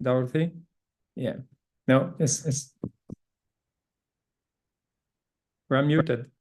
Dorothy? Yeah. No, it's we're unmuted.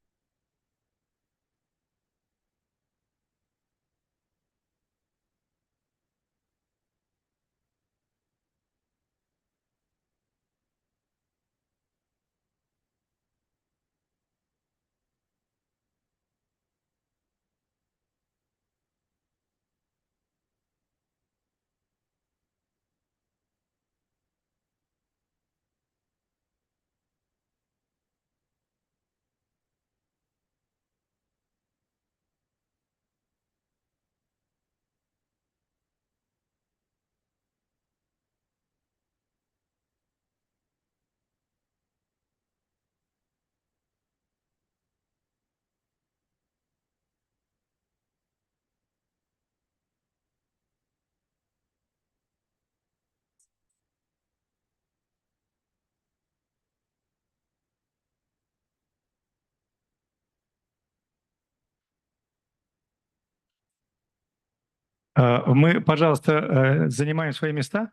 Мы, пожалуйста, занимаем свои места.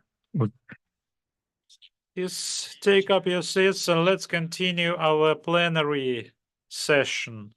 Please take up your seats and let's continue our plenary session.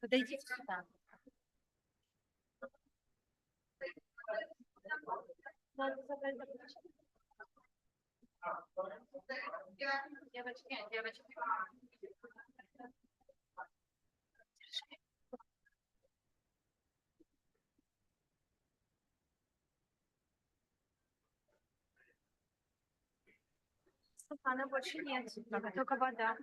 Подойдите сюда. Девочки. Стакана больше нет, только вода.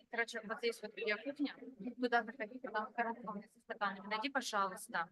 Короче, вот здесь вот ее кухня, туда заходи, там коробка со стаканами. Найди, пожалуйста.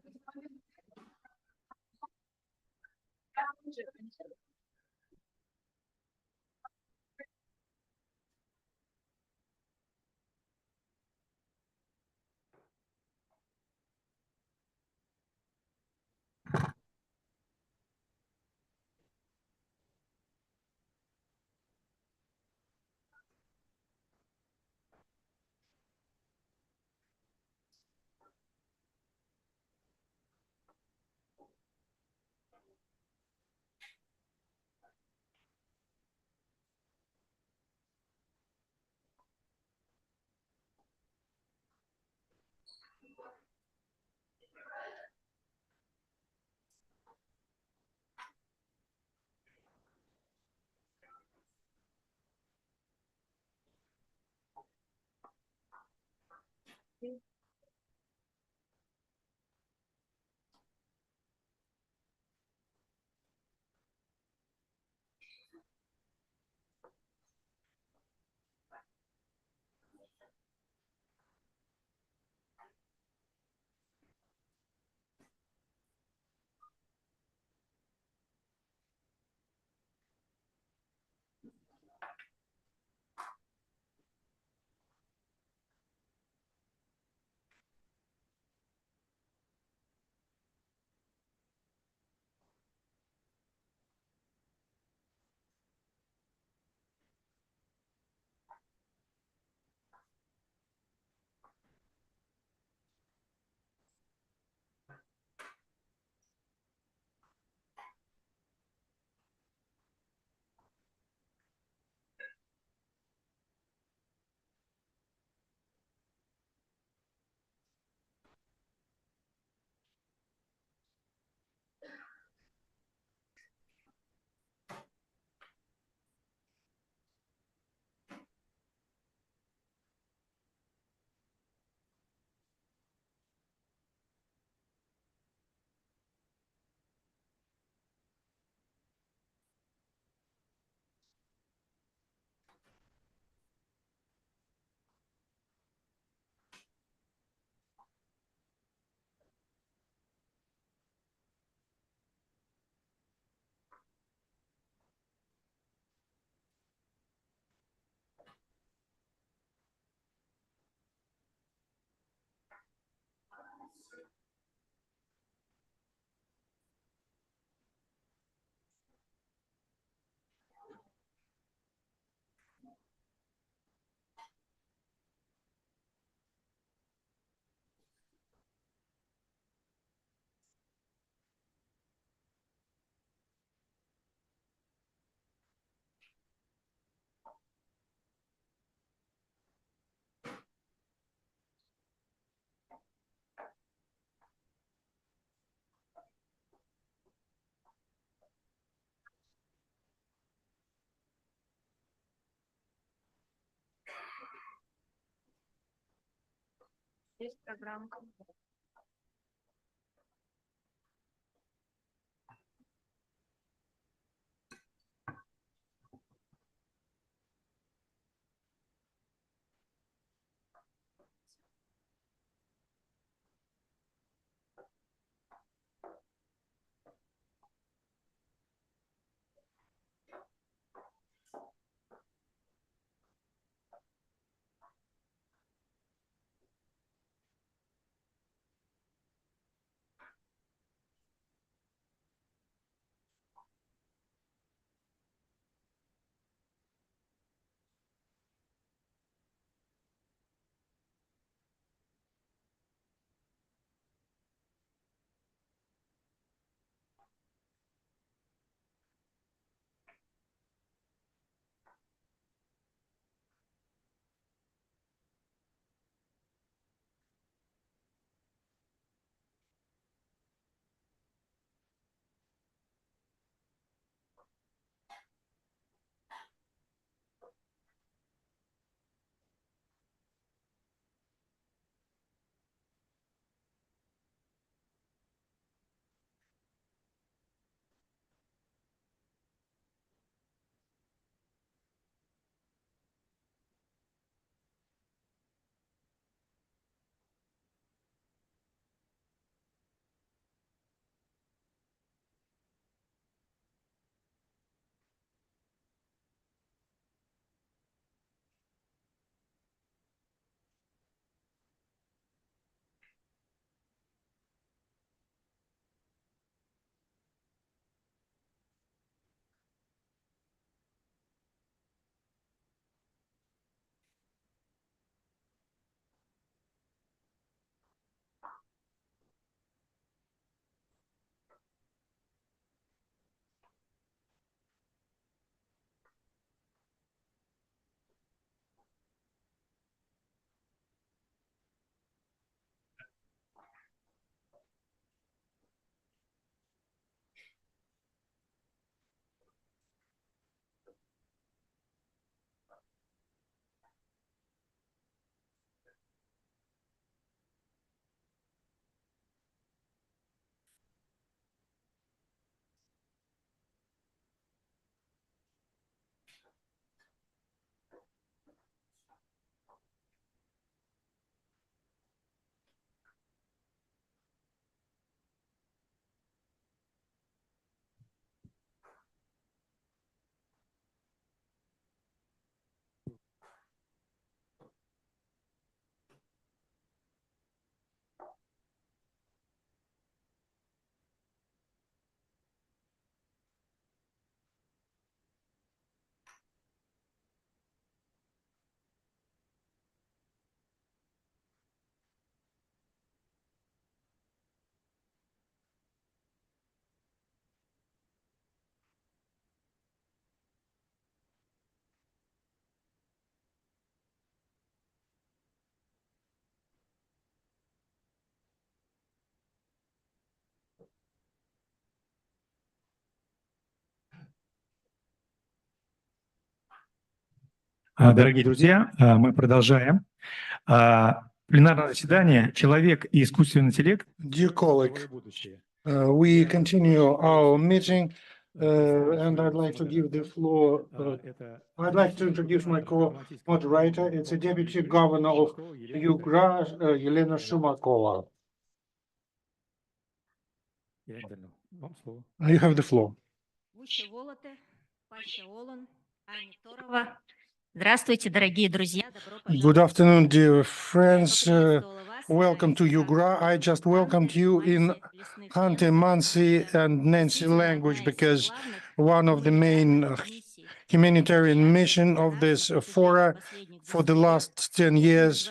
Есть программка. Дорогие друзья, мы продолжаем. Пленарное заседание «Человек и искусственный интеллект. Dear colleague, Цифровое будущее». we continue our meeting, and I'd like to give the floor. I'd like to introduce my co-moderator. It's a deputy governor of Yugra, Елена Shumakova. Вам слово. You have the floor. Вуще Волоте, Паща Олон, Аня Торова. Здравствуйте, дорогие друзья. Добро Good пожаловать. afternoon, dear friends. Приветствовала вас на Welcome to языках Yugra. I just welcomed you in Hante, Mansi, and Nancy language because one of the main humanitarian mission of this fora for the last 10 years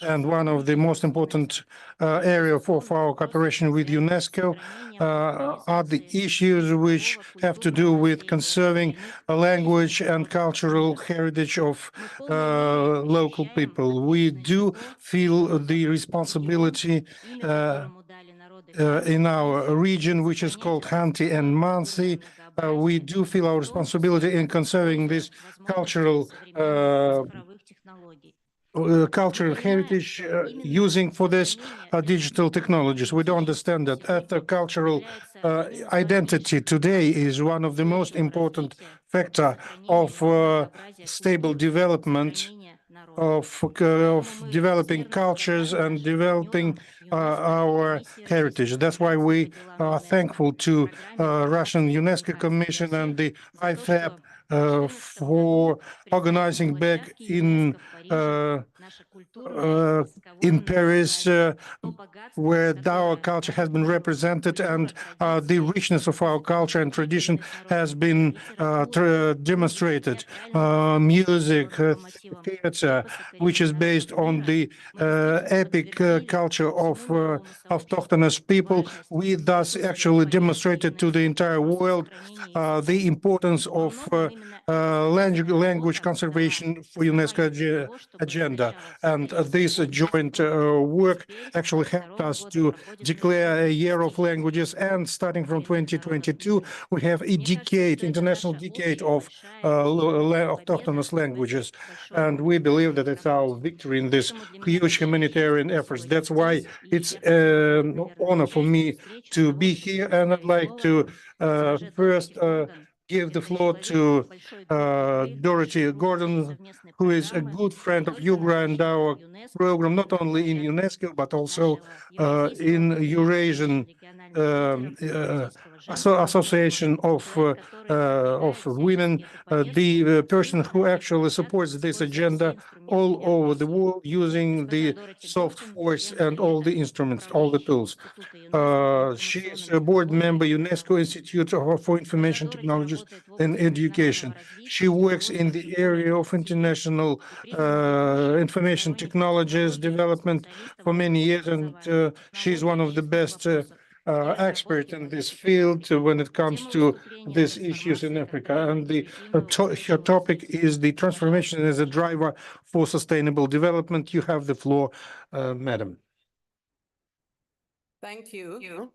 and one of the most important area of our cooperation with UNESCO are the issues which have to do with conserving a language and cultural heritage of local people. We do feel the responsibility in our region, which is called Hanti and Mansi. We do feel our responsibility in conserving this cultural cultural heritage using for this digital technologies. We don't understand that ethno-cultural identity today is one of the most important factor of stable development of developing cultures and developing our heritage. That's why we are thankful to Russian UNESCO Commission and the IFAB for organizing back in Paris, where our culture has been represented and the richness of our culture and tradition has been demonstrated. Music, theater, which is based on the epic culture of autochthonous people, we thus actually demonstrated to the entire world the importance of language conservation for UNESCO agenda. And this joint work actually helped us to declare a year of languages. And starting from 2022, we have a decade, international decade of autochthonous languages. And we believe that it's our victory in this huge humanitarian efforts. That's why it's an honor for me to be here. And I'd like to first give the floor to Dorothy Gordon, who is a good friend of UGRA and our program, not only in UNESCO, but also in Eurasian Association of Women, the person who actually supports this agenda all over the world using the soft force and all the instruments, all the tools. She is a board member, UNESCO Institute for Information Technologies and Education. She works in the area of international information technologies development for many years, and she's one of the best experts in this field when it comes to these issues in Africa. And her topic is the transformation as a driver for sustainable development. You have the floor, madam. Thank you.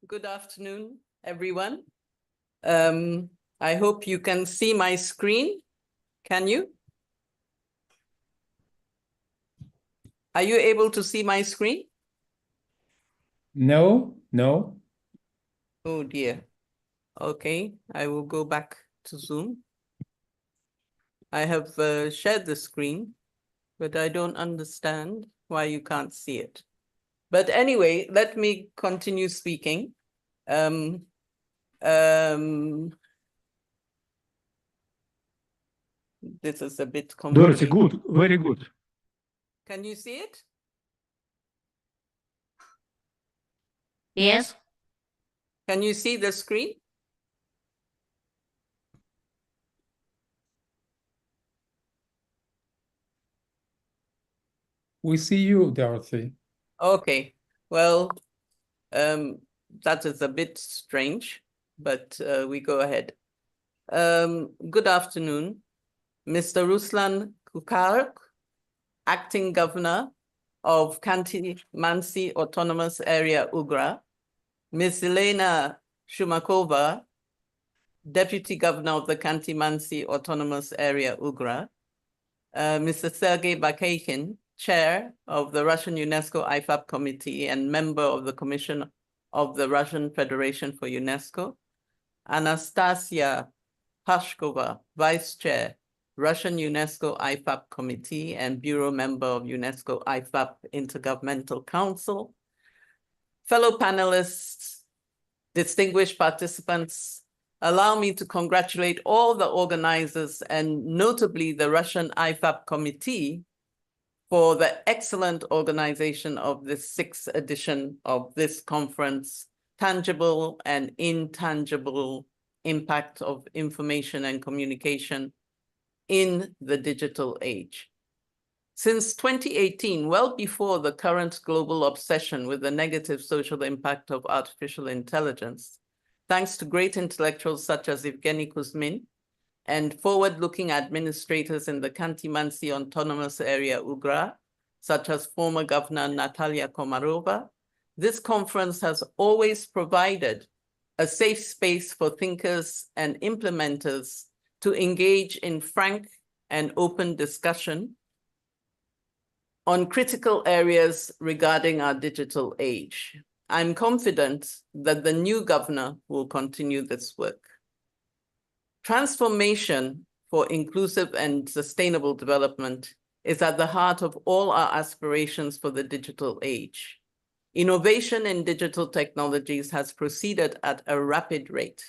Good afternoon, everyone. I hope you can see my screen. Can you? Are you able to see my screen? No, no. Oh dear. Okay, I will go back to Zoom. I have shared the screen, but I don't understand why you can't see it. But anyway, let me continue speaking. This is a bit Dorothy, complicated. good, very good. Can you see it? Yes. Can you see the screen? We see you, Dorothy. Okay, well, that is a bit strange, but we go ahead. Good afternoon, Mr. Ruslan Kukark, Acting Governor of Khanty-Mansi Autonomous Area, Ugra, Ms. Elena Shumakova, Deputy Governor of the Khanty-Mansi Autonomous Area, Ugra, Mr. Sergei Bakaykin, Chair of the Russian UNESCO IFAB Committee and member of the Commission of the Russian Federation for UNESCO, Anastasia Pashkova, Vice Chair, Russian UNESCO IFAB Committee and Bureau Member of UNESCO IFAB Intergovernmental Council, fellow panelists, distinguished participants, allow me to congratulate all the organizers and notably the Russian IFAB Committee for the excellent organization of the 6th edition of this conference, Tangible and Intangible Impact of Information and Communication in the Digital Age. Since 2018, well before the current global obsession with the negative social impact of artificial intelligence, thanks to great intellectuals such as Evgeny Kuzmin and forward-looking administrators in the Khanty-Mansi Autonomous Area, Ugra, such as former Governor Natalia Komarova, this conference has always provided a safe space for thinkers and implementers to engage in frank and open discussion on critical areas regarding our digital age. I'm confident that the new governor will continue this work. Transformation for inclusive and sustainable development is at the heart of all our aspirations for the digital age. Innovation in digital technologies has proceeded at a rapid rate.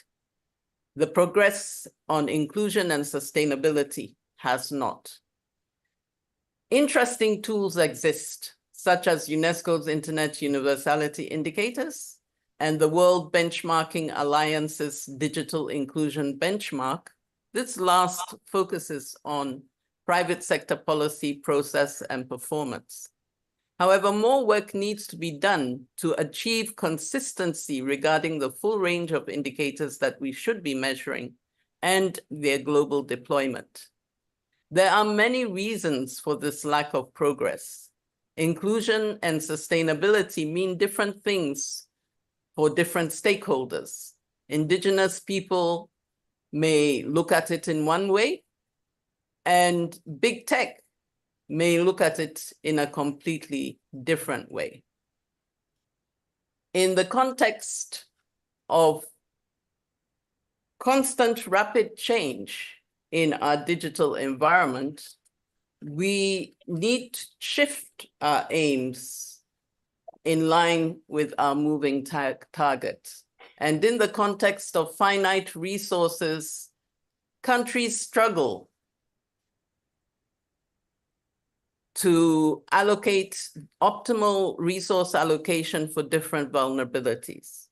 The progress on inclusion and sustainability has not. Interesting tools exist, such as UNESCO's Internet Universality Indicators and the World Benchmarking Alliance's Digital Inclusion Benchmark. This last focuses on private sector policy, process, and performance. However, more work needs to be done to achieve consistency regarding the full range of indicators that we should be measuring and their global deployment. There are many reasons for this lack of progress. Inclusion and sustainability mean different things for different stakeholders. Indigenous people may look at it in one way, and big tech may look at it in a completely different way. In the context of constant rapid change in our digital environment, we need to shift our aims in line with our moving targets. And in the context of finite resources, countries struggle to allocate optimal resource allocation for different vulnerabilities.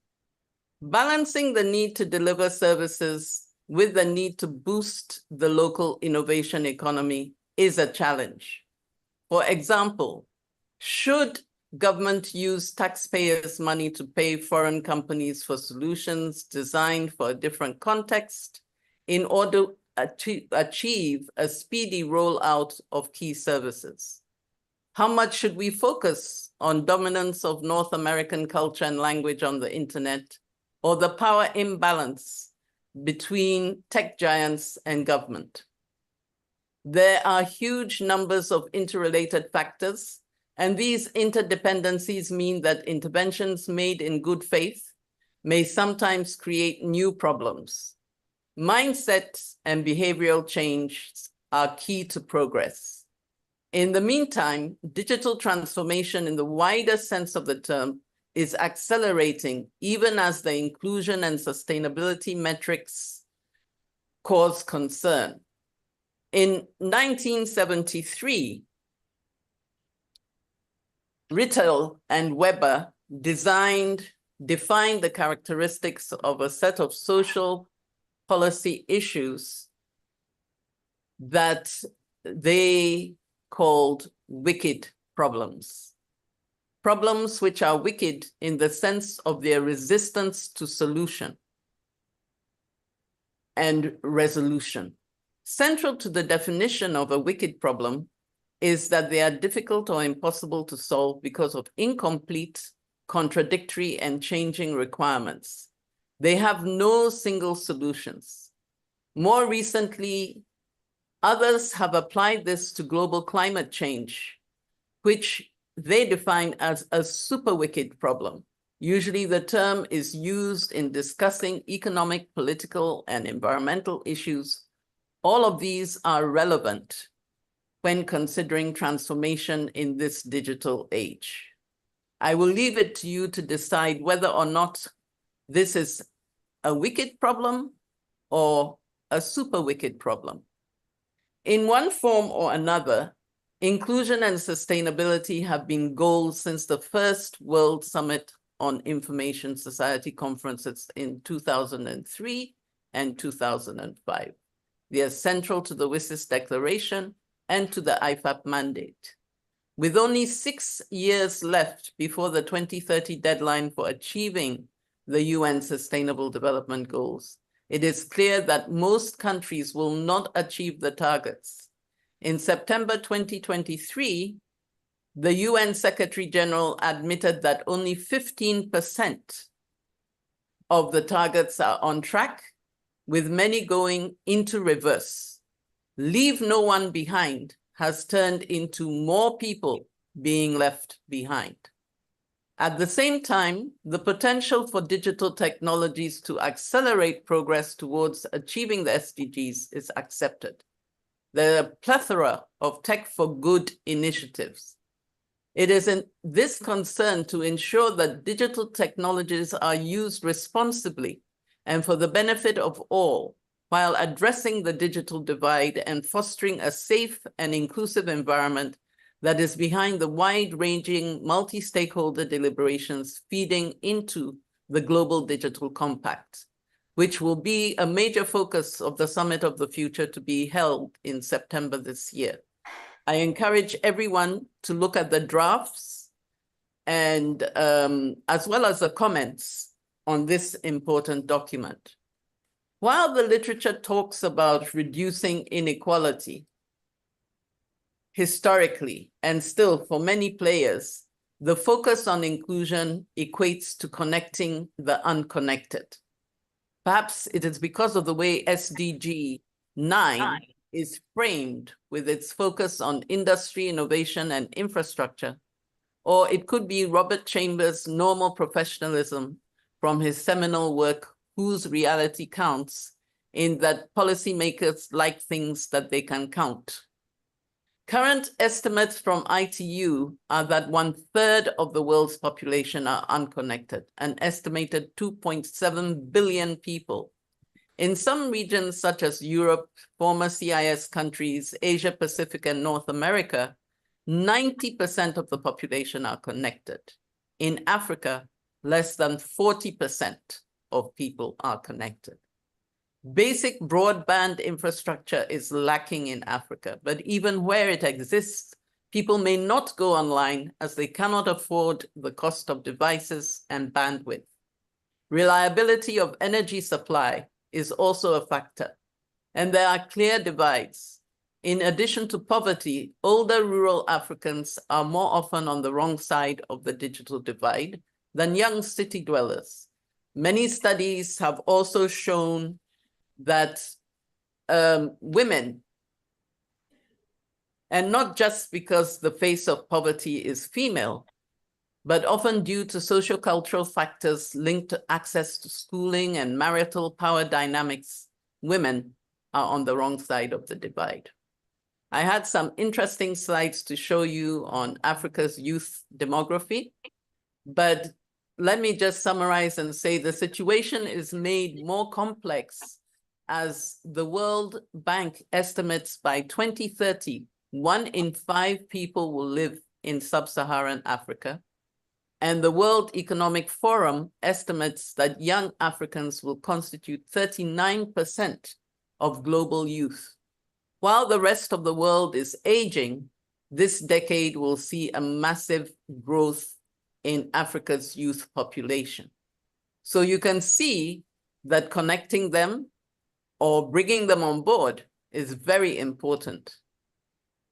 Balancing the need to deliver services with the need to boost the local innovation economy is a challenge. For example, should government use taxpayers' money to pay foreign companies for solutions designed for a different context in order to achieve a speedy rollout of key services? How much should we focus on dominance of North American culture and language on the internet, or the power imbalance between tech giants and government? There are huge numbers of interrelated factors, and these interdependencies mean that interventions made in good faith may sometimes create new problems. Mindset and behavioral change are key to progress. In the meantime, digital transformation in the wider sense of the term is accelerating, even as the inclusion and sustainability metrics cause concern. In 1973, Rittel and Weber defined the characteristics of a set of social policy issues that they called wicked problems. Problems which are wicked in the sense of their resistance to solution and resolution. Central to the definition of a wicked problem is that they are difficult or impossible to solve because of incomplete, contradictory, and changing requirements. They have no single solutions. More recently, others have applied this to global climate change, which they define as a super wicked problem. Usually the term is used in discussing economic, political, and environmental issues. All of these are relevant when considering transformation in this digital age. I will leave it to you to decide whether or not this is a wicked problem or a super wicked problem. In one form or another, inclusion and sustainability have been goals since the first World Summit on Information Society conferences in 2003 and 2005. They are central to the WSIS Declaration and to the IFAP mandate. With only 6 years left before the 2030 deadline for achieving the UN Sustainable Development Goals, it is clear that most countries will not achieve the targets. In September 2023, the UN Secretary General admitted that only 15% of the targets are on track, with many going into reverse. leave no one behind has turned into more people being left behind. At the same time, the potential for digital technologies to accelerate progress towards achieving the SDGs is accepted. There are a plethora of tech for good initiatives. It is in this concern to ensure that digital technologies are used responsibly and for the benefit of all, while addressing the digital divide and fostering a safe and inclusive environment that is behind the wide-ranging multi-stakeholder deliberations feeding into the Global Digital Compact, which will be a major focus of the Summit of the Future to be held in September this year. I encourage everyone to look at the drafts and as well as the comments on this important document. While the literature talks about reducing inequality, historically, and still for many players, the focus on inclusion equates to connecting the unconnected. Perhaps it is because of the way SDG 9 is framed with its focus on industry, innovation, and infrastructure, or it could be Robert Chambers' normal professionalism from his seminal work, Whose Reality Counts, in that policymakers like things that they can count. Current estimates from ITU are that 1/3 of the world's population are unconnected, an estimated 2.7 billion people. In some regions such as Europe, former CIS countries, Asia Pacific, and North America, 90% of the population are connected. In Africa, less than 40% of people are connected. Basic broadband infrastructure is lacking in Africa, but even where it exists, people may not go online as they cannot afford the cost of devices and bandwidth. Reliability of energy supply is also a factor, and there are clear divides. In addition to poverty, older rural Africans are more often on the wrong side of the digital divide than young city dwellers. Many studies have also shown that women, and not just because the face of poverty is female, but often due to sociocultural factors linked to access to schooling and marital power dynamics, women are on the wrong side of the divide. I had some interesting slides to show you on Africa's youth demography, but let me just summarize and say the situation is made more complex as the World Bank estimates by 2030, 1 in 5 people will live in sub-Saharan Africa. And the World Economic Forum estimates that young Africans will constitute 39% of global youth. While the rest of the world is aging, this decade will see a massive growth in Africa's youth population. So you can see that connecting them or bringing them on board is very important.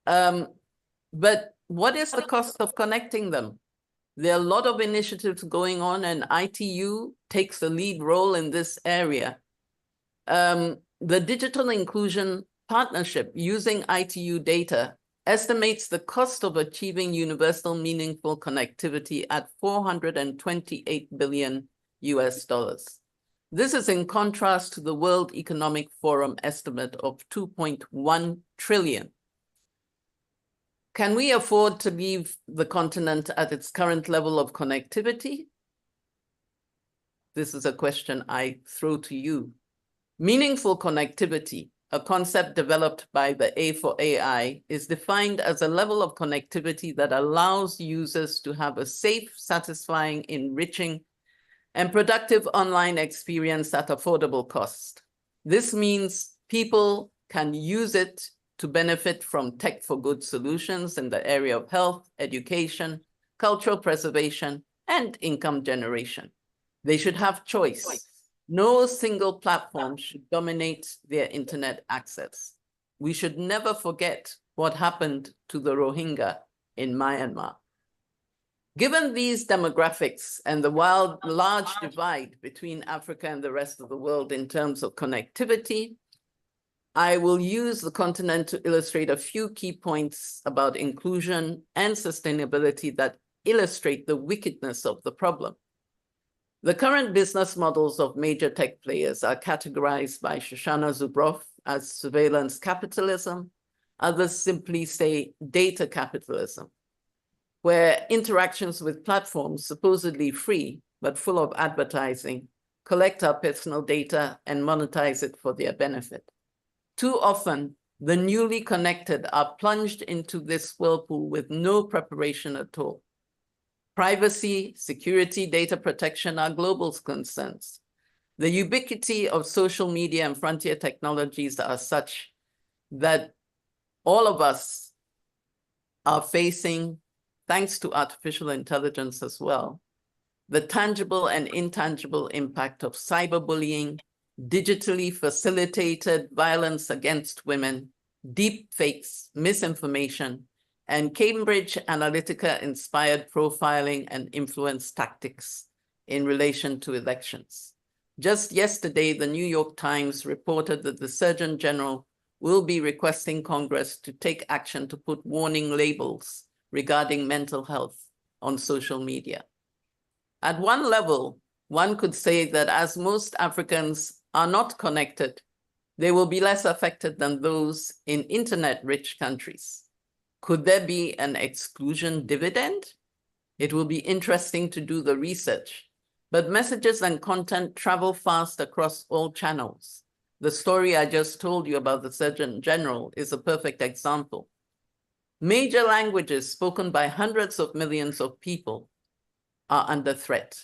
But what is the cost of connecting them? There are a lot of initiatives going on, and ITU takes the lead role in this area. The Digital Inclusion Partnership, using ITU data, estimates the cost of achieving universal meaningful connectivity at $428 billion US. This is in contrast to the World Economic Forum estimate of 2.1 trillion. Can we afford to leave the continent at its current level of connectivity? This is a question I throw to you. Meaningful connectivity, a concept developed by the A for AI, is defined as a level of connectivity that allows users to have a safe, satisfying, enriching, and productive online experience at affordable cost. This means people can use it to benefit from tech for good solutions in the area of health, education, cultural preservation, and income generation. They should have choice. No single platform should dominate their internet access. We should never forget what happened to the Rohingya in Myanmar. Given these demographics and the large divide between Africa and the rest of the world in terms of connectivity, I will use the continent to illustrate a few key points about inclusion and sustainability that illustrate the wickedness of the problem. The current business models of major tech players are categorized by Shoshana Zuboff as surveillance capitalism. Others simply say data capitalism, where interactions with platforms supposedly free but full of advertising collect our personal data and monetize it for their benefit. Too often, the newly connected are plunged into this whirlpool with no preparation at all. Privacy, security, data protection are global concerns. The ubiquity of social media and frontier technologies are such that all of us are facing, thanks to artificial intelligence as well, the tangible and intangible impact of cyberbullying, digitally facilitated violence against women, deep fakes, misinformation, and Cambridge Analytica-inspired profiling and influence tactics in relation to elections. Just yesterday, the New York Times reported that the Surgeon General will be requesting Congress to take action to put warning labels regarding mental health on social media. At one level, one could say that as most Africans are not connected, they will be less affected than those in internet-rich countries. Could there be an exclusion dividend? It will be interesting to do the research, but messages and content travel fast across all channels. The story I just told you about the Surgeon General is a perfect example. Major languages spoken by hundreds of millions of people are under threat.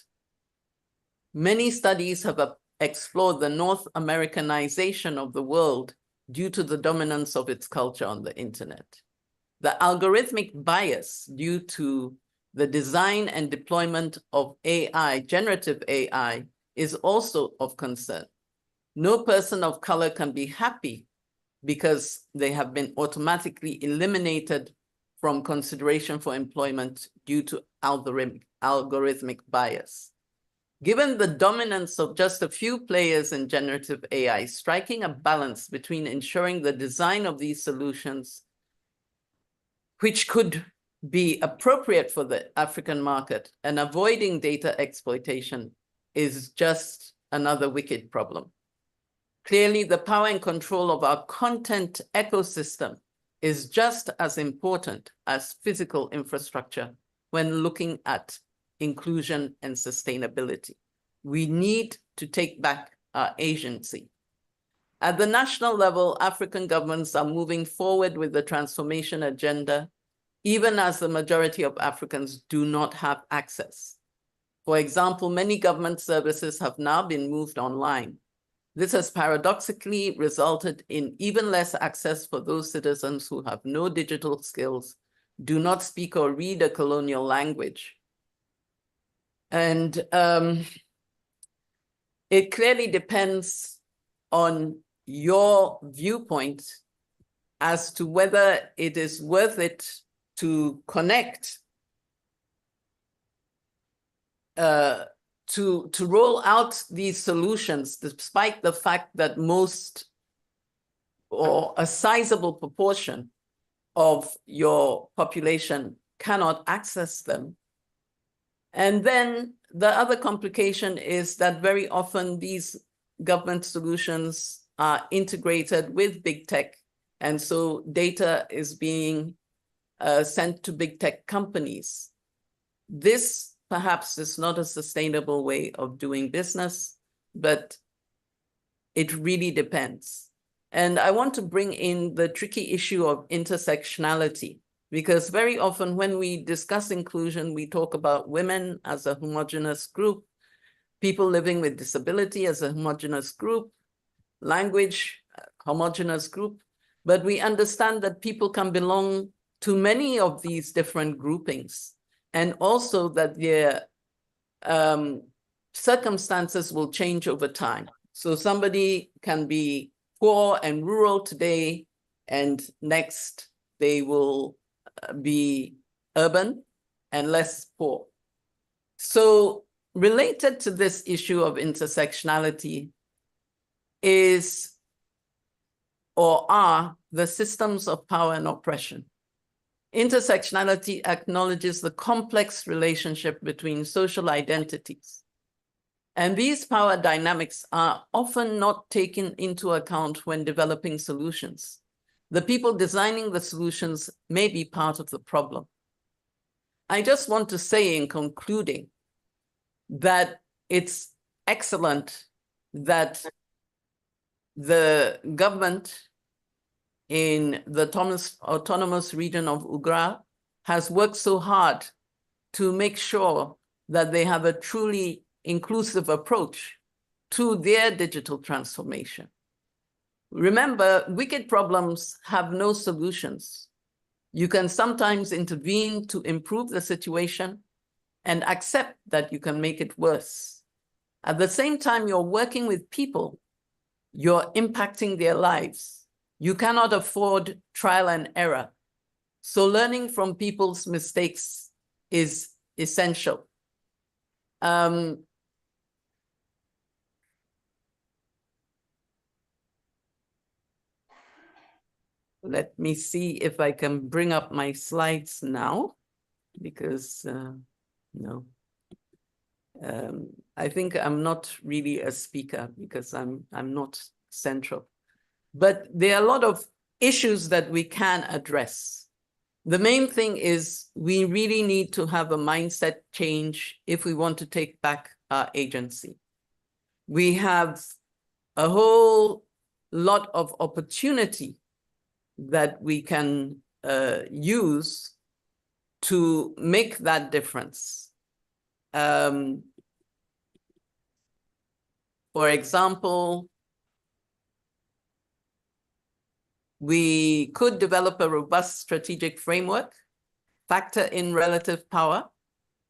Many studies have explored the North Americanization of the world due to the dominance of its culture on the internet. The algorithmic bias due to the design and deployment of AI, generative AI, is also of concern. No person of color can be happy because they have been automatically eliminated from consideration for employment due to algorithmic bias. Given the dominance of just a few players in generative AI, striking a balance between ensuring the design of these solutions, which could be appropriate for the African market, and avoiding data exploitation is just another wicked problem. Clearly, the power and control of our content ecosystem is just as important as physical infrastructure when looking at inclusion and sustainability. We need to take back our agency. At the national level, African governments are moving forward with the transformation agenda, even as the majority of Africans do not have access. For example, many government services have now been moved online. This has paradoxically resulted in even less access for those citizens who have no digital skills, do not speak or read a colonial language. And it clearly depends on your viewpoint as to whether it is worth it to connect, to roll out these solutions, despite the fact that most or a sizable proportion of your population cannot access them. And then the other complication is that very often these government solutions are integrated with big tech. And so data is being sent to big tech companies. This perhaps is not a sustainable way of doing business, but it really depends. And I want to bring in the tricky issue of intersectionality, because very often when we discuss inclusion, we talk about women as a homogeneous group, people living with disability as a homogeneous group, language, homogeneous group. But we understand that people can belong to many of these different groupings, and also that their circumstances will change over time. So somebody can be poor and rural today, and next they will be urban and less poor. So related to this issue of intersectionality is or are the systems of power and oppression. Intersectionality acknowledges the complex relationship between social identities. And these power dynamics are often not taken into account when developing solutions. The people designing the solutions may be part of the problem. I just want to say in concluding that it's excellent that the government in the autonomous region of Ugra has worked so hard to make sure that they have a truly inclusive approach to their digital transformation. Remember, wicked problems have no solutions. You can sometimes intervene to improve the situation and accept that you can make it worse. At the same time, you're working with people, you're impacting their lives. You cannot afford trial and error. So learning from people's mistakes is essential. Let me see if I can bring up my slides now, because no. I think I'm not really a speaker because I'm not central. But there are a lot of issues that we can address. The main thing is we really need to have a mindset change if we want to take back our agency. We have a whole lot of opportunity that we can use to make that difference. For example, we could develop a robust strategic framework, factor in relative power,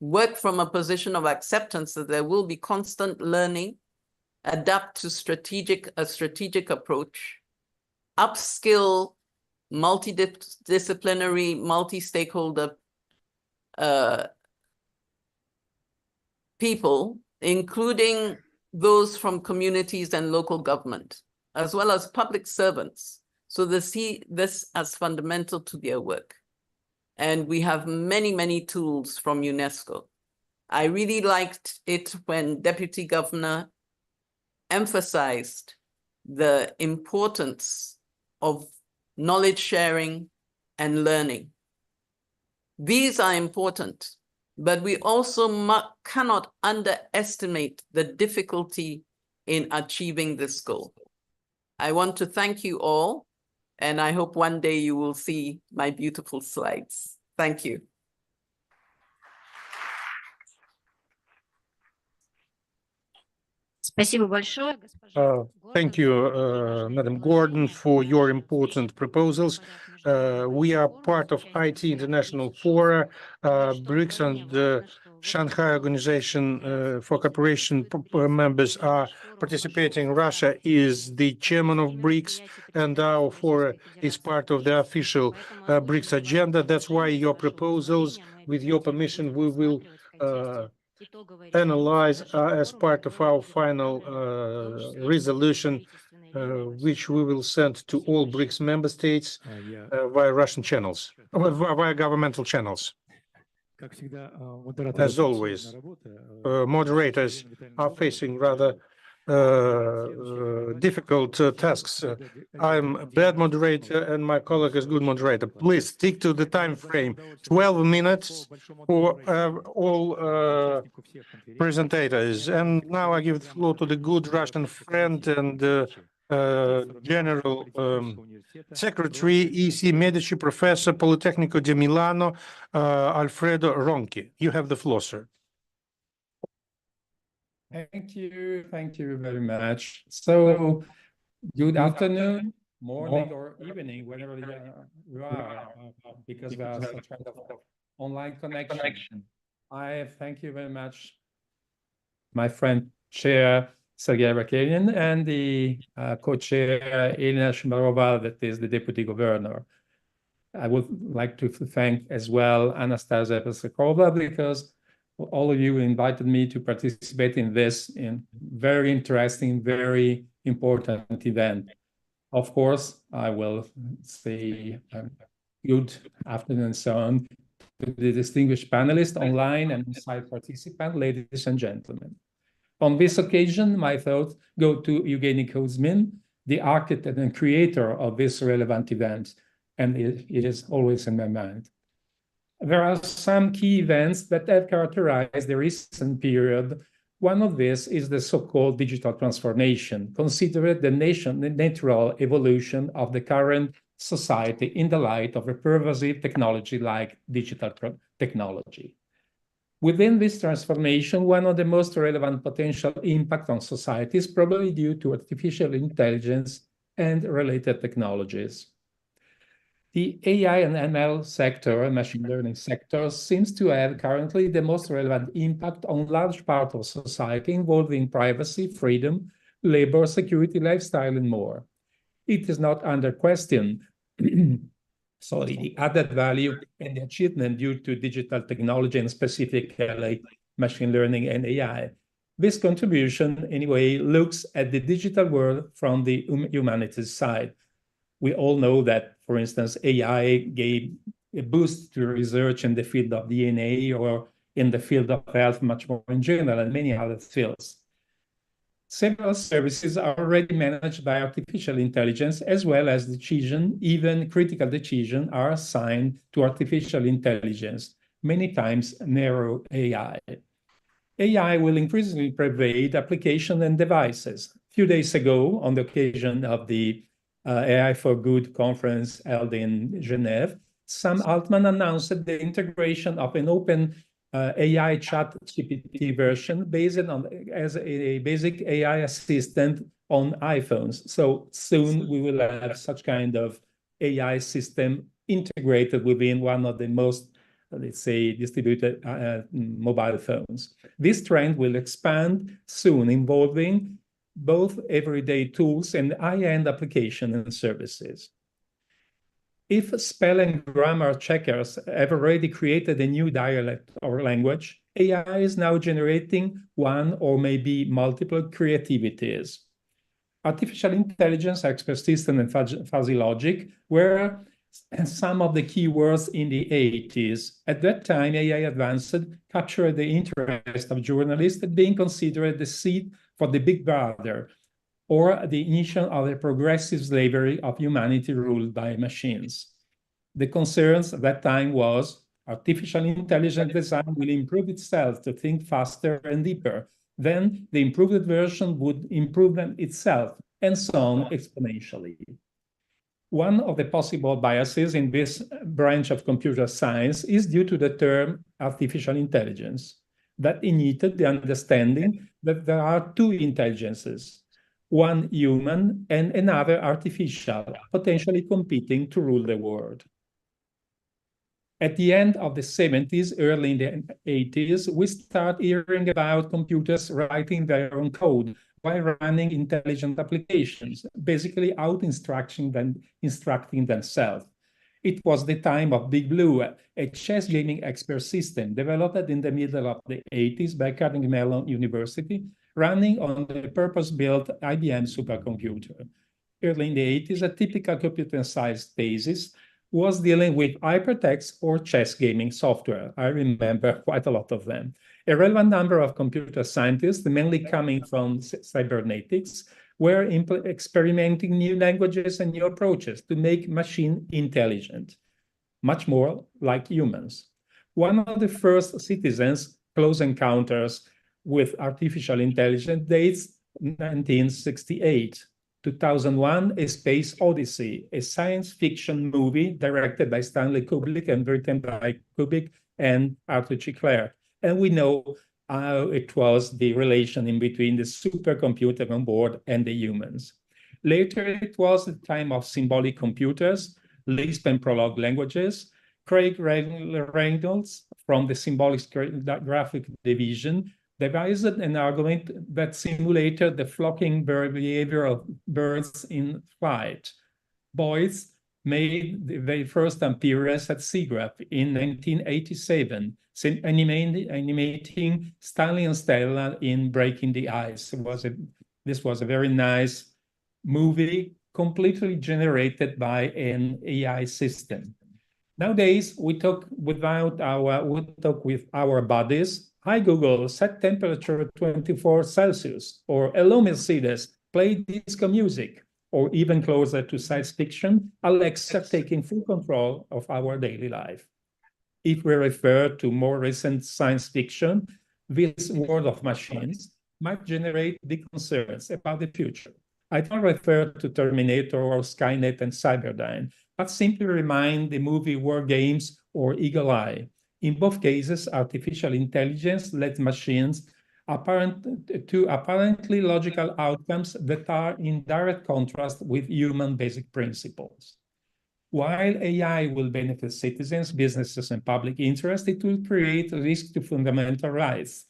work from a position of acceptance that there will be constant learning, adapt to a strategic approach, upskill multidisciplinary, multi-stakeholder people, including those from communities and local government, as well as public servants. So they see this as fundamental to their work. And we have many, many tools from UNESCO. I really liked it when Deputy Governor emphasized the importance of knowledge sharing and learning. These are important, but we also cannot underestimate the difficulty in achieving this goal. I want to thank you all, and I hope one day you will see my beautiful slides. Thank you. Спасибо большое, госпожа Thank you, Madam Gordon, for your important proposals. We are part of IT International Fora, BRICS, and the Shanghai Organization for Cooperation members are participating. Russia is the chairman of BRICS, and our fora is part of the official BRICS agenda. That's why your proposals, with your permission, we will analyze as part of our final resolution, which we will send to all BRICS member states via Russian channels, via governmental channels. As always, moderators are facing rather difficult tasks. I'm a bad moderator and my colleague is good moderator. Please stick to the time frame, 12 minutes for all presentators. And now I give the floor to the good Russian friend and General Secretary, EC Medici, Professor, Politecnico di Milano, Alfredo Ronchi. You have the floor, sir. Thank you very much. So, good afternoon, morning, or evening, whenever you are, because we are such kind of online connection. I thank you very much, my friend, Chair Sergei Rakelian, and the co-chair Elena Shmarova, that is the Deputy Governor. I would like to thank as well Anastasia Pesakova, because all of you invited me to participate in this very interesting, very important event. Of course, I will say good afternoon and so on to the distinguished panelists online and site participants, ladies and gentlemen. On this occasion, my thoughts go to Evgeny Kuzmin, the architect and creator of this relevant event, and it is always in my mind. There are some key events that have characterized the recent period. One of these is the so-called digital transformation, considered the natural evolution of the current society in the light of a pervasive technology like digital technology. Within this transformation, one of the most relevant potential impact on society is probably due to artificial intelligence and related technologies. The AI and ML sector, machine learning sector, seems to have currently the most relevant impact on large part of society involving privacy, freedom, labor, security, lifestyle, and more. It is not under question the added value and the achievement due to digital technology and specifically machine learning and AI. This contribution, anyway, looks at the digital world from the humanities side. We all know that, for instance, AI gave a boost to research in the field of DNA or in the field of health much more in general and many other fields. Several services are already managed by artificial intelligence, as well as even critical decisions are assigned to artificial intelligence, many times narrow AI. AI will increasingly pervade applications and devices. A few days ago, on the occasion of the AI for Good conference held in Geneva, Sam Altman announced the integration of an open AI chat GPT version based on as a basic AI assistant on iPhones. So soon we will have such kind of AI system integrated within one of the most, let's say, distributed mobile phones. This trend will expand soon, involving both everyday tools and high-end applications and services. If spell and grammar checkers have already created a new dialect or language, AI is now generating one or maybe multiple creativities. Artificial intelligence, expert system, and fuzzy logic were some of the key words in the 80s. At that time, AI advanced captured the interest of journalists, being considered the seed for the Big Brother, or the initial of the progressive slavery of humanity ruled by machines. The concerns at that time was artificial intelligence design will improve itself to think faster and deeper. Then the improved version would improve itself, and so on exponentially. One of the possible biases in this branch of computer science is due to the term artificial intelligence, that initiated the understanding that there are two intelligences, one human and another artificial, potentially competing to rule the world. At the end of the 70s, early in the 80s, we start hearing about computers writing their own code while running intelligent applications, basically out-instructing themselves. It was the time of Big Blue, a chess gaming expert system developed in the middle of the 80s by Carnegie Mellon University, running on the purpose-built IBM supercomputer. Early in the 80s, a typical computer science thesis was dealing with hypertext or chess gaming software. I remember quite a lot of them. A relevant number of computer scientists, mainly coming from cybernetics, were experimenting new languages and new approaches to make machine intelligent, much more like humans. One of the first citizens' close encounters with artificial intelligence dates 1968. 2001, A Space Odyssey, a science fiction movie directed by Stanley Kubrick and written by Kubrick and Arthur C. Clarke. And we know how it was the relation in between the supercomputer on board and the humans. Later, it was the time of symbolic computers, Lisp and Prolog languages. Craig Reynolds from the Symbolic Graphic Division devised an algorithm that simulated the flocking behavior of birds in flight. Boyce made the very first appearance at SIGGRAPH in 1987, animating Stanley and Stella in Breaking the Ice. This was a very nice movie completely generated by an AI system. Nowadays, we talk with our bodies. Hi, Google, set temperature 24 Celsius, or hello, Mercedes, play disco music, or even closer to science fiction, Alexa taking full control of our daily life. If we refer to more recent science fiction, this world of machines might generate big concerns about the future. I don't refer to Terminator or Skynet and Cyberdyne, but simply remind the movie War Games or Eagle Eye. In both cases, artificial intelligence-led machines apparently logical outcomes that are in direct contrast with human basic principles. While AI will benefit citizens, businesses, and public interest, it will create risk to fundamental rights.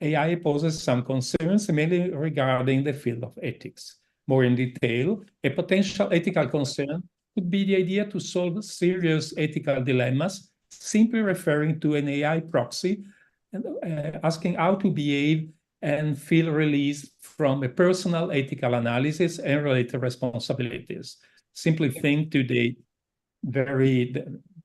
AI poses some concerns, mainly regarding the field of ethics. More in detail, a potential ethical concern could be the idea to solve serious ethical dilemmas, simply referring to an AI proxy and asking how to behave and feel released from a personal ethical analysis and related responsibilities. Simply think to the very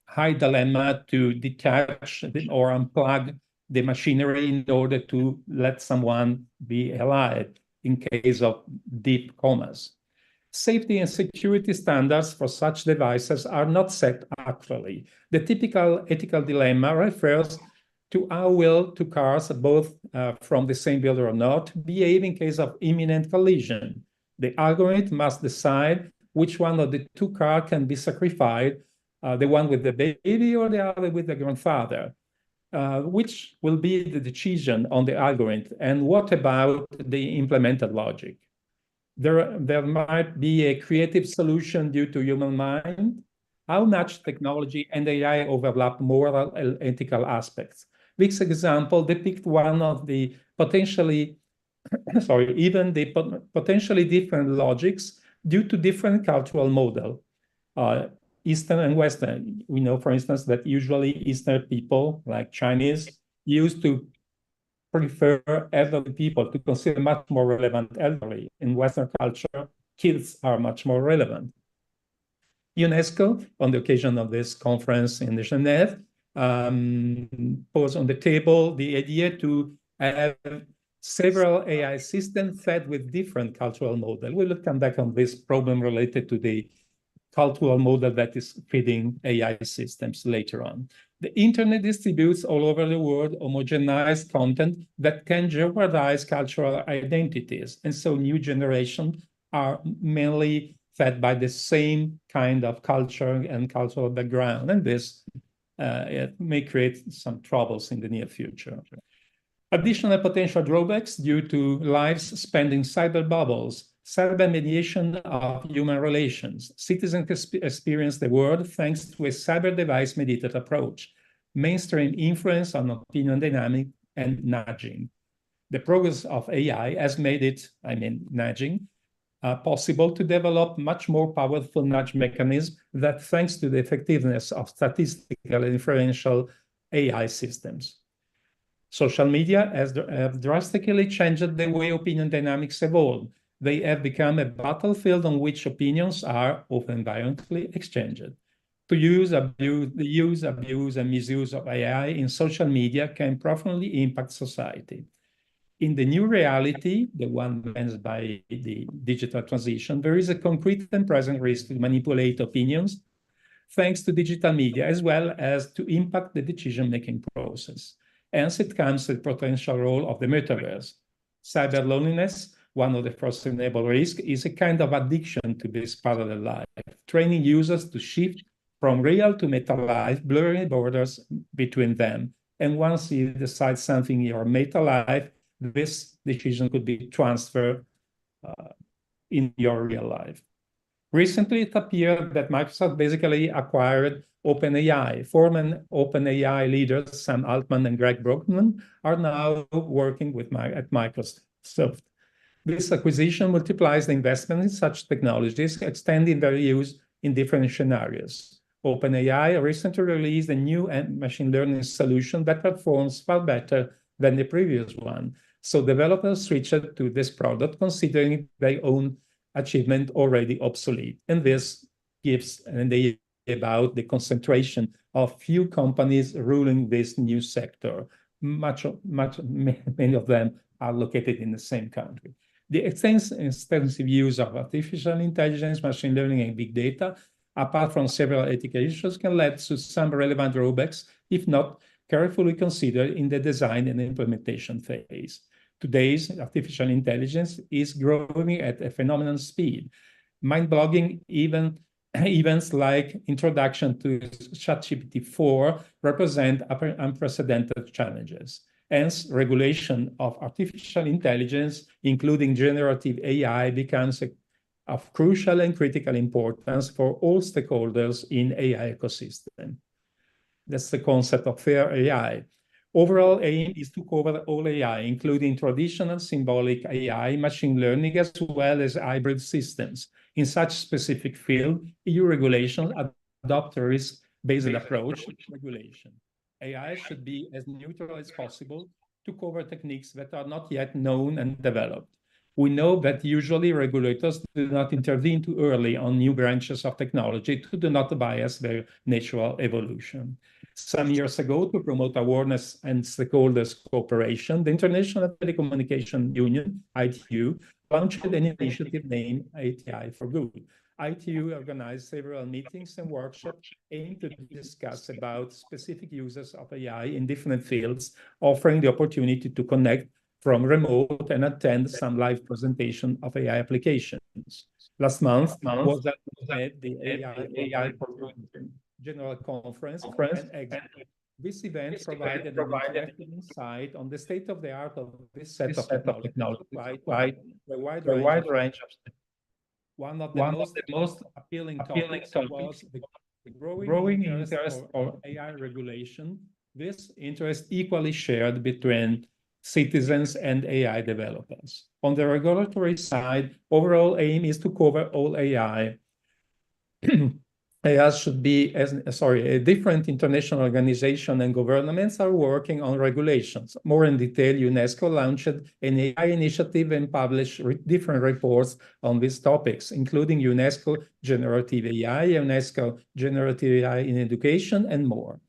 high dilemma to detach or unplug the machinery in order to let someone be alive in case of deep comas. Safety and security standards for such devices are not set actually. The typical ethical dilemma refers to how will two cars, both from the same builder or not, behave in case of imminent collision. The algorithm must decide which one of the two cars can be sacrificed, the one with the baby or the other with the grandfather. Which will be the decision on the algorithm, and what about the implemented logic? There might be a creative solution due to human mind. How much technology and AI overlap moral and ethical aspects? This example depicts one of the potentially, even the potentially different logics due to different cultural model. Eastern and Western. We know, for instance, that usually Eastern people, like Chinese, used to prefer elderly people, to consider much more relevant elderly. In Western culture, kids are much more relevant. UNESCO, on the occasion of this conference in Geneva, posed on the table the idea to have several AI systems fed with different cultural models. We will come back on this problem related to the cultural model that is feeding AI systems later on. The internet distributes all over the world homogenized content that can jeopardize cultural identities. And so new generations are mainly fed by the same kind of culture and cultural background. And this it may create some troubles in the near future. Additional potential drawbacks due to lives spent in cyber bubbles, cyber mediation of human relations. Citizens experience the world thanks to a cyber device mediated approach, mainstream influence on opinion dynamic and nudging. The progress of AI has made it, nudging, possible to develop much more powerful nudge mechanisms that thanks to the effectiveness of statistical and inferential AI systems. Social media have drastically changed the way opinion dynamics evolve. They have become a battlefield on which opinions are often violently exchanged. The use, abuse, and misuse of AI in social media can profoundly impact society. In the new reality, the one meant by the digital transition, there is a concrete and present risk to manipulate opinions thanks to digital media, as well as to impact the decision-making process. Hence, it comes to the potential role of the metaverse. Cyber loneliness, one of the foreseeable risks, is a kind of addiction to this parallel life, training users to shift from real to meta life, blurring borders between them. And once you decide something in your meta life, this decision could be transferred in your real life. Recently, it appeared that Microsoft basically acquired OpenAI. Former OpenAI leaders Sam Altman and Greg Brockman are now working at Microsoft. This acquisition multiplies the investment in such technologies, extending their use in different scenarios. OpenAI recently released a new machine learning solution that performs far better than the previous one. So developers switched to this product, considering they own achievement already obsolete. And this gives an idea about the concentration of few companies ruling this new sector. Many of them are located in the same country. The extensive use of artificial intelligence, machine learning, and big data, apart from several ethical issues, can lead to some relevant drawbacks, if not carefully considered in the design and implementation phase. Today's artificial intelligence is growing at a phenomenal speed. Mind-boggling events like introduction to ChatGPT-4 represent unprecedented challenges. Hence, regulation of artificial intelligence, including generative AI, becomes of crucial and critical importance for all stakeholders in AI ecosystem. That's the concept of fair AI. Overall aim is to cover all AI, including traditional symbolic AI, machine learning, as well as hybrid systems. In such specific field, EU regulations adopt a risk-based approach to regulation. AI should be as neutral as possible to cover techniques that are not yet known and developed. We know that usually regulators do not intervene too early on new branches of technology to do not bias their natural evolution. Some years ago, to promote awareness and stakeholders' cooperation, the International Telecommunication Union, ITU, launched an initiative named ATI for Good. ITU organized several meetings and workshops aimed to discuss about specific uses of AI in different fields, offering the opportunity to connect from remote and attend some live presentation of AI applications. Last month was at the AI for Good General Conference. This event provided an interesting insight on the state of the art of this set of technology, quite a wide range of. One of the most appealing topics was the growing interest for AI regulation. This interest equally shared between citizens and AI developers. On the regulatory side, overall aim is to cover all AI. AI should be, different international organizations and governments are working on regulations. More in detail, UNESCO launched an AI initiative and published different reports on these topics, including UNESCO Generative AI, UNESCO Generative AI in Education, and more.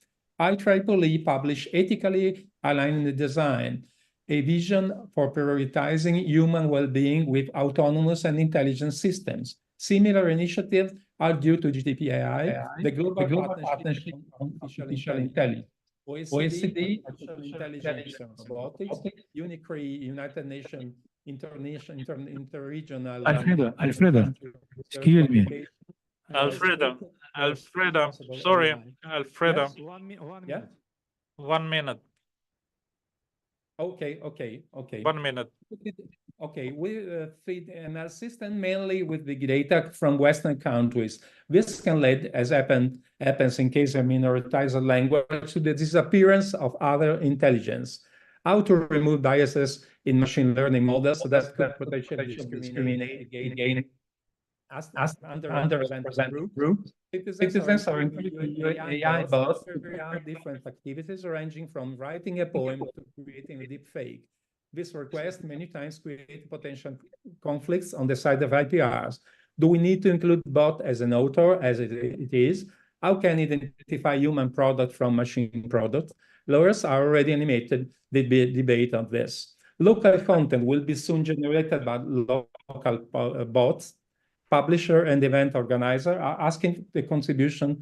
IEEE published Ethically Aligned Design, a vision for prioritizing human well-being with autonomous and intelligent systems. Similar initiatives are due to GDPI, the Global Partnership on Artificial Intelligence, OECD, Artificial Intelligence and Robotics, UNICRI, United Nations Interregional. Alfredo, excuse me. Alfredo, sorry, Alfredo. Yes? 1 Yeah? 1 minute. Okay. 1 minute. Okay, we feed an assistant mainly with big data from Western countries. This can lead, as happens in case of minoritized language, to the disappearance of other intelligence. How to remove biases in machine learning models that could potentially discriminate against underrepresented groups. Citizens are including AI both to carry out different activities ranging from writing a poem to creating a deep fake. This request many times create potential conflicts on the side of IPRs. Do we need to include bot as an author as it is? How can it identify human product from machine product? Lawyers are already animated the debate on this. Local content will be soon generated by local bots. Publisher and event organizer are asking the contributor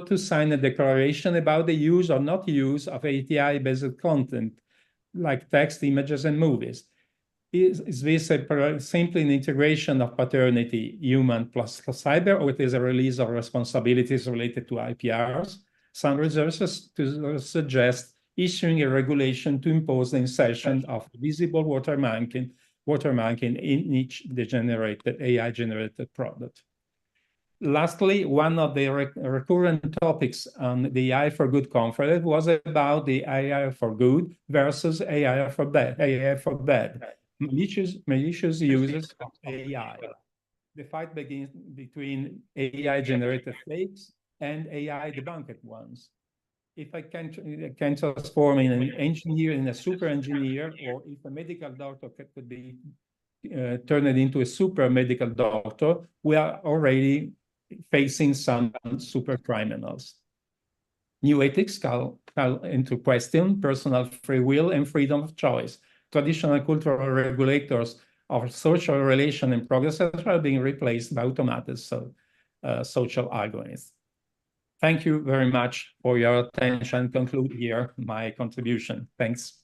to sign a declaration about the use or not use of API-based content, like text, images, and movies. Is this simply an integration of paternity, human plus cyber, or it is a release of responsibilities related to IPRs? Some researchers suggest issuing a regulation to impose the insertion of visible watermarking in each AI-generated product. Lastly, one of the recurrent topics on the AI for Good conference was about the AI for good versus AI for bad. Malicious uses of AI. The fight begins between AI-generated fakes and AI debunked ones. If I can transform in an engineer in a super engineer, or if a medical doctor could be turn it into a super medical doctor, we are already facing some super criminals. New ethics call into question personal free will and freedom of choice. Traditional cultural regulators of social relation and progress are being replaced by automated social algorithms. Thank you very much for your attention. Conclude here my contribution. Thanks.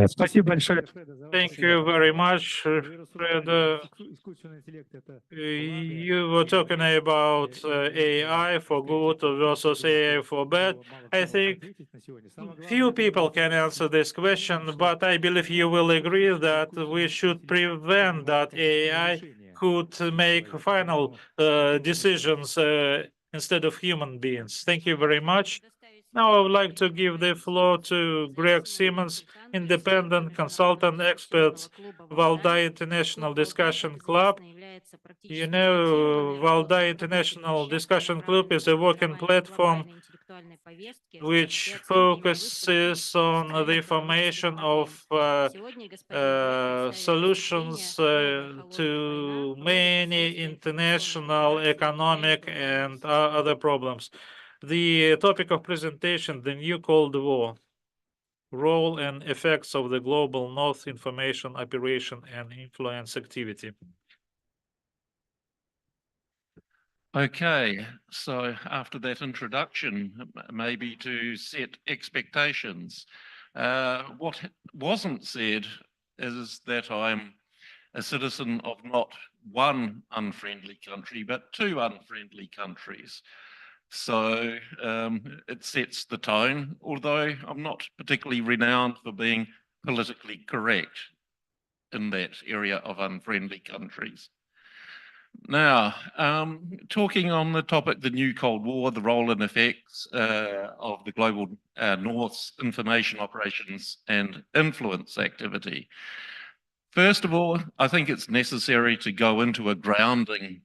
Спасибо большое. Thank you very much, Fred. You were talking about AI for good versus AI for bad. I think few people can answer this question, but I believe you will agree that we should prevent that AI could make final decisions instead of human beings. Thank you very much. Now I would like to give the floor to Greg Simmons, independent consultant expert, Valdai International Discussion Club. You know, Valdai International Discussion Club is a working platform which focuses on the formation of solutions to many international economic and other problems. The topic of presentation, the new Cold War, role and effects of the global North information operation and influence activity. Okay, so after that introduction, maybe to set expectations. What wasn't said is that I'm a citizen of not one unfriendly country, but two unfriendly countries. So it sets the tone, although I'm not particularly renowned for being politically correct in that area of unfriendly countries. Now, talking on the topic, the new Cold War, the role and effects of the global North's information operations and influence activity. First of all, I think it's necessary to go into a grounding.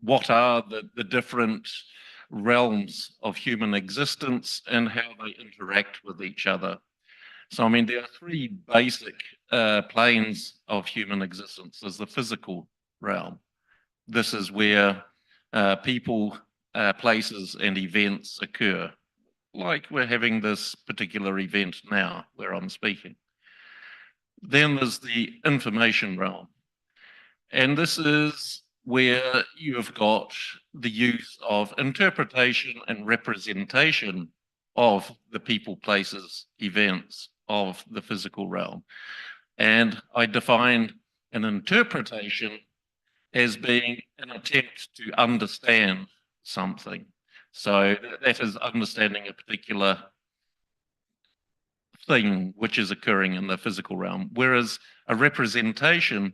What are the different realms of human existence and how they interact with each other? So, I mean, there are three basic planes of human existence. There's the physical realm. This is where people, places, and events occur. Like we're having this particular event now where I'm speaking. Then there's the information realm. And this is where you've got the use of interpretation and representation of the people, places, events of the physical realm. And I define an interpretation as being an attempt to understand something. So that is understanding a particular thing which is occurring in the physical realm, whereas a representation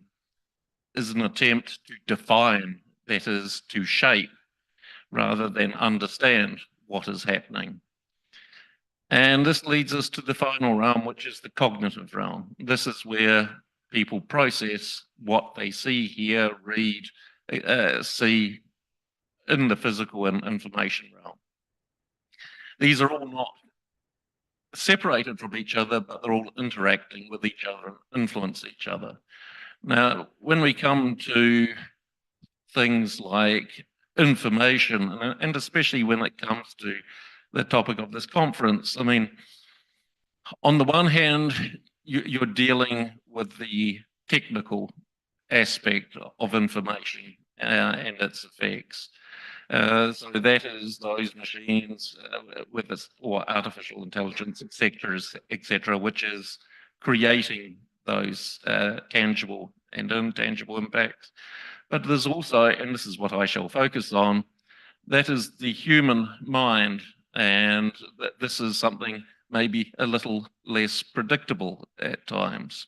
is an attempt to define, that is, to shape, rather than understand what is happening. And this leads us to the final realm, which is the cognitive realm. This is where people process what they see, hear, read, see in the physical and information realm. These are all not separated from each other, but they're all interacting with each other and influence each other. Now, when we come to things like information, and especially when it comes to the topic of this conference, I mean, on the one hand, you're dealing with the technical aspect of information and its effects. So that is those machines with this, or artificial intelligence, etc., which is creating those tangible and intangible impacts. But there's also, and this is what I shall focus on, that is the human mind, and this is something maybe a little less predictable at times.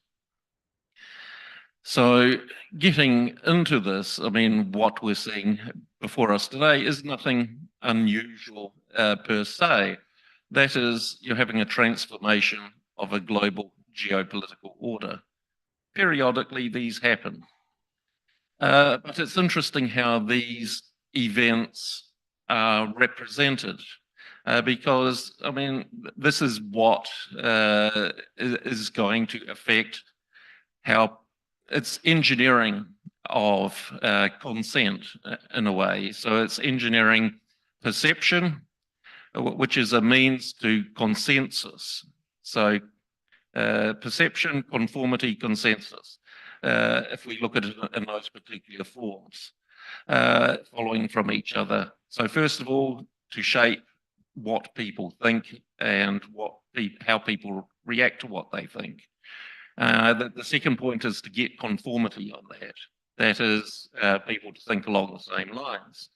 So getting into this, I mean, what we're seeing before us today is nothing unusual per se. That is, you're having a transformation of a global geopolitical order. Periodically, these happen. But it's interesting how these events are represented. Because, I mean, this is what is going to affect how it's engineering of consent in a way. So it's engineering perception, which is a means to consensus. So perception, conformity, consensus, if we look at it in those particular forms, following from each other. So first of all, to shape what people think and how people react to what they think. The second point is to get conformity on that. That is, people to think along the same lines.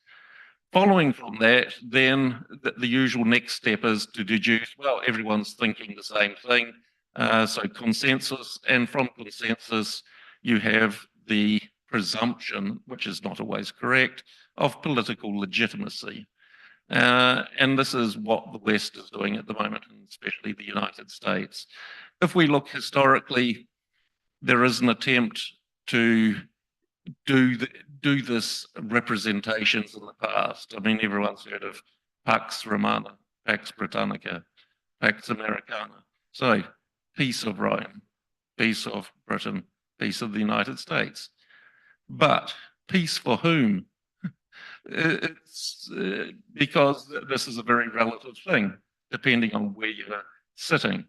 Following from that, then the usual next step is to deduce, well, everyone's thinking the same thing. So consensus, and from consensus, you have the presumption, which is not always correct, of political legitimacy. And this is what the West is doing at the moment, and especially the United States. If we look historically, there is an attempt to do this representations in the past. I mean, everyone's heard of Pax Romana, Pax Britannica, Pax Americana. So, peace of Rome, peace of Britain, peace of the United States. But peace for whom? It's because this is a very relative thing, depending on where you're sitting.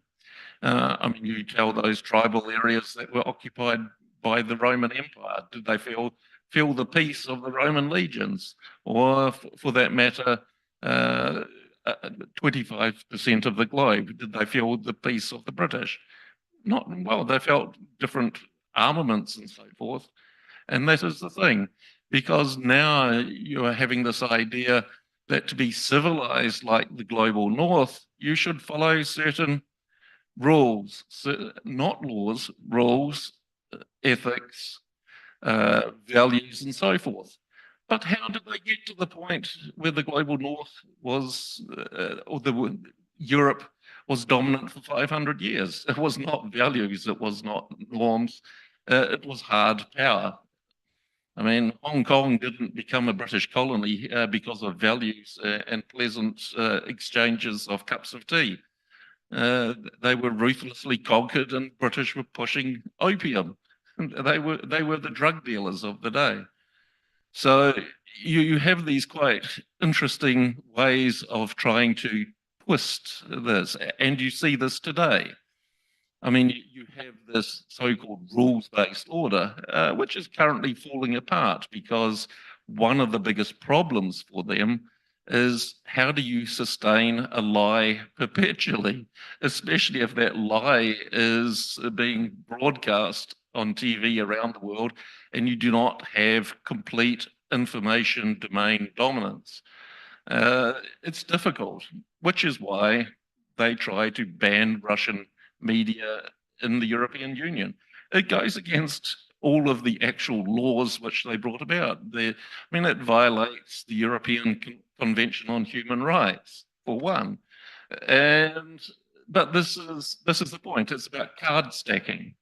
I mean, you tell those tribal areas that were occupied by the Roman Empire, did they feel the peace of the Roman legions? Or for that matter, 25% of the globe, did they feel the peace of the British? Not well, they felt different armaments and so forth. And that is the thing, because now you are having this idea that to be civilized like the global north, you should follow certain rules, not laws, rules, ethics, values, and so forth. But how did they get to the point where the global north was, or Europe was dominant for 500 years? It was not values, it was not norms, it was hard power. I mean, Hong Kong didn't become a British colony because of values and pleasant exchanges of cups of tea. They were ruthlessly conquered, and British were pushing opium. They were the drug dealers of the day. So you have these quite interesting ways of trying to twist this, and you see this today. I mean, you have this so-called rules-based order, which is currently falling apart because one of the biggest problems for them is how do you sustain a lie perpetually, especially if that lie is being broadcast on TV around the world and you do not have complete information domain dominance. It's difficult, which is why they try to ban Russian media in the European Union. It goes against all of the actual laws which they brought about. I mean, it violates the European Convention on Human Rights, for one. But this is the point. It's about card stacking.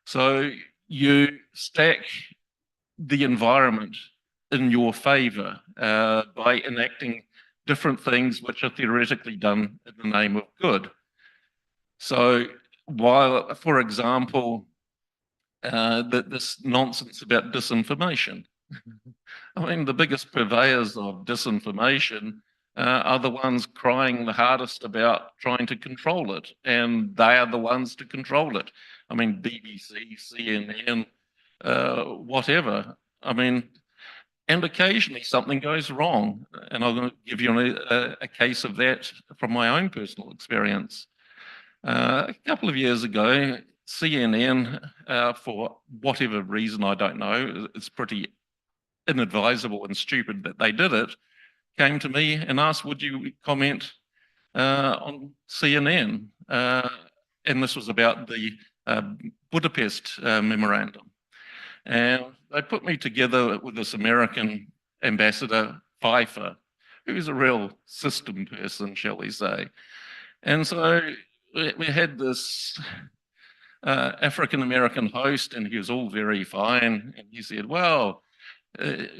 So you stack the environment in your favor by enacting different things which are theoretically done in the name of good. So while, for example, this nonsense about disinformation, I mean, the biggest purveyors of disinformation are the ones crying the hardest about trying to control it, and they are the ones to control it. I mean, BBC, CNN, whatever. I mean, and occasionally something goes wrong, and I'm going to give you a case of that from my own personal experience. A couple of years ago, CNN, for whatever reason, I don't know, it's pretty inadvisable and stupid that they did it, came to me and asked, would you comment on CNN? And this was about the Budapest memorandum. And they put me together with this American ambassador, Pfeiffer, who's a real system person, shall we say. And so we had this African-American host, and he was all very fine. And he said, well,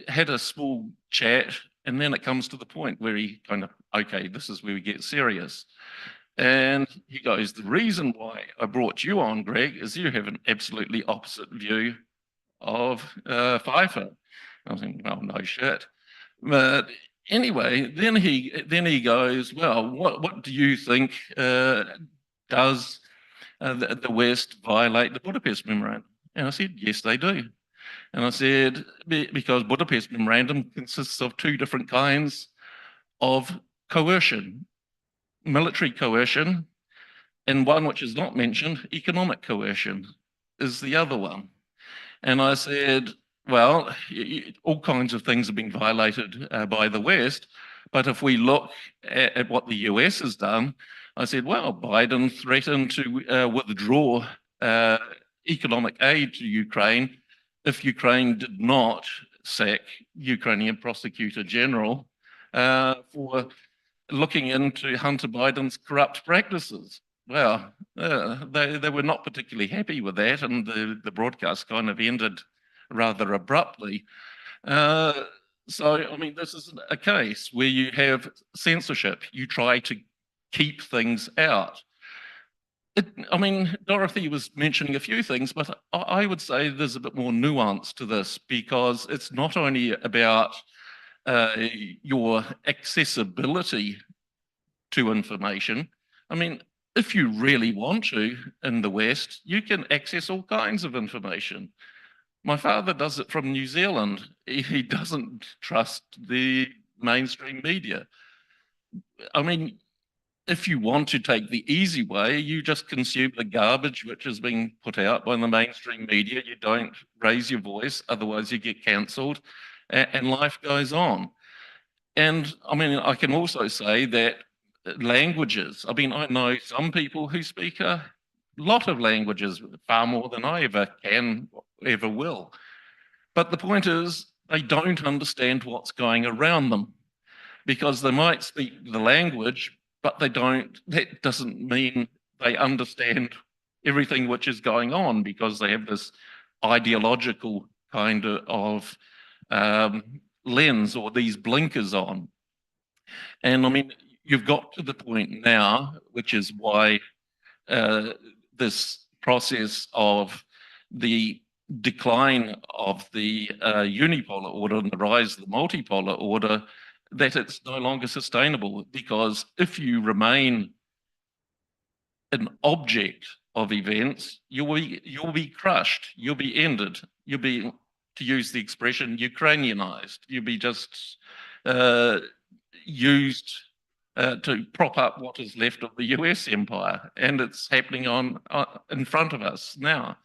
had a small chat, and then it comes to the point where he kind of, okay, this is where we get serious. And he goes, the reason why I brought you on, Greg, is you have an absolutely opposite view of FIFA. I was thinking, well, no shit. But anyway, then he goes, well, what do you think does the West violate the Budapest Memorandum? And I said, yes, they do. And I said, because Budapest Memorandum consists of two different kinds of coercion, military coercion, and one which is not mentioned, economic coercion, is the other one. And I said, well, all kinds of things have been violated by the West, but if we look at what the US has done, I said, well, Biden threatened to withdraw economic aid to Ukraine if Ukraine did not sack Ukrainian prosecutor general for looking into Hunter Biden's corrupt practices. Well, they were not particularly happy with that, and the broadcast kind of ended rather abruptly. So, I mean, this is a case where you have censorship. You try to keep things out. I mean, Dorothy was mentioning a few things, but I would say there's a bit more nuance to this, because it's not only about your accessibility to information. I mean, if you really want to in the West, you can access all kinds of information. My father does it from New Zealand. He doesn't trust the mainstream media. I mean, if you want to take the easy way, you just consume the garbage which is being put out by the mainstream media. You don't raise your voice, otherwise you get cancelled, and life goes on. And I mean, I can also say that languages, I mean, I know some people who speak a lot of languages, far more than I ever can, ever will. But the point is, they don't understand what's going around them, because they might speak the language, but they don't, that doesn't mean they understand everything which is going on, because they have this ideological kind of lens or these blinkers on. And I mean, you've got to the point now, which is why this process of the decline of the unipolar order and the rise of the multipolar order, that it's no longer sustainable. Because if you remain an object of events, you'll be crushed, you'll be ended, you'll be, to use the expression, Ukrainianized. You'll be just used to prop up what is left of the US empire, and it's happening in front of us now.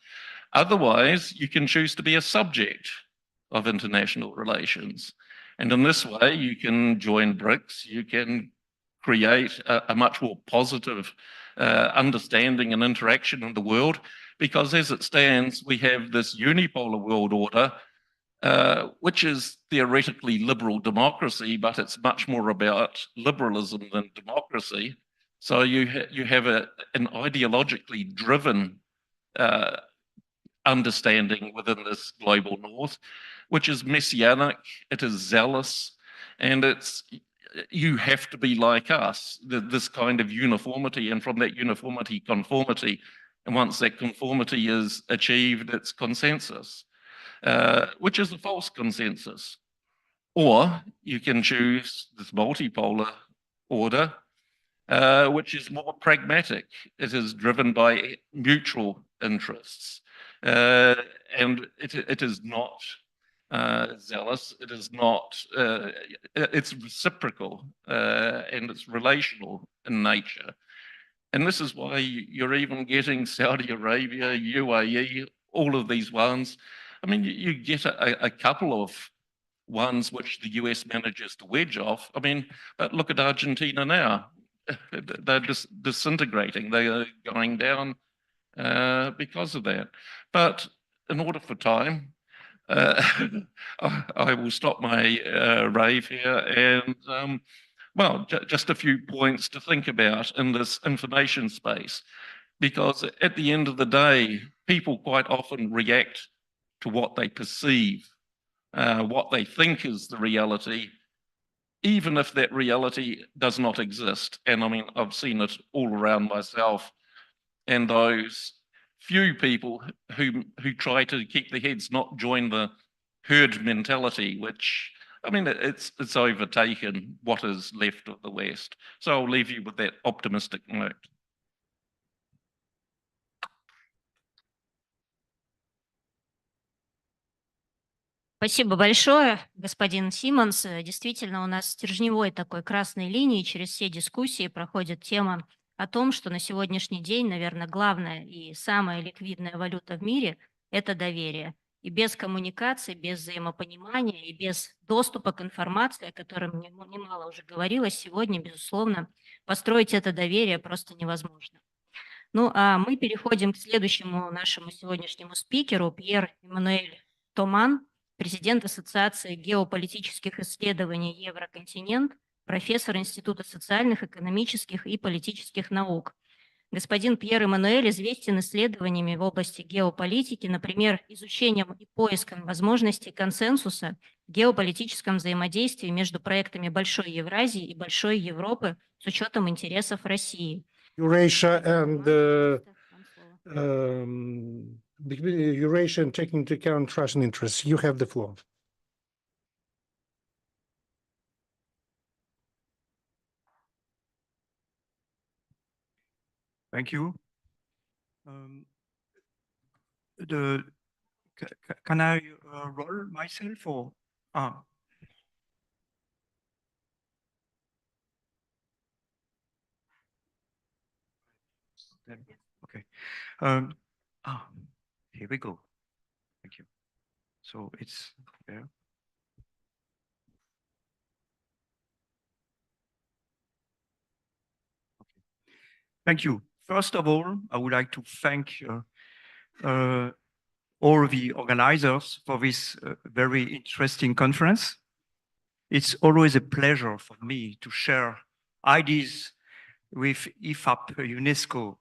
Otherwise, you can choose to be a subject of international relations, and in this way, you can join BRICS. You can create a much more positive understanding and interaction in the world, because as it stands, we have this unipolar world order, which is theoretically liberal democracy, but it's much more about liberalism than democracy. So you have an ideologically driven understanding within this global north, which is messianic, it is zealous, and it's, you have to be like us, this kind of uniformity, and from that uniformity, conformity. And once that conformity is achieved, it's consensus. Which is a false consensus. Or you can choose this multipolar order, which is more pragmatic. It is driven by mutual interests. And it is not zealous, it is not, it's reciprocal, and it's relational in nature. And this is why you're even getting Saudi Arabia, UAE, all of these ones. I mean, you get a couple of ones which the US manages to wedge off. I mean, but look at Argentina now. They're just disintegrating. They are going down because of that. But in order for time, I will stop my rave here, and well, just a few points to think about in this information space, because at the end of the day, people quite often react to what they perceive, what they think is the reality, even if that reality does not exist. And I mean, I've seen it all around myself, and those few people who try to keep their heads, not join the herd mentality, which, I mean, it's overtaken what is left of the West. So I'll leave you with that optimistic note. Спасибо большое, господин Симмонс. Действительно, у нас стержневой такой красной линией через все дискуссии проходит тема о том, что на сегодняшний день, наверное, главная и самая ликвидная валюта в мире – это доверие. И без коммуникации, без взаимопонимания и без доступа к информации, о котором немало уже говорилось сегодня, безусловно, построить это доверие просто невозможно. Ну, а мы переходим к следующему нашему сегодняшнему спикеру, Пьер Эммануэль Томан, президент Ассоциации геополитических исследований Евроконтинент, профессор Института социальных, экономических и политических наук. Господин Пьер Эммануэль известен исследованиями в области геополитики, например, изучением и поиском возможностей консенсуса в геополитическом взаимодействии между проектами Большой Евразии и Большой Европы с учетом интересов России. Eurasia and Eurasia and taking into account Russian interests. You have the floor. Thank you. Can I roll myself or? Okay. Here we go. Thank you. So it's there. Okay. Thank you. First of all, I would like to thank all the organizers for this very interesting conference. It's always a pleasure for me to share ideas with IFAP UNESCO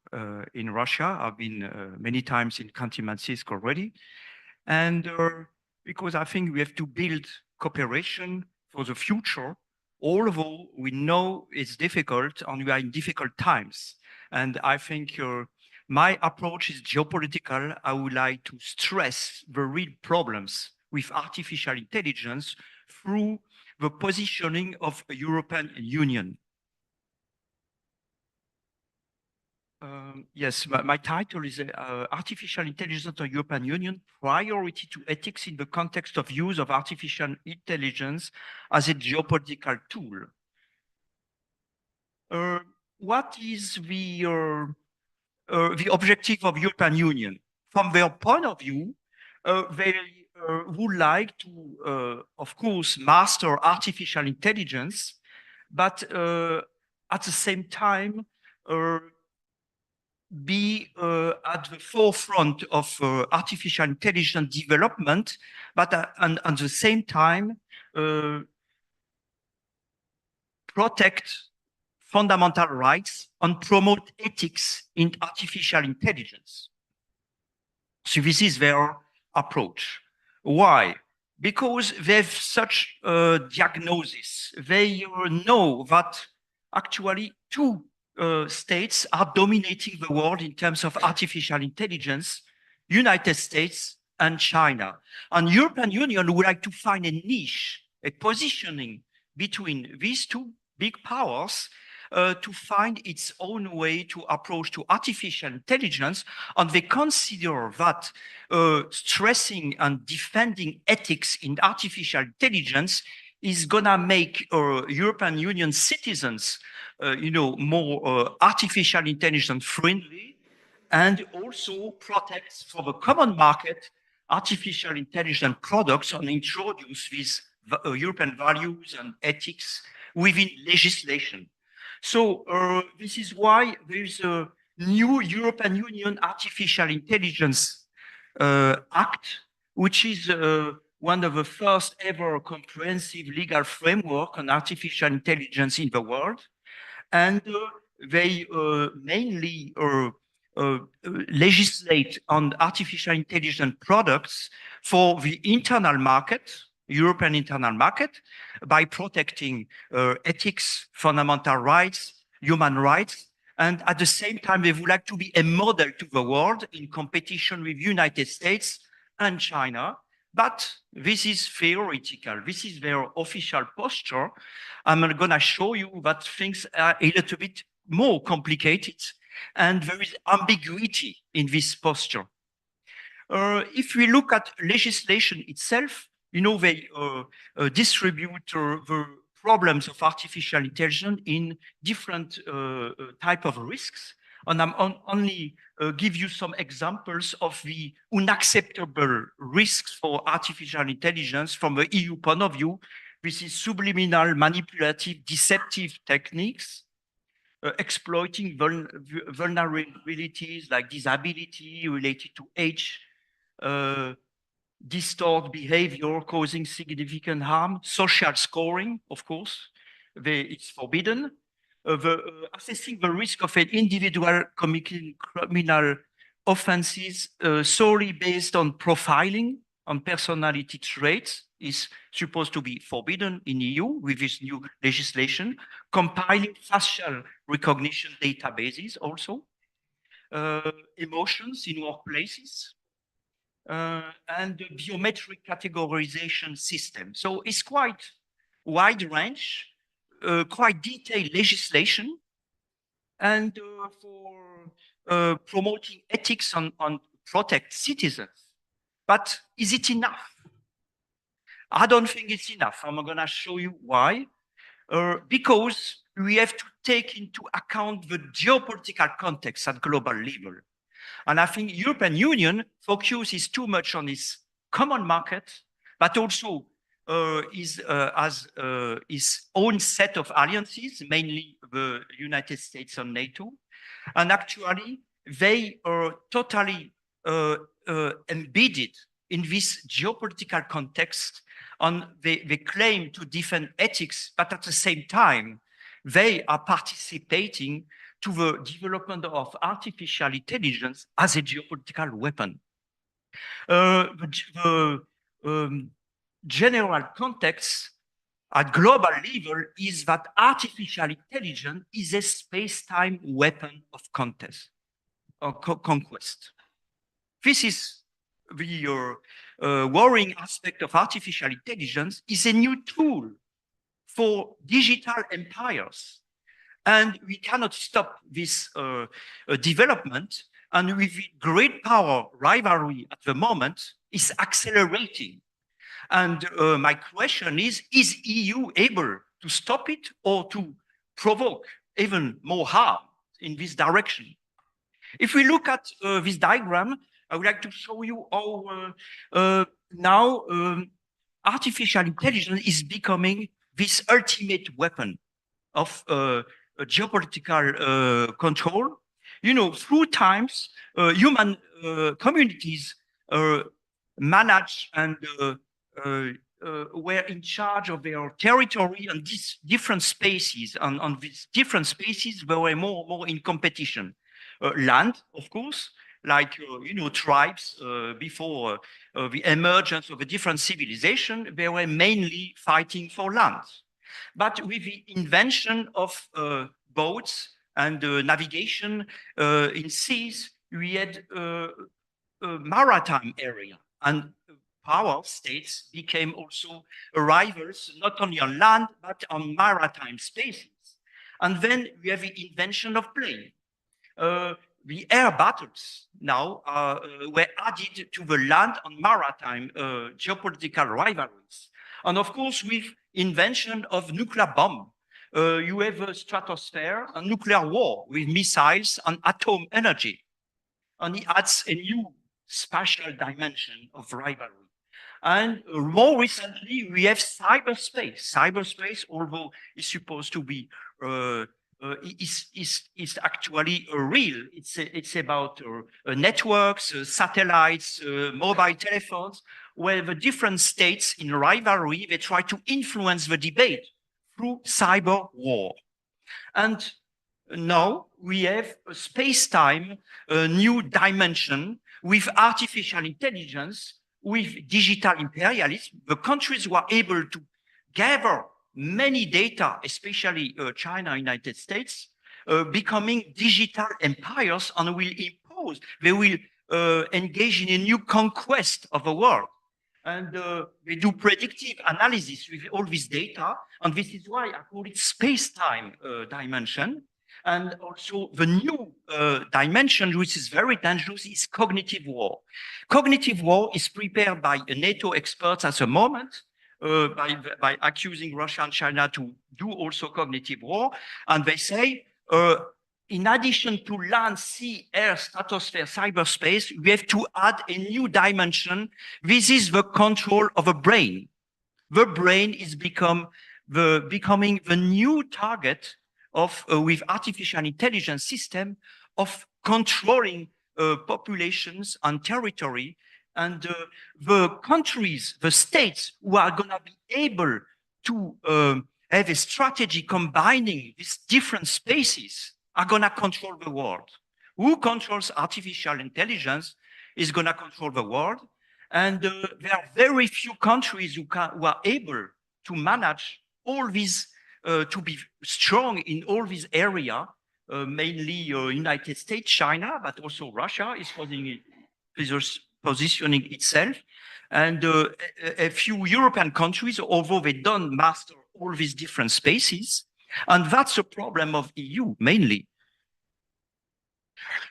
in Russia. I've been many times in Khanty-Mansiysk already. And because I think we have to build cooperation for the future, although we know it's difficult and we are in difficult times. And I think my approach is geopolitical. I would like to stress the real problems with artificial intelligence through the positioning of the European Union. Yes, my title is Artificial Intelligence of the European Union, Priority to Ethics in the Context of Use of Artificial Intelligence as a Geopolitical Tool. What is the objective of European Union? From their point of view, they would like to, of course, master artificial intelligence, but at the same time, be at the forefront of artificial intelligence development, but at the same time protect fundamental rights and promote ethics in artificial intelligence. So this is their approach. Why? Because they have such a diagnosis. They know that actually two states are dominating the world in terms of artificial intelligence, United States and China. And European Union would like to find a niche, a positioning between these two big powers to find its own way to approach to artificial intelligence. And they consider that stressing and defending ethics in artificial intelligence is gonna make European Union citizens more artificial intelligence friendly, and also protects for the common market artificial intelligence products and introduce these European values and ethics within legislation. So this is why there is a new European Union Artificial Intelligence Act, which is one of the first ever comprehensive legal framework on artificial intelligence in the world. And they mainly legislate on artificial intelligence products for the internal market, European internal market by protecting ethics, fundamental rights, human rights, and at the same time, they would like to be a model to the world in competition with United States and China. But this is theoretical. This is their official posture. I'm going to show you that things are a little bit more complicated and there is ambiguity in this posture. If we look at legislation itself, you know, they distribute the problems of artificial intelligence in different type of risks. And I'm only give you some examples of the unacceptable risks for artificial intelligence from the EU point of view. This is subliminal, manipulative, deceptive techniques, exploiting vulnerabilities like disability related to age, distort behavior causing significant harm, social scoring, of course, it's forbidden. Assessing the risk of an individual committing criminal offenses solely based on profiling on personality traits is supposed to be forbidden in EU with this new legislation. Compiling facial recognition databases also. Emotions in workplaces. And the biometric categorization system. So it's quite wide range, quite detailed legislation, and for promoting ethics on protect citizens. But is it enough? I don't think it's enough. I'm going to show you why. Because we have to take into account the geopolitical context at global level. And I think European Union focuses too much on its common market, but also has its own set of alliances, mainly the United States and NATO. And actually, they are totally embedded in this geopolitical context, and they claim to defend ethics, but at the same time, they are participating to the development of artificial intelligence as a geopolitical weapon. The general context at global level is that artificial intelligence is a space-time weapon of contest or conquest. This is the worrying aspect of artificial intelligence, is a new tool for digital empires. And we cannot stop this development. And with great power rivalry at the moment is accelerating. And my question is EU able to stop it or to provoke even more harm in this direction? If we look at this diagram, I would like to show you how now artificial intelligence is becoming this ultimate weapon of geopolitical control. You know, through times, human communities manage and were in charge of their territory and these different spaces. And on these different spaces, they were more in competition. Land, of course, like, you know, tribes before the emergence of a different civilization, they were mainly fighting for land. But with the invention of boats and navigation in seas, we had a maritime area, and power states became also rivals, not only on land, but on maritime spaces. And then we have the invention of plane. The air battles now were added to the land and maritime geopolitical rivalries. And of course, with invention of nuclear bomb, you have a stratosphere, a nuclear war with missiles and atom energy. And it adds a new spatial dimension of rivalry. And more recently, we have cyberspace. Cyberspace, although it's supposed to be is actually real. It's about networks, satellites, mobile telephones, where the different states in rivalry, they try to influence the debate through cyber war. And now we have a space-time, a new dimension with artificial intelligence, with digital imperialism, the countries were able to gather many data, especially China, United States, becoming digital empires and will impose, they will engage in a new conquest of the world. And they do predictive analysis with all this data. And this is why I call it space-time dimension. And also the new dimension, which is very dangerous, is cognitive war. Cognitive war is prepared by NATO experts at the moment by accusing Russia and China to do also cognitive war. And they say, in addition to land, sea, air, stratosphere, cyberspace, we have to add a new dimension. This is the control of a brain. The brain is becoming the new target of, with artificial intelligence system, of controlling populations and territory. And the countries, the states who are going to be able to have a strategy combining these different spaces are going to control the world. Who controls artificial intelligence is going to control the world. And there are very few countries who are able to manage all these, to be strong in all these areas, mainly United States, China, but also Russia is positioning itself. And a few European countries, although they don't master all these different spaces. And that's a problem of EU mainly.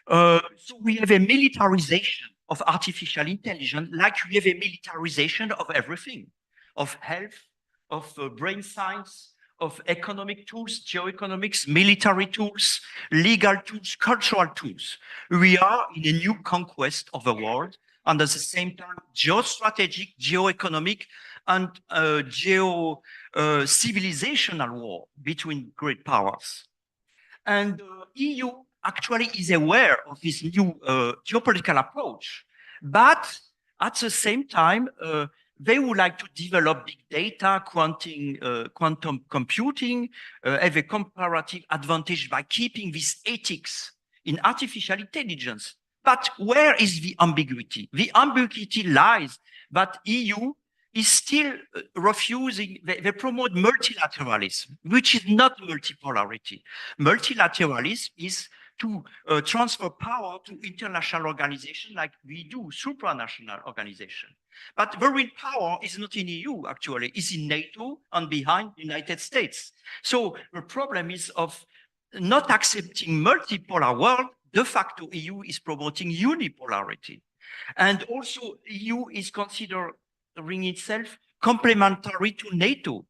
So we have a militarization of artificial intelligence, like we have a militarization of everything, of health, of brain science, of economic tools, geoeconomics, military tools, legal tools, cultural tools. We are in a new conquest of the world, and at the same time, geostrategic, geoeconomic, and civilizational war between great powers. And EU actually is aware of this new geopolitical approach, but at the same time, they would like to develop big data, quantum computing, have a comparative advantage by keeping this ethics in artificial intelligence. But where is the ambiguity? The ambiguity lies that EU is still refusing, they promote multilateralism, which is not multipolarity. Multilateralism is to transfer power to international organizations like we do, supranational organization. But the real power is not in EU, actually, it's in NATO and behind the United States. So the problem is of not accepting multipolar world. De facto, EU is promoting unipolarity. And also EU is considering itself complementary to NATO,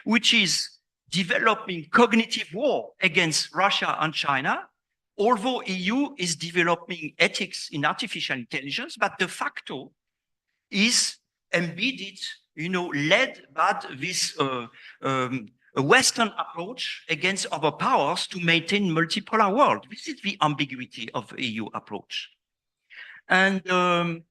which is developing cognitive war against Russia and China, although EU is developing ethics in artificial intelligence, but de facto is embedded, led by this Western approach against other powers to maintain multipolar world. This is the ambiguity of EU approach. And in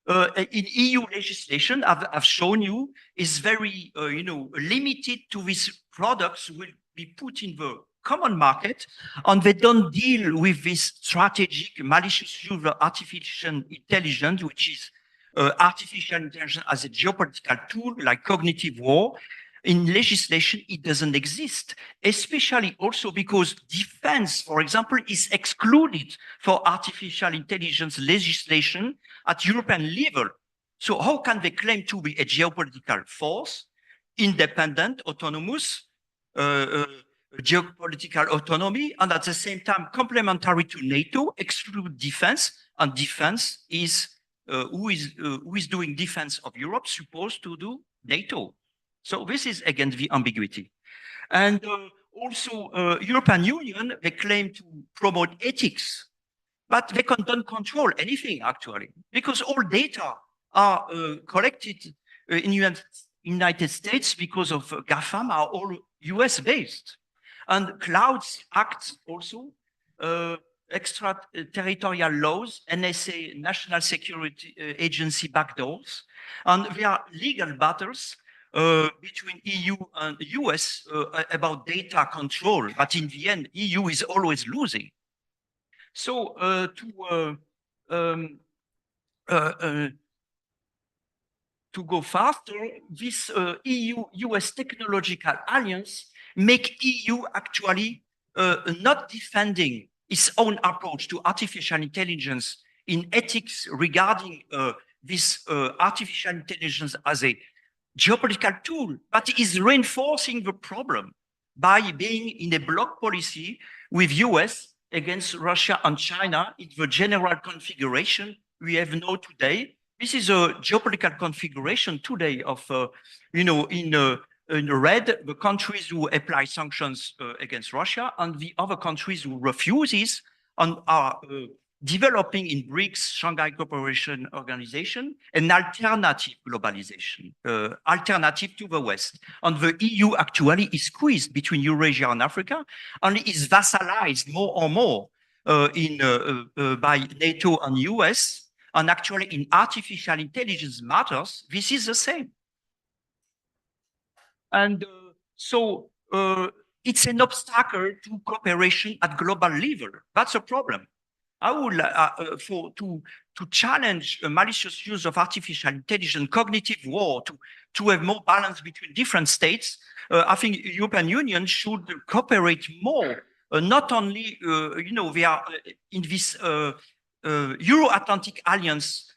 EU legislation, I've shown you, is very, limited to these products will be put in the common market, and they don't deal with this strategic malicious use of artificial intelligence, which is artificial intelligence as a geopolitical tool, like cognitive war. In legislation, it doesn't exist, especially also because defense, for example, is excluded for artificial intelligence legislation at European level. So how can they claim to be a geopolitical force, independent, autonomous, geopolitical autonomy, and at the same time complementary to NATO, exclude defense, and defense is who is doing defense of Europe supposed to do NATO. So this is again the ambiguity. And also European Union, they claim to promote ethics, but they don't control anything actually, because all data are collected in United States because of GAFAM are all US based. And Clouds Act also, extraterritorial laws, NSA, National Security Agency backdoors, and there are legal battles between EU and US about data control, but in the end, EU is always losing. So to go faster, this EU-US technological alliance make EU actually not defending its own approach to artificial intelligence in ethics regarding this artificial intelligence as a geopolitical tool, but is reinforcing the problem by being in a bloc policy with US against Russia and China in the general configuration we have now today. This is a geopolitical configuration today of, in red, the countries who apply sanctions against Russia and the other countries who refuses and are developing in BRICS, Shanghai Cooperation Organization, an alternative globalization, alternative to the West. And the EU actually is squeezed between Eurasia and Africa, and is vassalized more and more by NATO and US. And actually in artificial intelligence matters, this is the same. And so it's an obstacle to cooperation at global level. That's a problem. I would to challenge a malicious use of artificial intelligence, cognitive war, to have more balance between different states. I think European Union should cooperate more. Not only, they are in this Euro-Atlantic alliance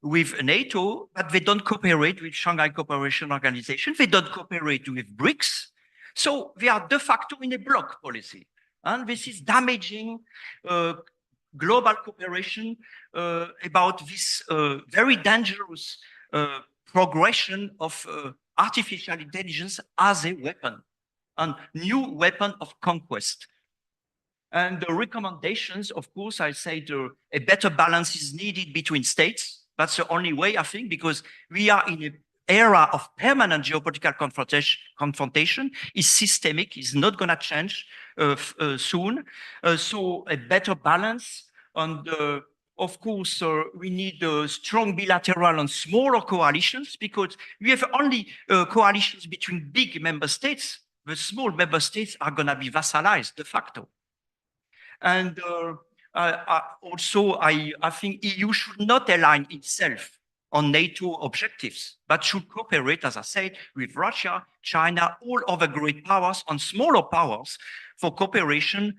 with NATO, but they don't cooperate with Shanghai Cooperation Organization. They don't cooperate with BRICS. So they are de facto in a bloc policy. And this is damaging global cooperation about this very dangerous progression of artificial intelligence as a weapon, a new weapon of conquest. And the recommendations, of course, I say a better balance is needed between states. That's the only way, I think, because we are in an era of permanent geopolitical confrontation, is systemic, is not going to change soon. So a better balance. And of course, we need strong bilateral and smaller coalitions, because we have only coalitions between big member states. The small member states are going to be vassalized de facto. And also, I think EU should not align itself on NATO objectives, but should cooperate, as I said, with Russia, China, all other great powers and smaller powers for cooperation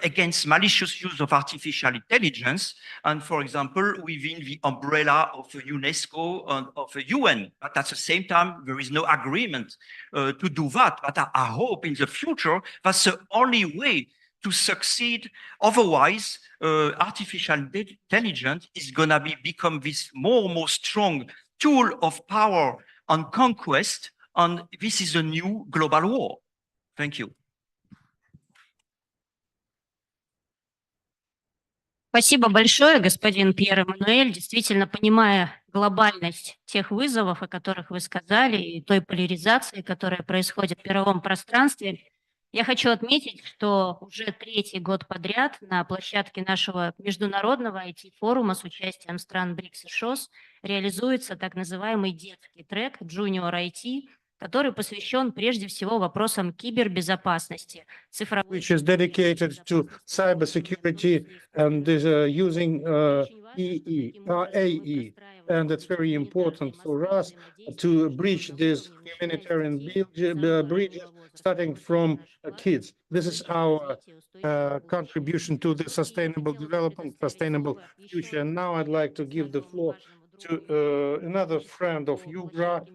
against malicious use of artificial intelligence, and for example, within the umbrella of UNESCO and of the UN. But at the same time, there is no agreement to do that. But I hope in the future, that's the only way to succeed. Otherwise, artificial intelligence is going to become this more and more strong tool of power and conquest, and this is a new global war. Thank you. Спасибо большое, господин Пьер Эммануэль. Действительно, понимая глобальность тех вызовов, о которых вы сказали, и той поляризации, которая происходит в мировом пространстве, я хочу отметить, что уже 3-й год подряд на площадке нашего международного IT-форума с участием стран БРИКС и ШОС реализуется так называемый детский трек Junior IT, который посвящен прежде всего вопросам кибербезопасности, цифровой... Which is dedicated to cybersecurity and is using AE. And it's very important for us to breach these humanitarian bridges, starting from kids. This is our contribution to the sustainable development, sustainable future. And now I'd like to give the floor to another friend of UGRA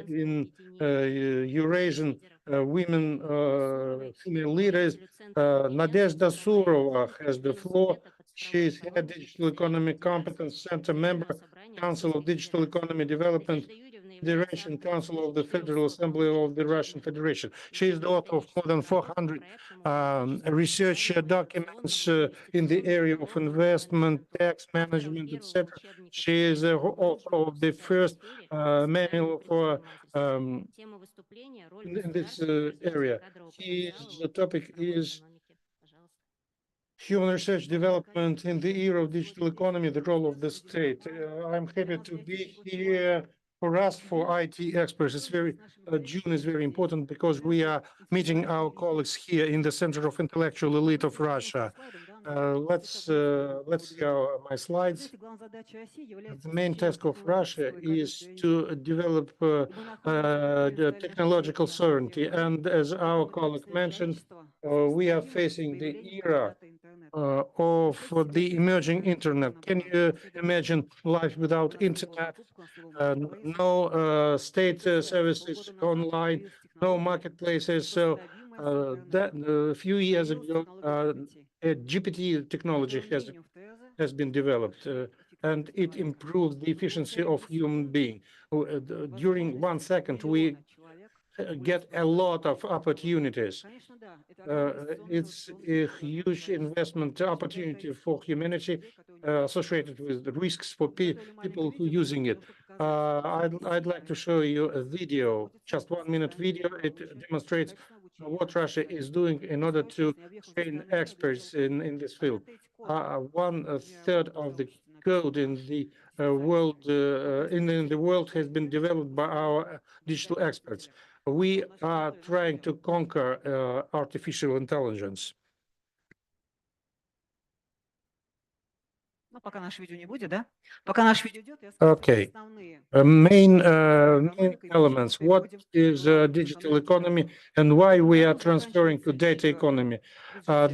in Eurasian women, female leaders. Nadezhda Surova has the floor. She is head Digital Economy Competence Center member, Council of Digital Economy Development, Federation Council of the Federal Assembly of the Russian Federation. She is the author of more than 400 research documents in the area of investment, tax management, etc. She is author of the first manual for in this area. The topic is human research development in the era of digital economy, the role of the state. I'm happy to be here. For us, for IT experts, it's June is very important because we are meeting our colleagues here in the Center of Intellectual Elite of Russia. Let's see my slides. The main task of Russia is to develop the technological sovereignty. And as our colleague mentioned, we are facing the era of the emerging internet. Can you imagine life without internet? No state services online, no marketplaces. So that a few years ago, GPT technology has been developed, and it improves the efficiency of human being. During 1 second, we get a lot of opportunities. It's a huge investment opportunity for humanity associated with the risks for people who are using it. I'd like to show you a video, just 1-minute video. It demonstrates what Russia is doing in order to train experts in this field. 1/3 of the code in the world in the world has been developed by our digital experts. We are trying to conquer artificial intelligence. Okay. Main elements. What is digital economy and why we are transferring to data economy?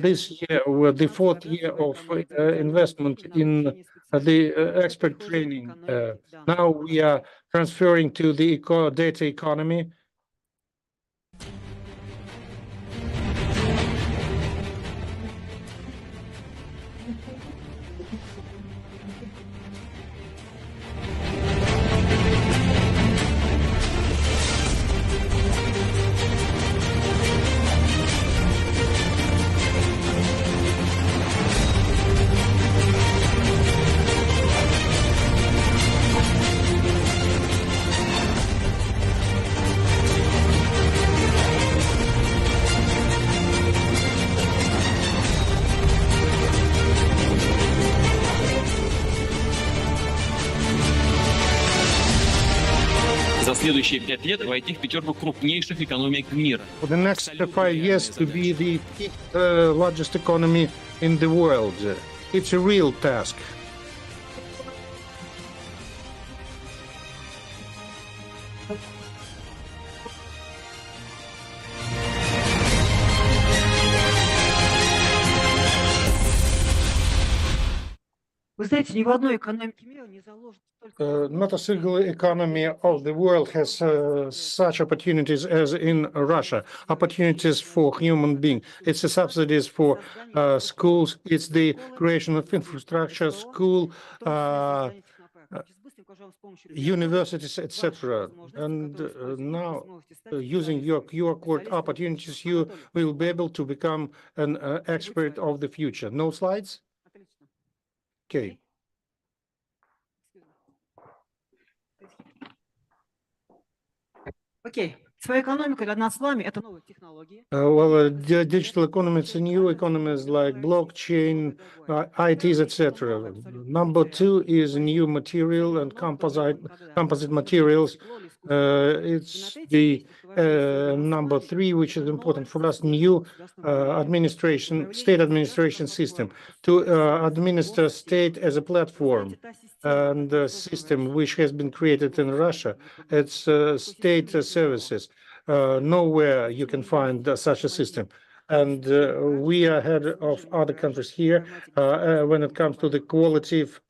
This year, the 4th year of investment in the expert training. Now we are transferring to the data economy. За следующие 5 лет войти в пятерку крупнейших экономик мира. For the next 5 years to be the largest economy in the world. It's a real task. Вы знаете, ни в одной экономике мира не заложено столько... Not a single economy of the world has such opportunities as in Russia. Opportunities for human being. It's the subsidies for schools. It's the creation of infrastructure, school, universities, etc. And now, using your QR code opportunities, you will be able to become an expert of the future. No slides? Okay. Окей. Своя экономика для нас с вами — это новые технологии. Well, digital economy, it's a new economies like blockchain, ITs, etc. Number 2 is new material and composite materials. It's the number 3, which is important for us, new state administration system to administer state as a platform. And the system which has been created in Russia, it's state services. Nowhere you can find such a system. And we are ahead of other countries here when it comes to the qualitative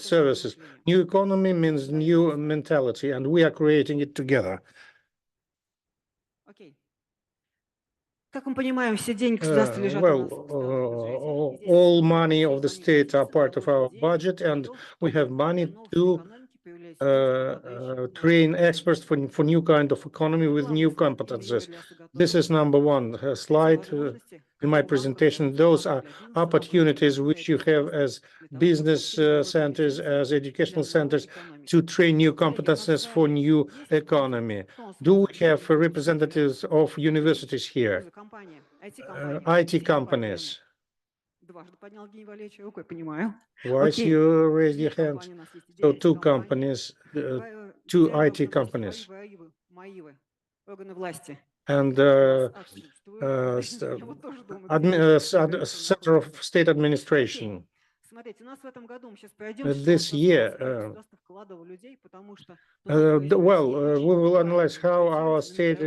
services. New economy means new mentality, and we are creating it together. Как мы понимаем, все деньги государства лежат у нас. All money of the state are part of our budget, and we have money to train experts for new kind of economy with new competences. This is number 1 slide in my presentation. Those are opportunities which you have as business centers, as educational centers to train new competences for new economy. Do we have representatives of universities here? IT companies. Why you raise your hand? So 2 companies, 2 IT companies. and Center of State Administration. This year, we will analyze how our state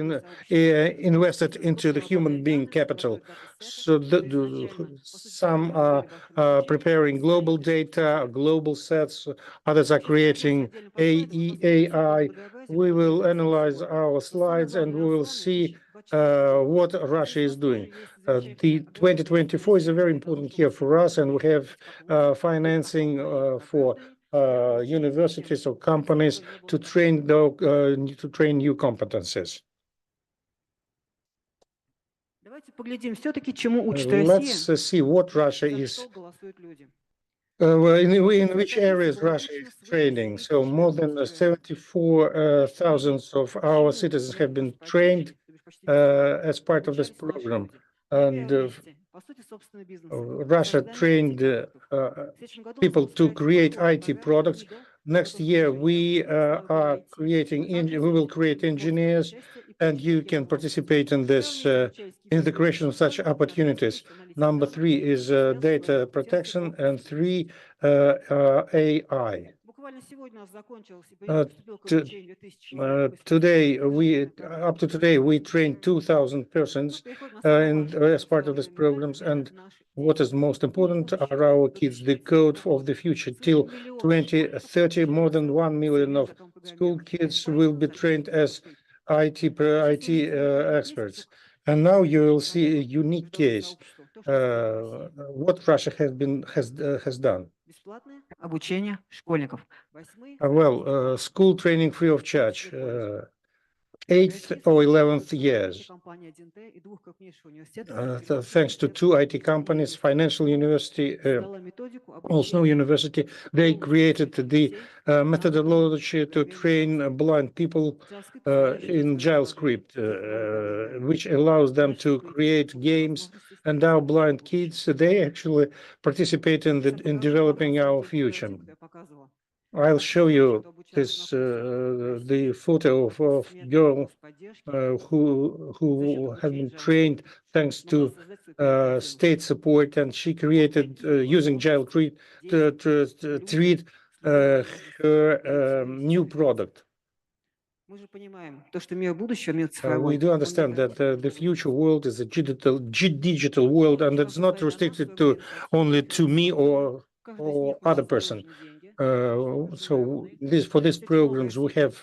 invested into the human being capital. So some are preparing global data, global sets, others are creating AI. We will analyze our slides and we will see what Russia is doing. The 2024 is a very important year for us, and we have financing for universities or companies to train new competencies. Let's see what Russia is. In which areas Russia is training. So more than 74,000 of our citizens have been trained as part of this program. And Russia trained people to create IT products. Next year, we will create engineers, and you can participate in this in the creation of such opportunities. Number 3 is data protection, and 3 AI. Up to today, we trained 2,000 persons as part of these programs. And what is most important are our kids, the code of the future. Till 2030, more than 1 million of school kids will be trained as IT experts. And now you will see a unique case, what Russia has done. School training free of charge, 8th or 11th years. Thanks to 2 IT companies, financial university, also university, they created the methodology to train blind people in JavaScript, which allows them to create games. And our blind kids, they actually participate in developing our future. I'll show you this the photo of girl who has been trained thanks to state support, and she created using JavaScript to treat her new product. We do understand that the future world is a digital world, and it's not restricted to only to me or other person. So for these programs, we have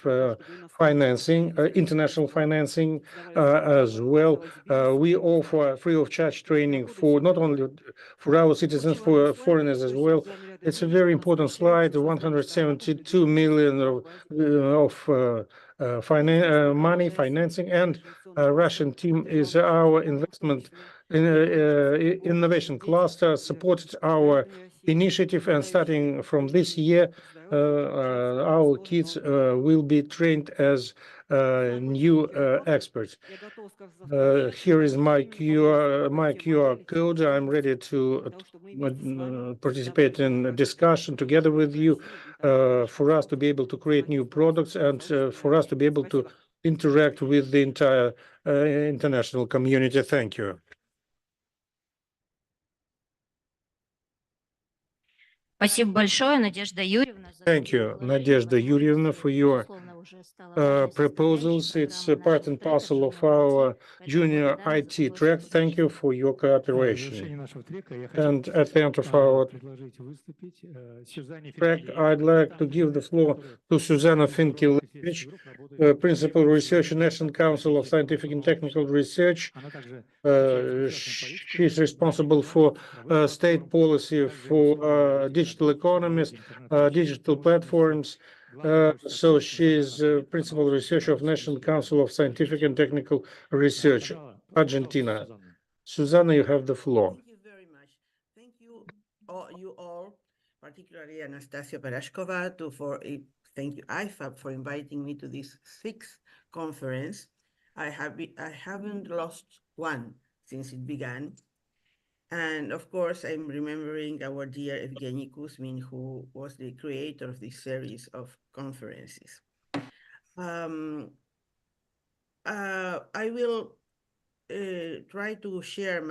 financing, international financing as well. We offer free of charge training for not only for our citizens, for foreigners as well. It's a very important slide. 172 million of financing, and Russian team is our investment in innovation cluster, supported our initiative, and starting from this year, our kids will be trained as new experts. Here is my QR code. I'm ready to participate in a discussion together with you for us to be able to create new products and for us to be able to interact with the entire international community. Thank you. Thank you, Nadezhda Yurievna, for your proposals. It's a part and parcel of our junior IT track. Thank you for your cooperation. And at the end of our track, I'd like to give the floor to Susanna Finkilevich, Principal Researcher, National Council of Scientific and Technical Research. She's responsible for state policy for digital economies, digital platforms. So she's Principal Researcher of National Council of Scientific and Technical Research, Argentina. Susanna, you have the floor. Thank you very much. Thank you all, particularly Anastasia Perashkova, thank you, IFAB, for inviting me to this 6th conference. I haven't lost one since it began. And of course, I'm remembering our dear Evgeny Kuzmin, who was the creator of this series of conferences. I will try to share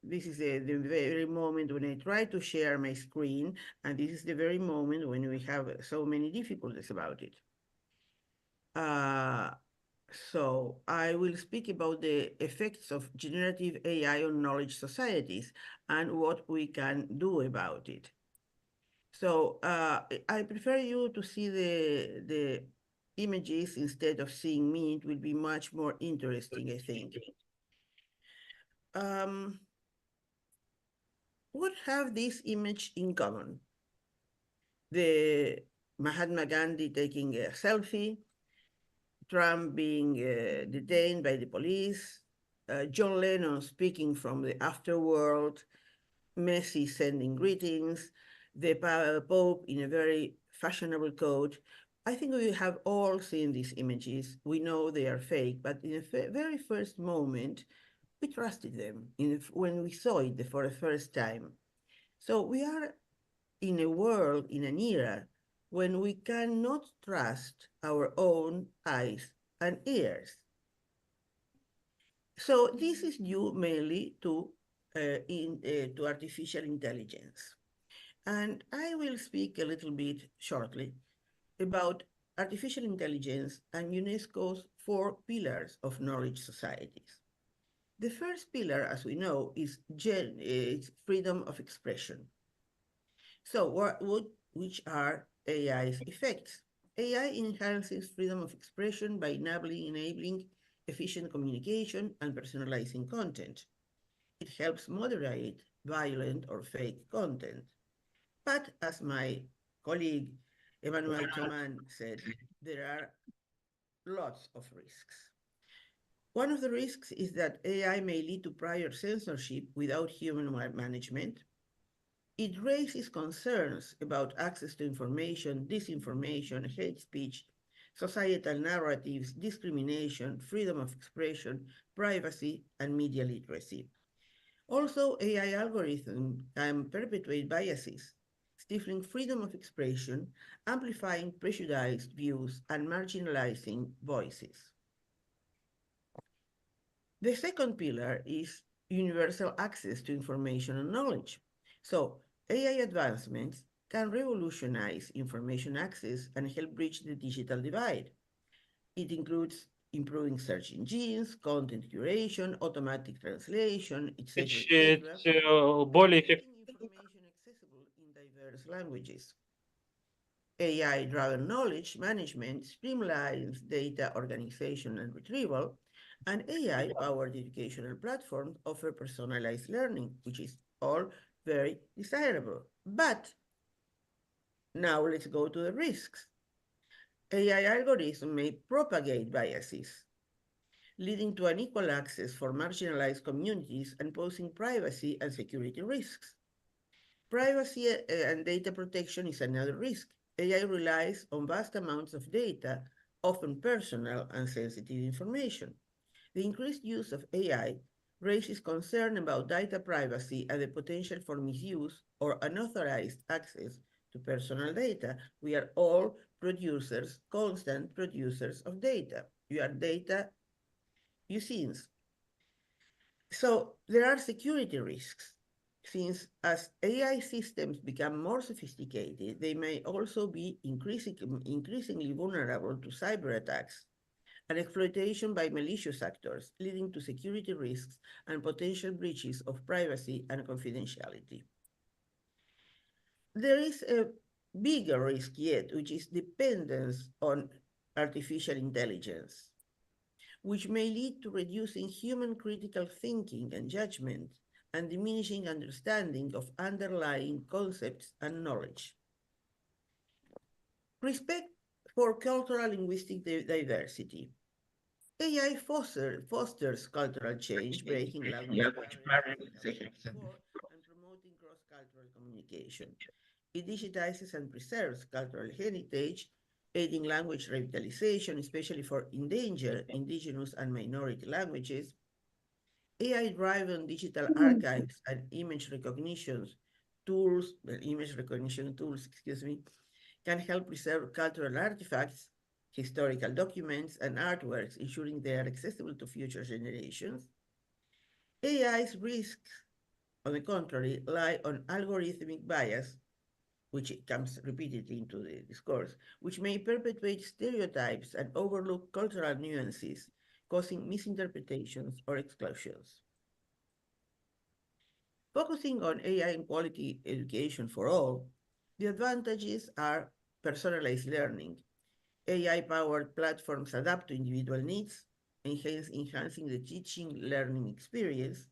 this is the very moment when I try to share my screen, and this is the very moment when we have so many difficulties about it. So I will speak about the effects of generative AI on knowledge societies and what we can do about it. So I prefer you to see the images instead of seeing me. It will be much more interesting, I think. What have these images in common? The Mahatma Gandhi taking a selfie, Trump being detained by the police, John Lennon speaking from the afterworld, Messi sending greetings, the Pope in a very fashionable coat. I think we have all seen these images. We know they are fake, but in the very first moment, we trusted them when we saw it for the first time. So we are in a world, in an era, when we cannot trust our own eyes and ears. So this is due mainly to artificial intelligence. And I will speak a little bit shortly about artificial intelligence and UNESCO's 4 pillars of knowledge societies. The first pillar, as we know, is freedom of expression. So which are AI's effects? AI enhances freedom of expression by enabling efficient communication and personalizing content. It helps moderate violent or fake content. But as my colleague Emmanuel Thoman said, there are lots of risks. One of the risks is that AI may lead to prior censorship without human management. It raises concerns about access to information, disinformation, hate speech, societal narratives, discrimination, freedom of expression, privacy, and media literacy. Also, AI algorithms can perpetuate biases, stifling freedom of expression, amplifying prejudiced views, and marginalizing voices. The second pillar is universal access to information and knowledge. So AI advancements can revolutionize information access and help bridge the digital divide. It includes improving search engines, content curation, automatic translation, etc., making information accessible in diverse languages. AI-driven knowledge management streamlines data organization and retrieval, and AI-powered educational platforms offer personalized learning, which is all very desirable. But now let's go to the risks. AI algorithms may propagate biases, leading to unequal access for marginalized communities and posing privacy and security risks. Privacy and data protection is another risk. AI relies on vast amounts of data, often personal and sensitive information. The increased use of AI raises concern about data privacy and the potential for misuse or unauthorized access to personal data. We are all producers, constant producers of data. You are data usines. So there are security risks. Since as AI systems become more sophisticated, they may also be increasingly vulnerable to cyber attacks and exploitation by malicious actors, leading to security risks and potential breaches of privacy and confidentiality. There is a bigger risk yet, which is dependence on artificial intelligence, which may lead to reducing human critical thinking and judgment and diminishing understanding of underlying concepts and knowledge. Respect for cultural linguistic diversity. AI fosters cultural change, breaking language barriers and promoting cross-cultural communication. It digitizes and preserves cultural heritage, aiding language revitalization, especially for endangered indigenous and minority languages. AI-driven digital archives and image recognition tools, excuse me, can help preserve cultural artifacts, historical documents, and artworks, ensuring they are accessible to future generations. AI's risks, on the contrary, lie on algorithmic bias, which comes repeatedly into the discourse, which may perpetuate stereotypes and overlook cultural nuances, causing misinterpretations or exclusions. Focusing on AI and quality education for all, the advantages are personalized learning. AI-powered platforms adapt to individual needs, enhancing the teaching learning experience.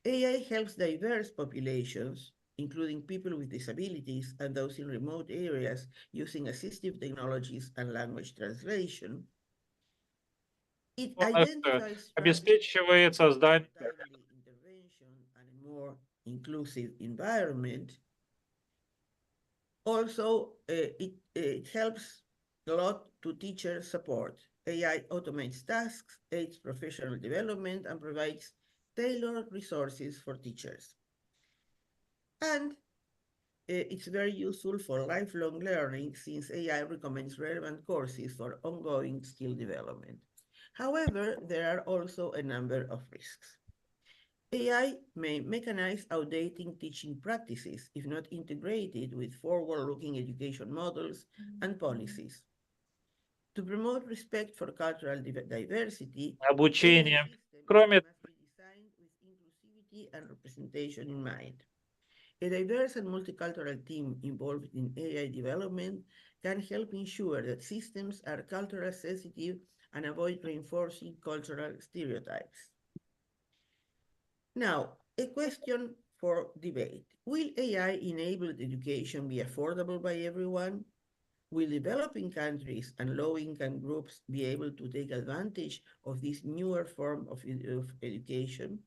AI helps diverse populations, including people with disabilities and those in remote areas, using assistive technologies and language translation. It identifies обеспечивает создание timely intervention and a more inclusive environment. Also, it helps a lot to teacher support. AI automates tasks, aids professional development, and provides tailored resources for teachers. And it's very useful for lifelong learning since AI recommends relevant courses for ongoing skill development. However, there are also a number of risks. AI may mechanize outdated teaching practices if not integrated with forward-looking education models and policies. To promote respect for cultural diversity, обучения. AI systems Кроме must be designed with inclusivity and representation in mind. A diverse and multicultural team involved in AI development can help ensure that systems are culturally sensitive and avoid reinforcing cultural stereotypes. Now, a question for debate. Will AI-enabled education be affordable by everyone? Will developing countries and low-income groups be able to take advantage of this newer form of education?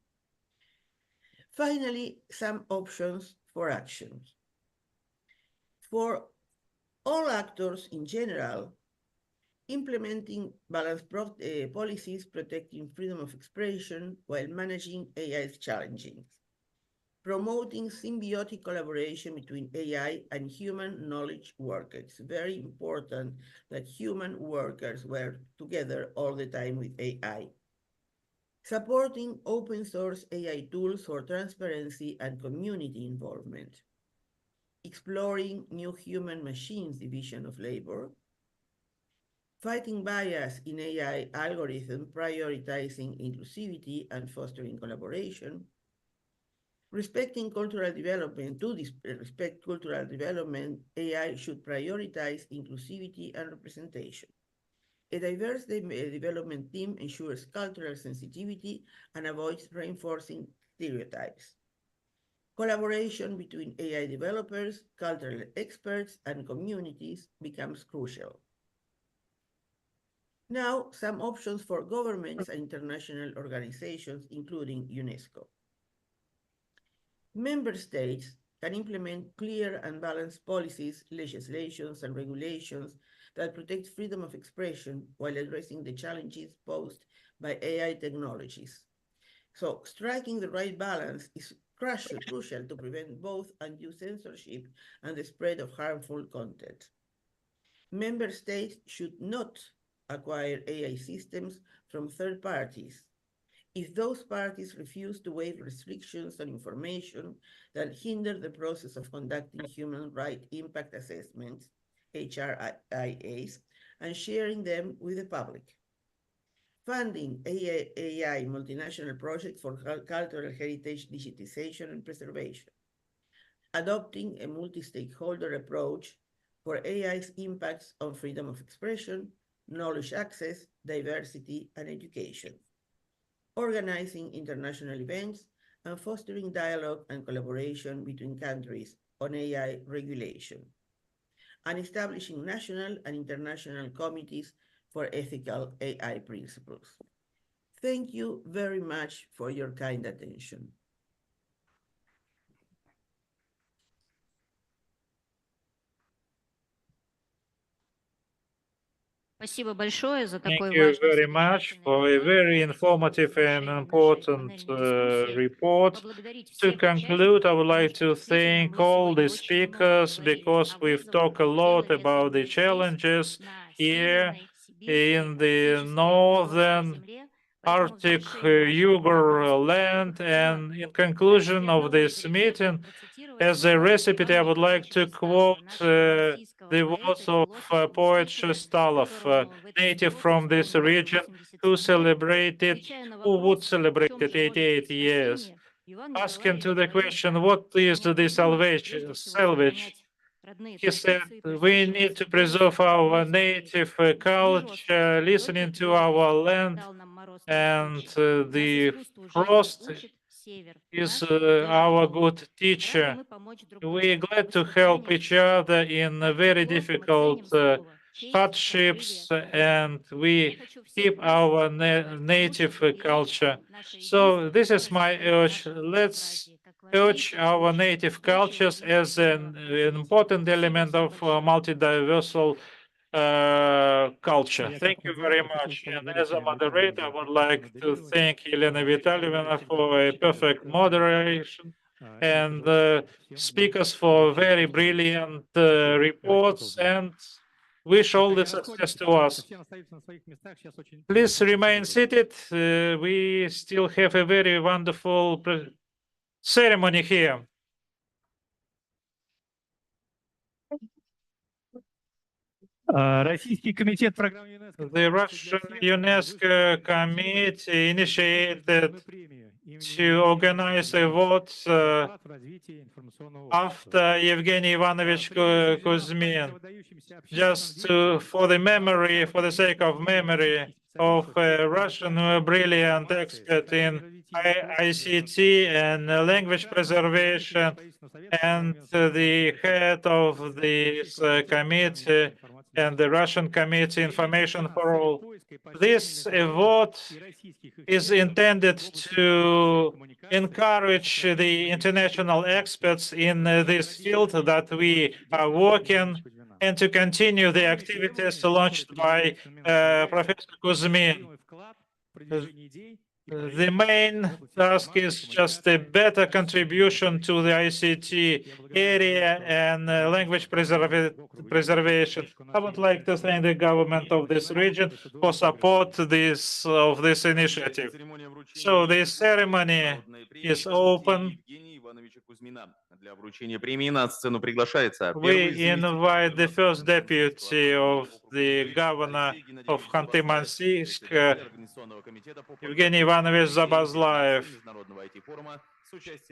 Finally, some options for action. For all actors in general, implementing balanced policies protecting freedom of expression while managing AI's challenges, promoting symbiotic collaboration between AI and human knowledge workers. Very important that human workers work together all the time with AI. Supporting open source AI tools for transparency and community involvement. Exploring new human-machines division of labor. Fighting bias in AI algorithms, prioritizing inclusivity and fostering collaboration. Respecting cultural development. To respect cultural development, AI should prioritize inclusivity and representation. A diverse development team ensures cultural sensitivity and avoids reinforcing stereotypes. Collaboration between AI developers, cultural experts, and communities becomes crucial. Now, some options for governments and international organizations, including UNESCO. Member states can implement clear and balanced policies, legislations, and regulations that protect freedom of expression while addressing the challenges posed by AI technologies. So striking the right balance is crucial to prevent both undue censorship and the spread of harmful content. Member states should not acquire AI systems from third parties if those parties refuse to waive restrictions on information that hinder the process of conducting human rights impact assessments, HRIAs, and sharing them with the public. Funding AI multinational projects for cultural heritage digitization and preservation. Adopting a multi-stakeholder approach for AI's impacts on freedom of expression, knowledge access, diversity, and education. Organizing international events and fostering dialogue and collaboration between countries on AI regulation. And establishing national and international committees for ethical AI principles. Thank you very much for your kind attention. Спасибо большое за Thank такой you важный very much for a very informative and important report. To conclude, I would like to thank all the speakers because we've talked a lot about the challenges here in the northern Arctic Yugur land. And in conclusion of this meeting, as a recipe, I would like to quote the words of poet Shestalov, native from this region, who would celebrate it 88 years. Asking to the question, what is the salvage? He said, we need to preserve our native culture, listening to our land, and the frost is our good teacher. We are glad to help each other in very difficult hardships, and we keep our native culture. So this is my urge. Let's urge our native cultures as an important element of multidiversal culture. Thank you very much. And as a moderator, I would like to thank Elena Vitalyevna for a perfect moderation and speakers for very brilliant reports, and wish all the success to us. Please remain seated. We still have a very wonderful ceremony here. The Russian UNESCO committee initiated to organize a vote after Evgeny Ivanovich Kuzmin, just for the sake of memory of a Russian brilliant expert in ICT and language preservation, and the head of this committee and the Russian Committee Information for All. This vote is intended to encourage the international experts in this field that we are working, and to continue the activities launched by Professor Kuzmin. The main task is just a better contribution to the ICT area and language preservation. I would like to thank the government of this region for support of this initiative. So the ceremony is open. We invite the first deputy of the governor of Khanty-Mansiysk, Evgeny Ivanovich Zabazlaev,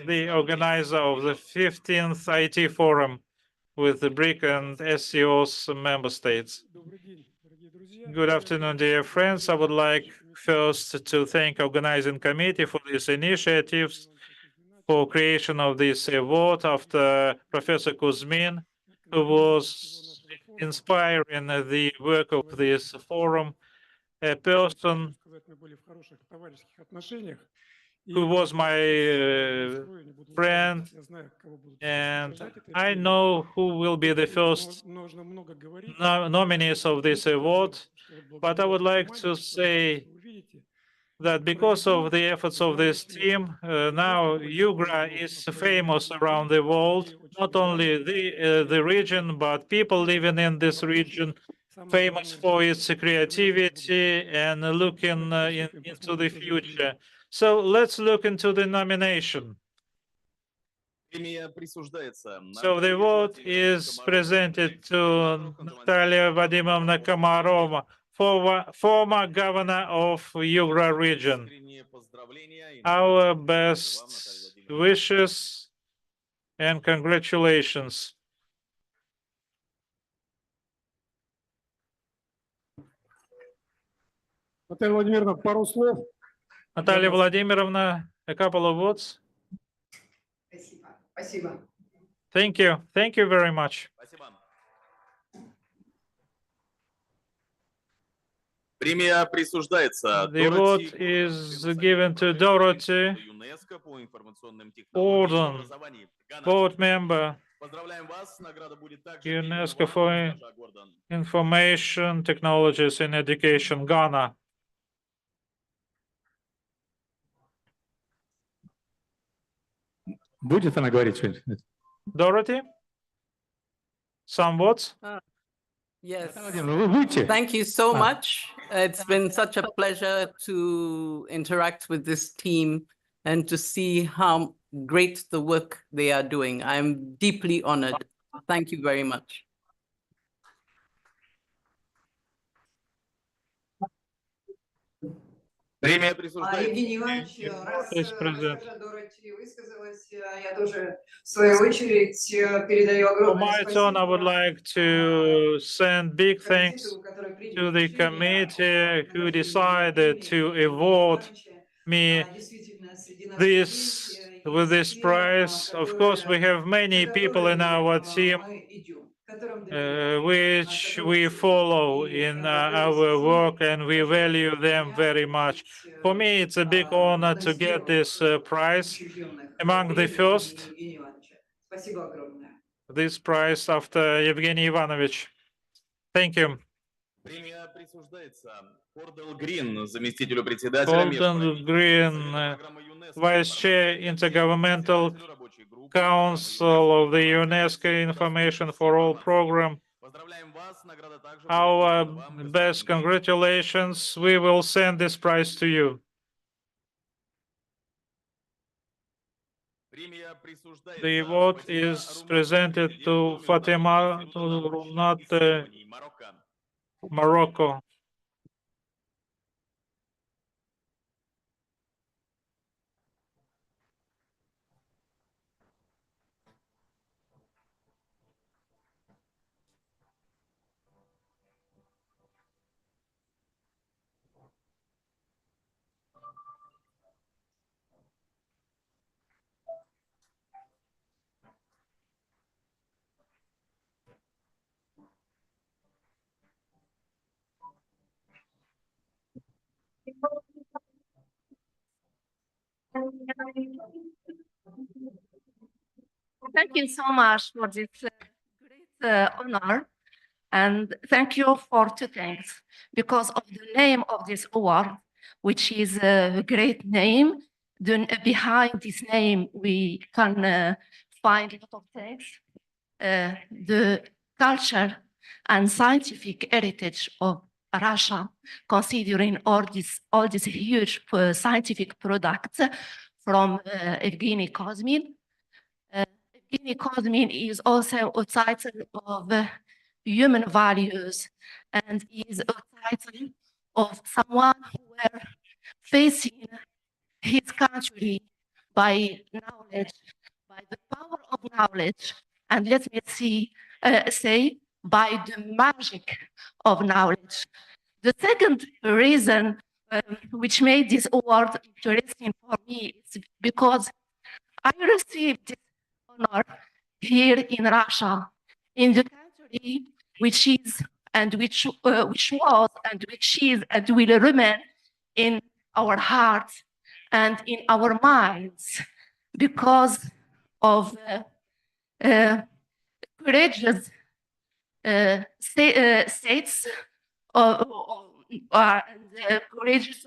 the organizer of the 15th IT Forum with the BRIC and SCO's member states. Good afternoon, dear friends. I would like first to thank organizing committee for these initiatives, for creation of this award after Professor Kuzmin, who was inspiring the work of this forum, a person who was my friend, and I know who will be the first nominees of this award, but I would like to say that because of the efforts of this team, now Yugra is famous around the world, not only the region, but people living in this region, famous for its creativity and looking into the future. So let's look into the nomination. So the vote is presented to Natalia Vadimovna Komarova, former governor of Yugra region. Our best wishes and congratulations. Natalia Vladimirovna, a couple of words. Thank you. Thank you very much. The vote is given to Dorothy Orden, board member, UNESCO for Information Technologies in Education, Ghana. Будет она говорить что-нибудь? Dorothy, some words? Yes. Владимировна, вы будете? Thank you so Ah. much. It's been such a pleasure to interact with this team and to see how great the work they are doing. I'm deeply honored. Thank you very much. Премия присуждается. Евгений Иванович, раз Президент. госпожа Дороти высказалась, я тоже, в свою очередь, передаю For огромное my turn, I would like to send big thanks комитету, который принял to the решение о committee who награждении decided to Евгения award Ивановича. me Действительно, среди нас this with this prize. Of course, we have many people in our team мы идем, которым доверяем, which we follow in our work, and we value them very much. For me, it's a big honor to get this prize among the first. Евгения Ивановича. Спасибо огромное. This prize after Evgeny Ivanovich. Thank you. Премия присуждается Кордел Грин, заместителю председателя Golden Green, Vice Chair, Intergovernmental Council of the UNESCO Information for All Program. Our best congratulations. We will send this prize to you. The award is presented to Fatima Runat, Morocco. Thank you so much for this great honor. And thank you for two things. Because of the name of this award, which is a great name, behind this name, we can find a lot of things. The culture and scientific heritage of Russia, considering all these huge scientific products from Evgeny Kozmin. Evgeny Kozmin is also a title of human values and is a title of someone who were facing his country by knowledge, by the power of knowledge, and let me say by the magic of knowledge. The second reason which made this award interesting for me is because I received this honor here in Russia, in the country which is and which was and which is and will remain in our hearts and in our minds because of courageous states and the courageous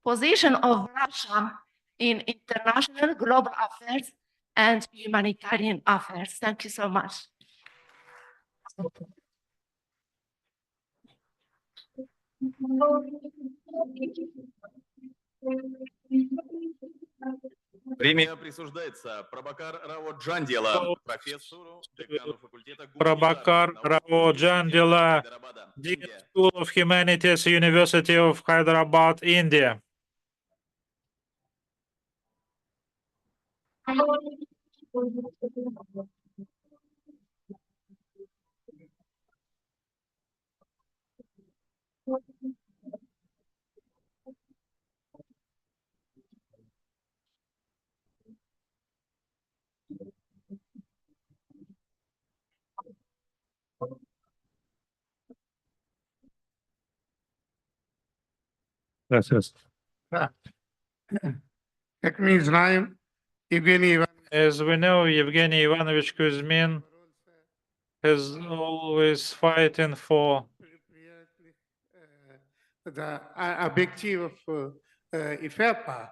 position of Russia in international global affairs and humanitarian affairs. Thank you so much. Премия присуждается Прабхакар Рао Джандила, профессору, декану факультета Prabhakar Rao Jandila, Dean School of Humanities, University of Hyderabad, India. Yes. Как мы знаем, Евгений Иванович As we know, Evgeny Ivanovich Kuzmin is always fighting for the objective IFEPA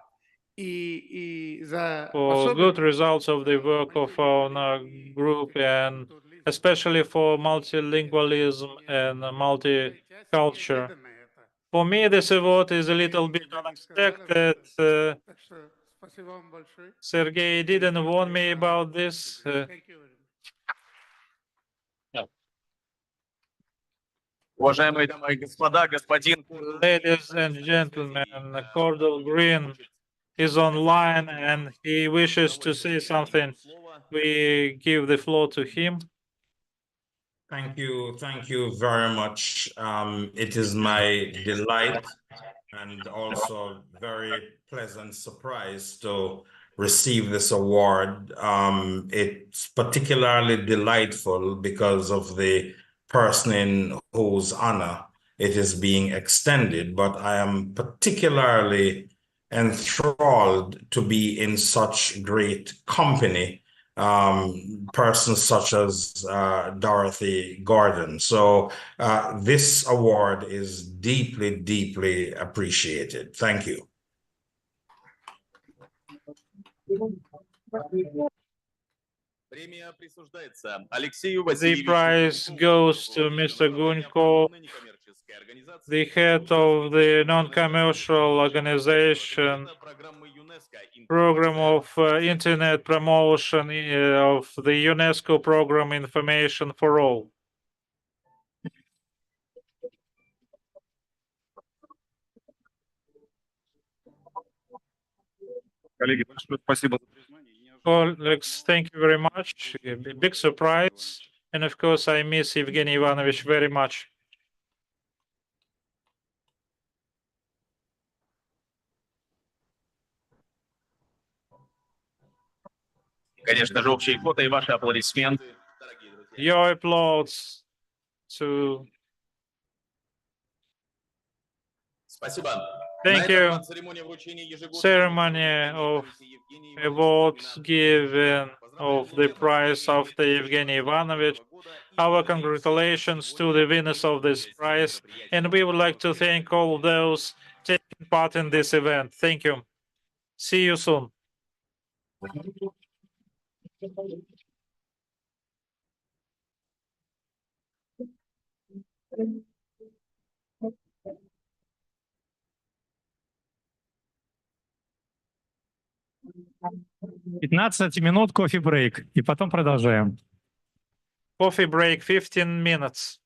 и за good results of the work of our group and especially for multilingualism and multiculture. For me, this award is a little bit unexpected. Sergey didn't warn me about this. Уважаемые дамы и господа, господин... Ladies and gentlemen, Cordell Green is online and he wishes to say something. We give the floor to him. Thank you very much. It is my delight and also very pleasant surprise to receive this award. It's particularly delightful because of the person in whose honor it is being extended, but I am particularly enthralled to be in such great company, persons such as Dorothy Gordon. So this award is deeply, deeply appreciated. Thank you. The prize goes to Mr. Gunko, the head of the non-commercial organization program of internet promotion of the UNESCO program Information for All. Colleagues, thank you very much. A big surprise. And of course, I miss Evgeny Ivanovich very much. Конечно же, общие фото и ваши аплодисменты. Your applause to... Спасибо. Thank you. Ceremony of awards given of the prize after Evgeny Ivanovich. Our congratulations to the winners of this prize, and we would like to thank all those taking part in this event. Thank you. See you soon. 15 минут кофе-брейк, и потом продолжаем. Coffee break, 15 minutes.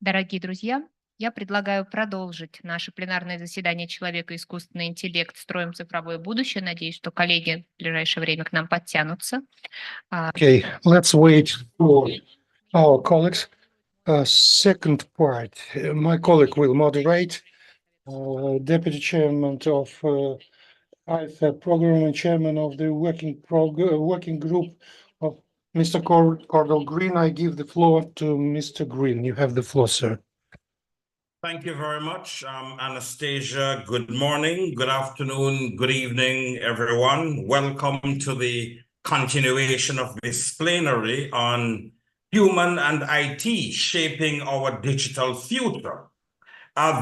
Дорогие друзья, я предлагаю продолжить наше пленарное заседание «Человек и искусственный интеллект. Строим цифровое будущее». Надеюсь, что коллеги в ближайшее время к нам подтянутся. Okay, let's wait for our colleagues. Second part, my colleague will moderate. Deputy Chairman of IFAB Program and Chairman of the working group of Mr. Cordell Green. I give the floor to Mr. Green. You have the floor, sir. Thank you very much, Anastasia. Good morning, good afternoon, good evening, everyone. Welcome to the continuation of this plenary on human and IT shaping our digital future.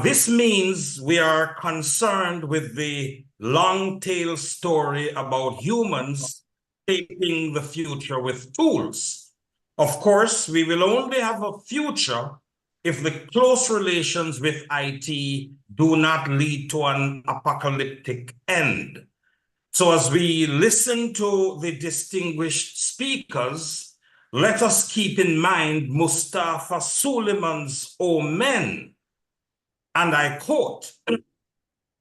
This means we are concerned with the long tail story about humans shaping the future with tools. Of course, we will only have a future if the close relations with IT do not lead to an apocalyptic end. So as we listen to the distinguished speakers, let us keep in mind Mustafa Suleiman's omen. And I quote,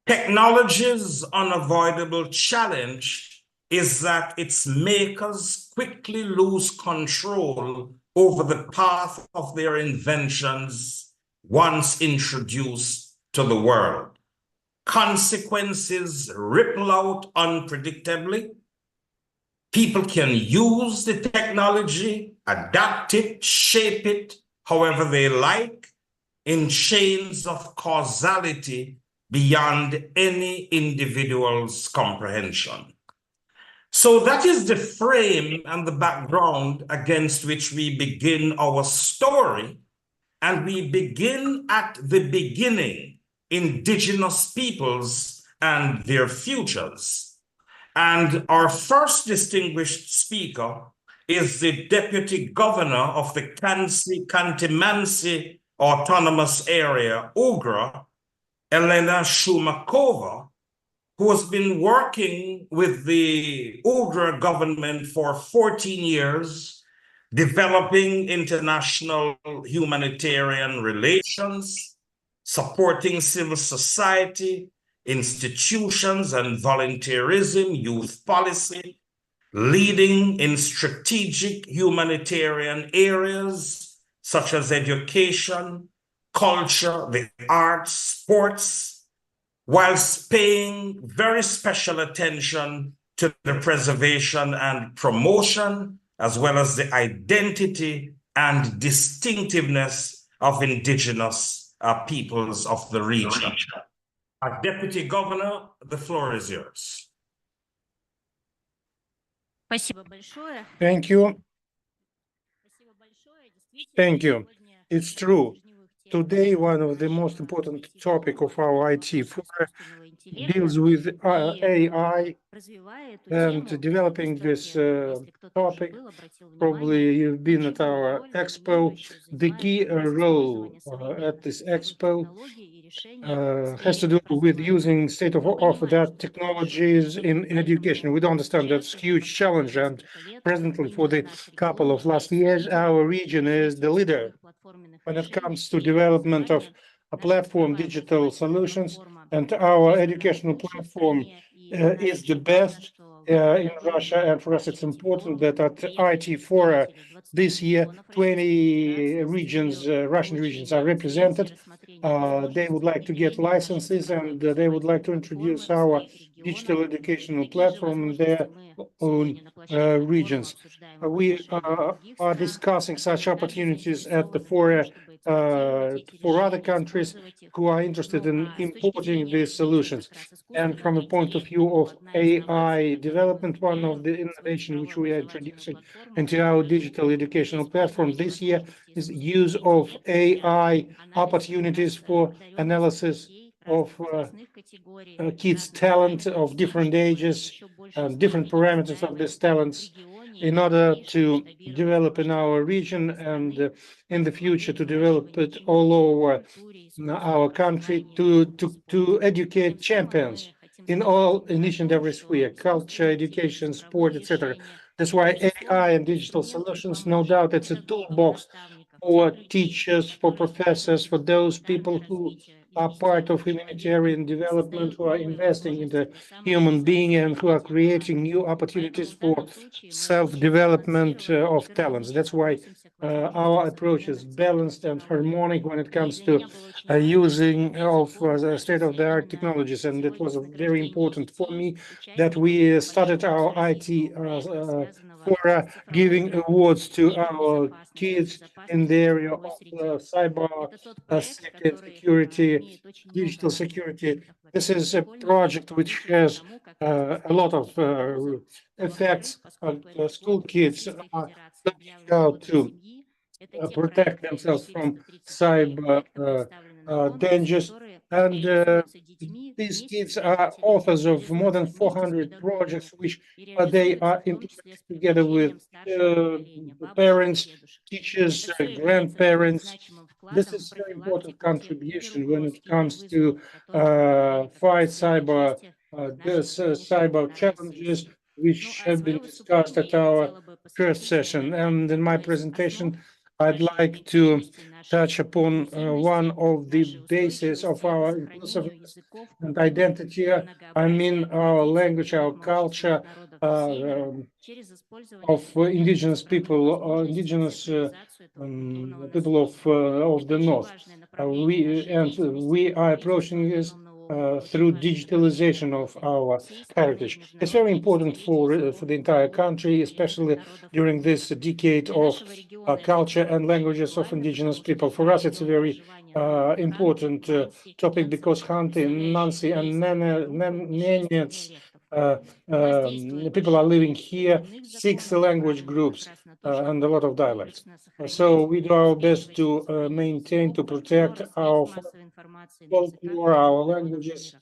"Technology's unavoidable challenge is that its makers quickly lose control over the path of their inventions once introduced to the world. Consequences ripple out unpredictably. People can use the technology, adapt it, shape it however they like, in chains of causality beyond any individual's comprehension." So that is the frame and the background against which we begin our story. And we begin at the beginning, indigenous peoples and their futures. And our first distinguished speaker is the Deputy Governor of the Kansi-Kantimansi Autonomous Area, UGRA, Elena Shumakova, who has been working with the UGRA government for 14 years, developing international humanitarian relations, supporting civil society, institutions and volunteerism, youth policy, leading in strategic humanitarian areas such as education, culture, the arts, sports, whilst paying very special attention to the preservation and promotion, as well as the identity and distinctiveness of indigenous peoples of the region. Deputy Governor, the floor is yours. Thank you. Thank you. It's true. Today, one of the most important topics of our IT forum deals with AI, and developing this topic. Probably you've been at our expo. The key role at this expo has to do with using state-of-the-art technologies in education. We don't understand that's a huge challenge, and presently, for the couple of last years, our region is the leader when it comes to development of a platform digital solutions, and our educational platform is the best in Russia. And for us, it's important that at IT Fora this year, 20 regions, Russian regions, are represented. They would like to get licenses, and they would like to introduce our digital educational platform in their own regions. We are discussing such opportunities at the fora for other countries who are interested in importing these solutions. And from the point of view of AI development, one of the innovations which we are introducing into our digital educational platform this year is use of AI opportunities for analysis of kids' talent of different ages, different parameters of these talents, in order to develop in our region and in the future to develop it all over our country, to educate champions in each and every sphere: culture, education, sport, etc. That's why AI and digital solutions, no doubt, it's a toolbox for teachers, for professors, for those people who are part of humanitarian development, who are investing in the human being and who are creating new opportunities for self-development of talents. That's why our approach is balanced and harmonic when it comes to using of the state-of-the-art technologies. And it was very important for me that we started our IT for giving awards to our kids in the area of cyber safety and security, digital security. This is a project which has a lot of effects. School kids are learning how to protect themselves from cyber dangers. And these kids are authors of more than 400 projects, which they are implementing together with parents, teachers, grandparents. This is a very important contribution when it comes to fight cyber cyber challenges, which have been discussed at our first session. And in my presentation, I'd like to touch upon one of the bases of our inclusiveness and identity. I mean, our language, our culture, of indigenous people, indigenous people of the north. We are approaching this through digitalization of our heritage. It's very important for the entire country, especially during this decade of culture and languages of indigenous people. For us, it's a very important topic because Khanty, Nancy, and Nenets people are living here, 6 language groups and a lot of dialects. So we do our best to maintain, to protect our folklore, our languages.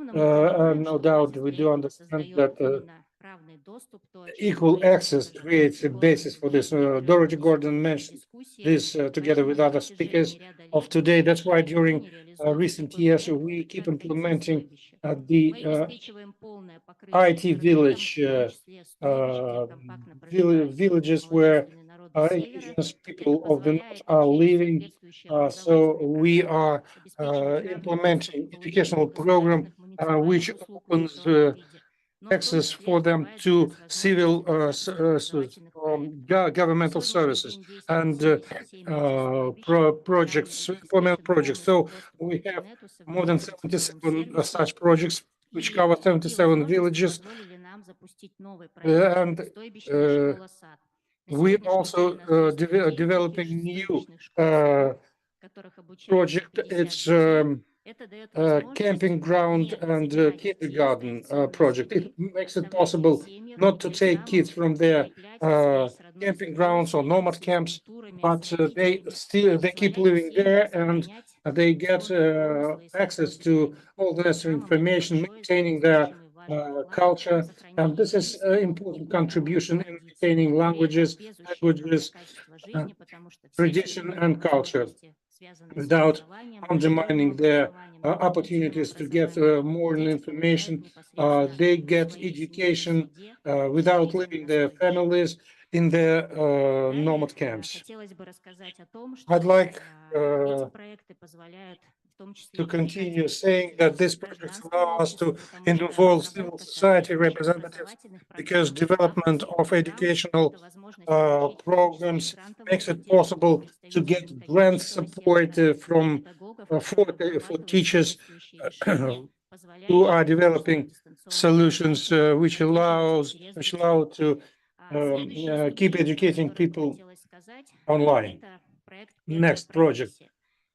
No doubt we do understand that equal access creates a basis for this. Dorothy Gordon mentioned this together with other speakers of today. That's why during recent years we keep implementing the IT village villages where indigenous people of the north are living. So we are implementing educational program which opens access for them to civil governmental services and projects, implement projects. So we have more than 77 such projects which cover 77 villages. And we also developing new project. It's camping ground and kindergarten project. It makes it possible not to take kids from their camping grounds or nomad camps, but they keep living there and they get access to all the necessary information, maintaining their culture. And this is an important contribution in maintaining languages, tradition, and culture, without undermining their opportunities to get more information. They get education without leaving their families in their nomad camps. I'd like to continue saying that these projects allow us to involve civil society representatives because development of educational programs makes it possible to get grant support from for teachers who are developing solutions which allow to keep educating people online. Next project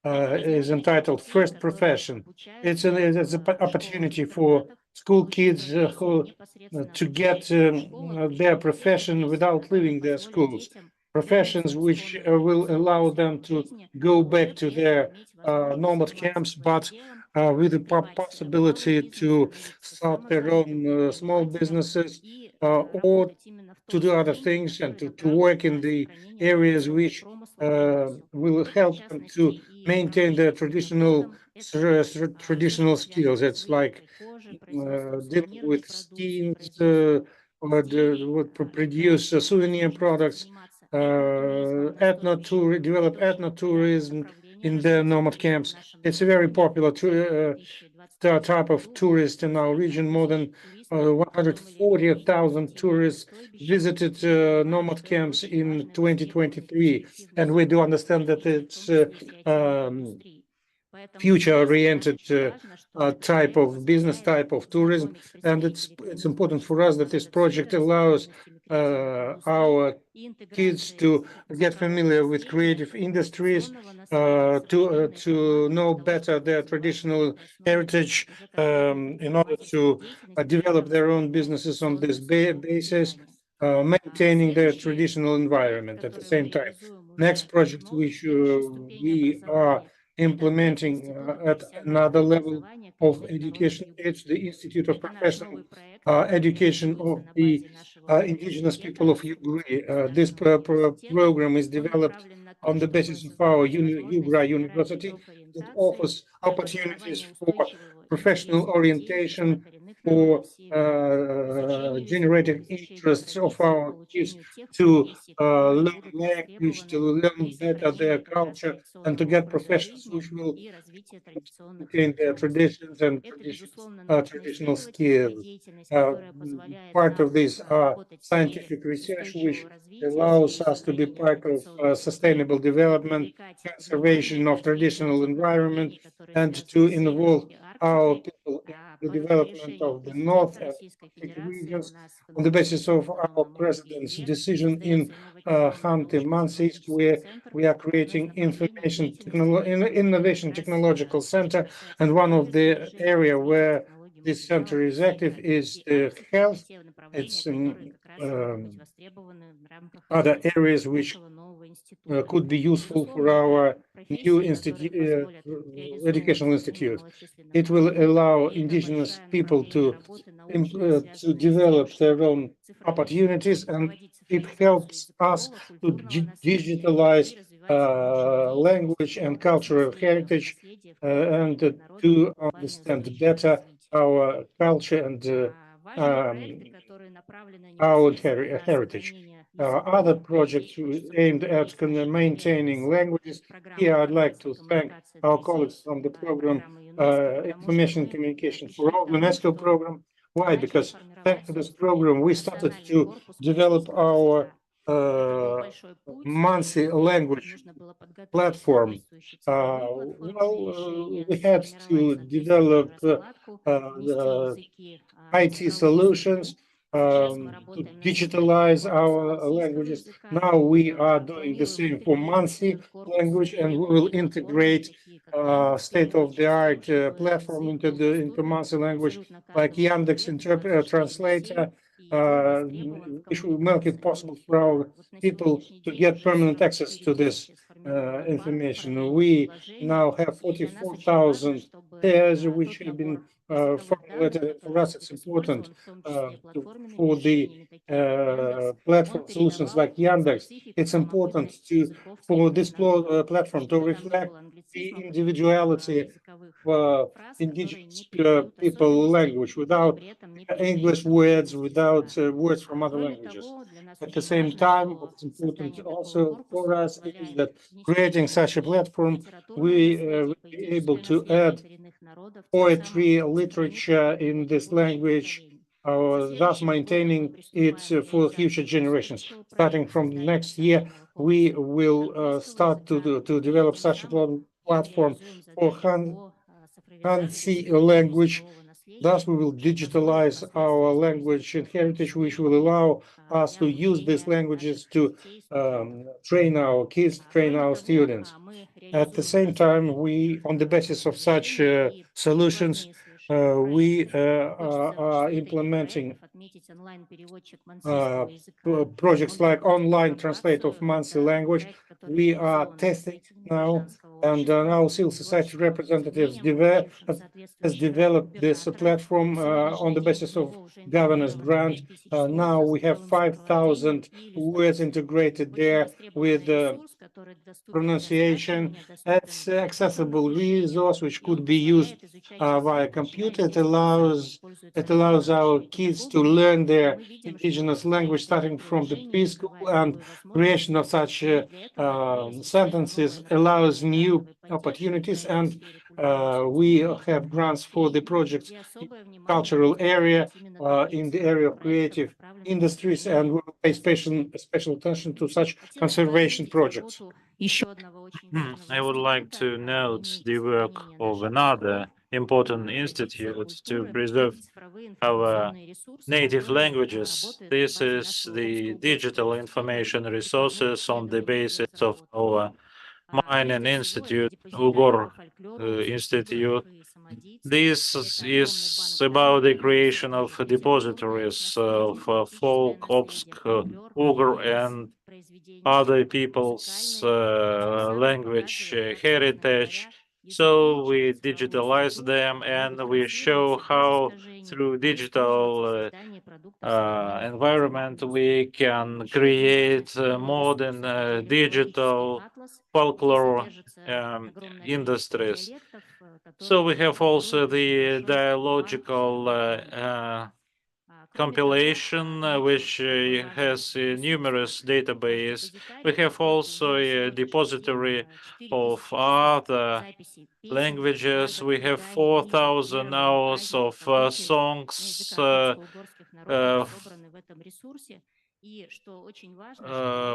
is entitled First Profession. It's an opportunity for school kids to get their profession without leaving their schools. Professions which will allow them to go back to their nomad camps, but with the possibility to start their own small businesses or to do other things and to work in the areas which will help them to maintain their traditional skills. It's like dealing with skins, or would produce souvenir products, develop ethnotourism in the nomad camps. It's a very popular type of tourist in our region. More than 140,000 tourists visited nomad camps in 2023, and we do understand that it's future-oriented type of business, type of tourism, and it's important for us that this project allows our kids to get familiar with creative industries, to know better their traditional heritage, in order to develop their own businesses on this basis, maintaining their traditional environment at the same time. Next project which we are implementing at another level of education, it's the Institute of Professional Education of the indigenous people of Ukraine. This program is developed on the basis of our Ugra University that offers opportunities for professional orientation, for generating interests of our kids to learn language, to learn better their culture, and to get professions which will maintain their traditions and traditional skills. Part of this scientific research, which allows us to be part of sustainable development, conservation of traditional environment, and to involve our people in the development of the North and Arctic regions on the basis of our president's decision in Khanty-Mansi, where we are creating innovation technological center, and one of the area where this center is active is health. It's other areas which could be useful for our new educational institute. It will allow indigenous people to develop their own opportunities, and it helps us to digitalize language and cultural heritage, and to understand better our culture and our heritage. Other projects aimed at maintaining languages. Here, I'd like to thank our colleagues from the program Information and Communication for All UNESCO program. Why? Because thanks to this program, we started to develop our monthly language platform. We had to develop IT solutions to digitalize our languages. Now we are doing the same for monthly language, and we will integrate state-of-the-art platform into monthly language like Yandex Translator, which will make it possible for our people to get permanent access to this information. We now have 44,000 pairs which have been formulated. For us, it's important for the platform solutions like Yandex. It's important for this platform to reflect the individuality of indigenous people language without English words, without words from other languages. At the same time, what's important also for us is that creating such a platform, we will be able to add poetry, literature in this language, thus maintaining it for future generations. Starting from next year, we will start to develop such a platform for Khanty language. Thus, we will digitalize our language and heritage, which will allow us to use these languages to train our kids, train our students. At the same time, on the basis of such solutions, we are implementing projects like online translate of monthly language. We are testing now And now civil society representatives has developed this platform on the basis of governance grant. Now we have 5,000 words integrated there with pronunciation. It's accessible resource which could be used via computer. It allows our kids to learn their indigenous language starting from the preschool, and creation of such sentences allows new opportunities. And we have grants for the projects in cultural area, in the area of creative industries, and we'll pay special attention to such conservation projects. I would like to note the work of another important institute to preserve our native languages. This is the Digital Information Resources on the basis of our mining institute, Ugor Institute. This is about the creation of depositories of folk, Obsk, Uyghur, and other people's language heritage. So we digitalize them and we show how through digital environment we can create modern digital folklore industries. So we have also the dialogical compilation, which has numerous database. We have also a depository of other languages. We have 4,000 hours of songs,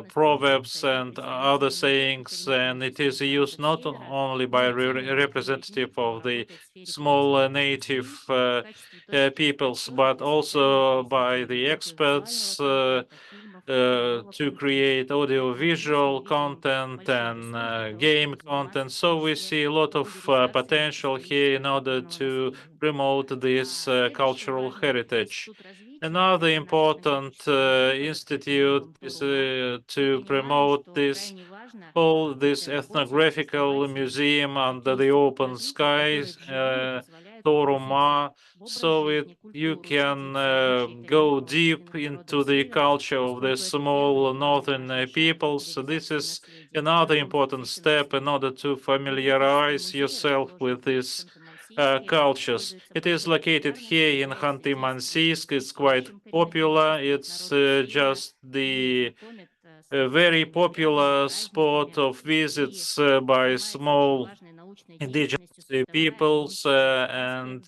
proverbs and other sayings, and it is used not only by representative of the small native peoples, but also by the experts to create audio-visual content and game content. So we see a lot of potential here in order to promote this cultural heritage. Another important institute is to promote this ethnographical museum under the open skies, Toruma, so you can go deep into the culture of the small northern peoples. So this is another important step in order to familiarize yourself with these cultures. It is located here in Khanty-Mansiysk. It's quite popular. It's just the very popular spot of visits by small indigenous peoples, and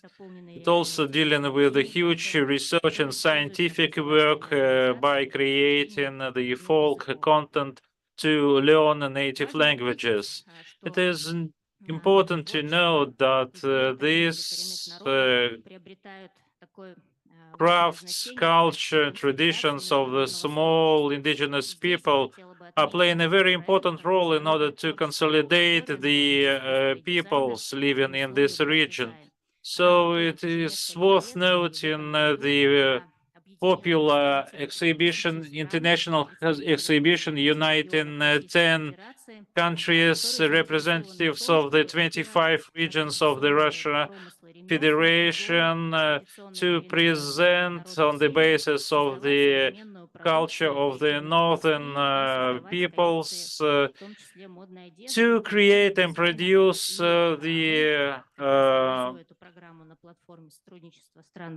it also dealing with a huge research and scientific work by creating the folk content to learn native languages. It is important to note that these crafts, culture, traditions of the small indigenous people are playing a very important role in order to consolidate the peoples living in this region. So it is worth noting the popular exhibition, international exhibition uniting 10 countries, representatives of the 25 regions of the Russia Federation to present on the basis of the culture of the northern peoples to create and produce the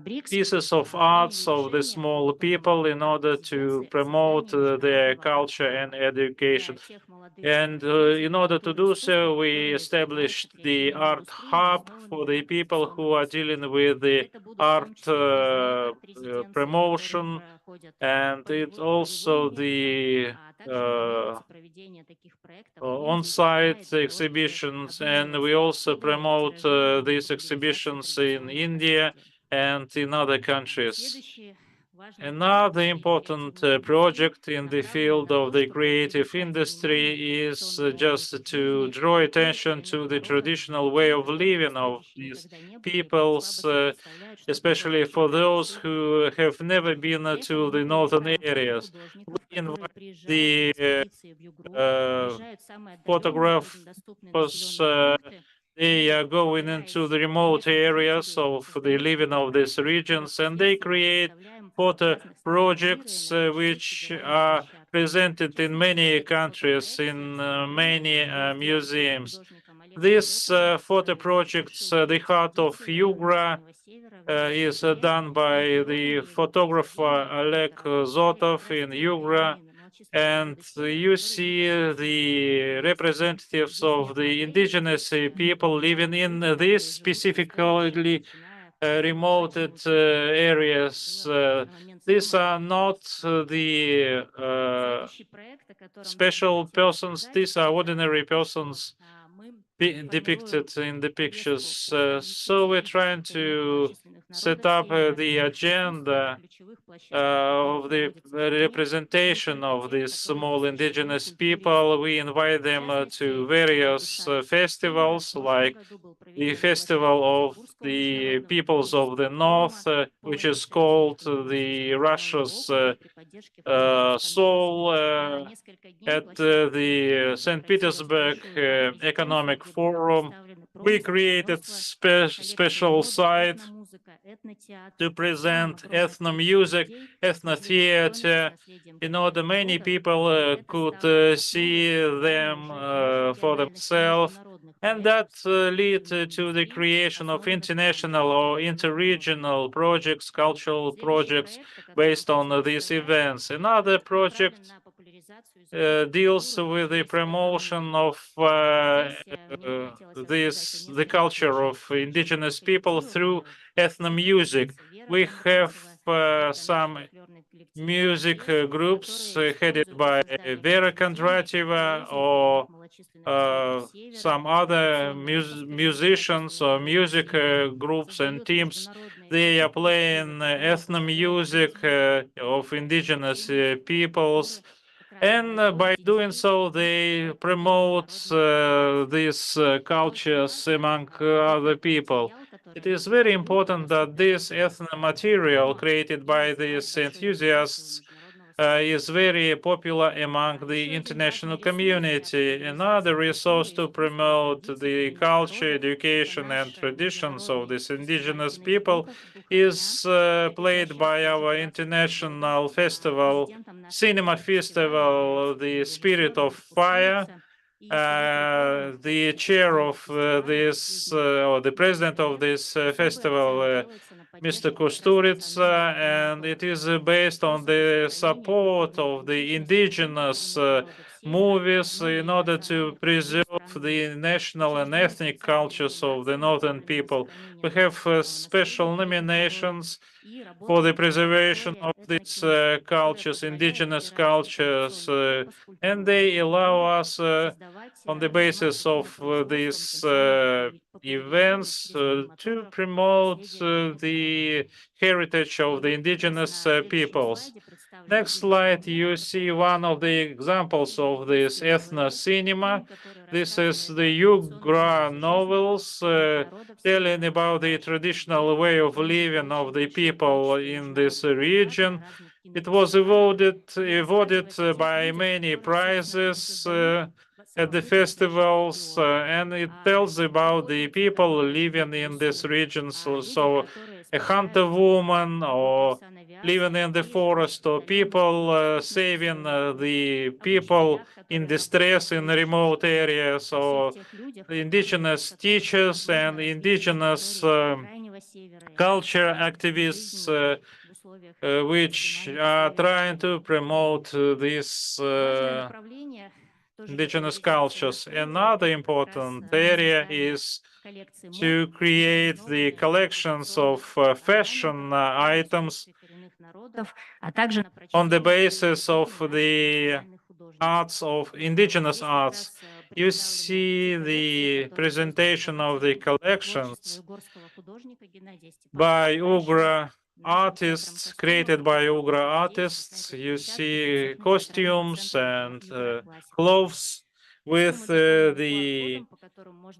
pieces of arts of the small people in order to promote their culture and education. And in order to do so, we established the art hub for the people who are dealing with the art promotion, and it's also the on-site exhibitions, and we also promote these exhibitions in India and in other countries. Another important project in the field of the creative industry is just to draw attention to the traditional way of living of these peoples, especially for those who have never been to the northern areas. We invite the photographers, they are going into the remote areas of the living of these regions, and they create photo projects which are presented in many countries, in many museums. These photo projects, the Heart of Yugra, is done by the photographer Oleg Zotov in Yugra, and you see the representatives of the indigenous people living in these specifically remote areas. These are not the special persons, these are ordinary persons depicted in the pictures. So we're trying to set up the agenda of the representation of these small indigenous people. We invite them to various festivals, like the Festival of the Peoples of the North, which is called the Russia's Soul, at the St. Petersburg Economic Forum. We created special site to present ethno music, ethno theater, in order many people could see them for themselves, and that lead to the creation of international or interregional projects, cultural projects based on these events. Another project deals with the promotion of the culture of indigenous people through ethno music. We have some music groups headed by Vera Kondratieva or some other musicians or music groups and teams. They are playing ethno music of indigenous peoples, and by doing so, they promote these cultures among other people. It is very important that this ethno material created by these enthusiasts is very popular among the international community. Another resource to promote the culture, education, and traditions of this indigenous people is played by our international festival, cinema festival, the Spirit of Fire. The chair of this, or the president of this festival, Mr. Kusturica, and it is based on the support of the indigenous movies in order to preserve the national and ethnic cultures of the northern people. We have special nominations for the preservation of these cultures, indigenous cultures, and they allow us on the basis of these events to promote the heritage of the indigenous peoples. Next slide, you see one of the examples of this ethno cinema. This is the Yugra novels telling about the traditional way of living of the people in this region. It was awarded by many prizes at the festivals, and it tells about the people living in this region. So a hunter woman, or living in the forest, or people saving the people in distress in remote areas, or indigenous teachers and indigenous culture activists which are trying to promote these indigenous cultures. Another important area is to create the collections of fashion items on the basis of the arts of indigenous arts. You see the presentation of the collections by Ugra artists created by Ugra artists. You see costumes and clothes with the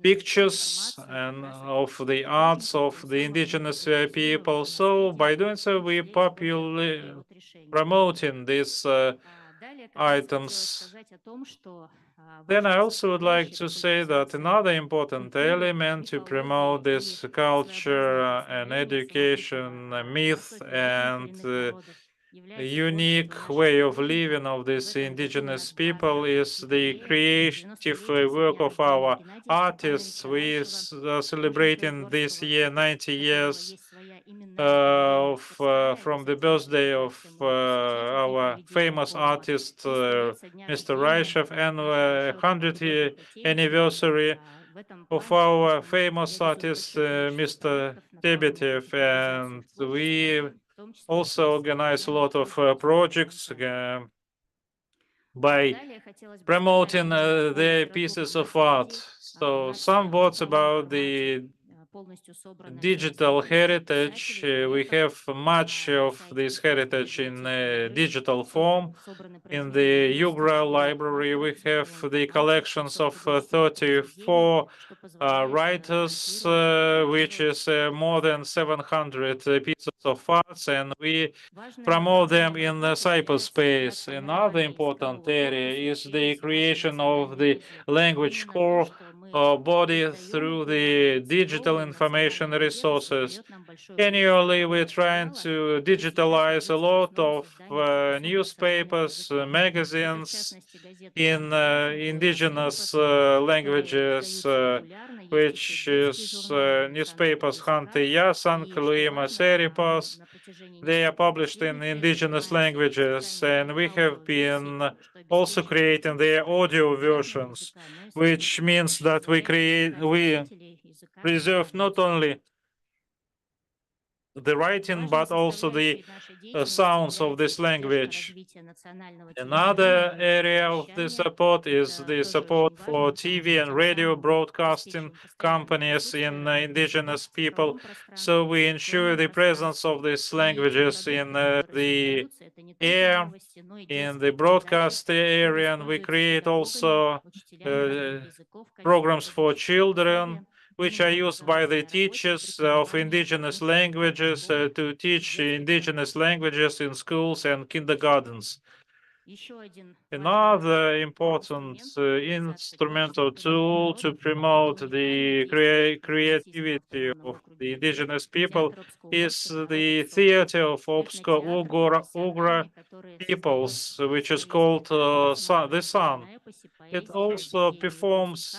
pictures and of the arts of the indigenous people. So by doing so, we popularly promoting these items. Then I also would like to say that another important element to promote this culture and education, myth, and a unique way of living of this indigenous people is the creative work of our artists. We are celebrating this year 90 years from the birthday of our famous artist, Mr. Raishev, and 100th anniversary of our famous artist, Mr. Tebetev, and we also organize a lot of projects by promoting their pieces of art. So some words about the digital heritage. We have much of this heritage in digital form. In the Ugra library, we have the collections of 34 writers, which is more than 700 pieces of arts, and we promote them in the cyberspace. Another important area is the creation of the language core body through the digital information resources. Annually, we're trying to digitalize a lot of newspapers, magazines in indigenous languages, which is newspapers Hante Yasan, Kluima Seripas. They are published in indigenous languages, and we have been also creating their audio versions, which means that we preserve not only the writing, but also the sounds of this language. Another area of the support is the support for TV and radio broadcasting companies in indigenous people. So we ensure the presence of these languages in the air, in the broadcast area, and we create also programs for children, which are used by the teachers of indigenous languages to teach indigenous languages in schools and kindergartens. Another important instrumental tool to promote the creativity of the indigenous people is the theater of Ugra peoples, which is called the Sun. It also performs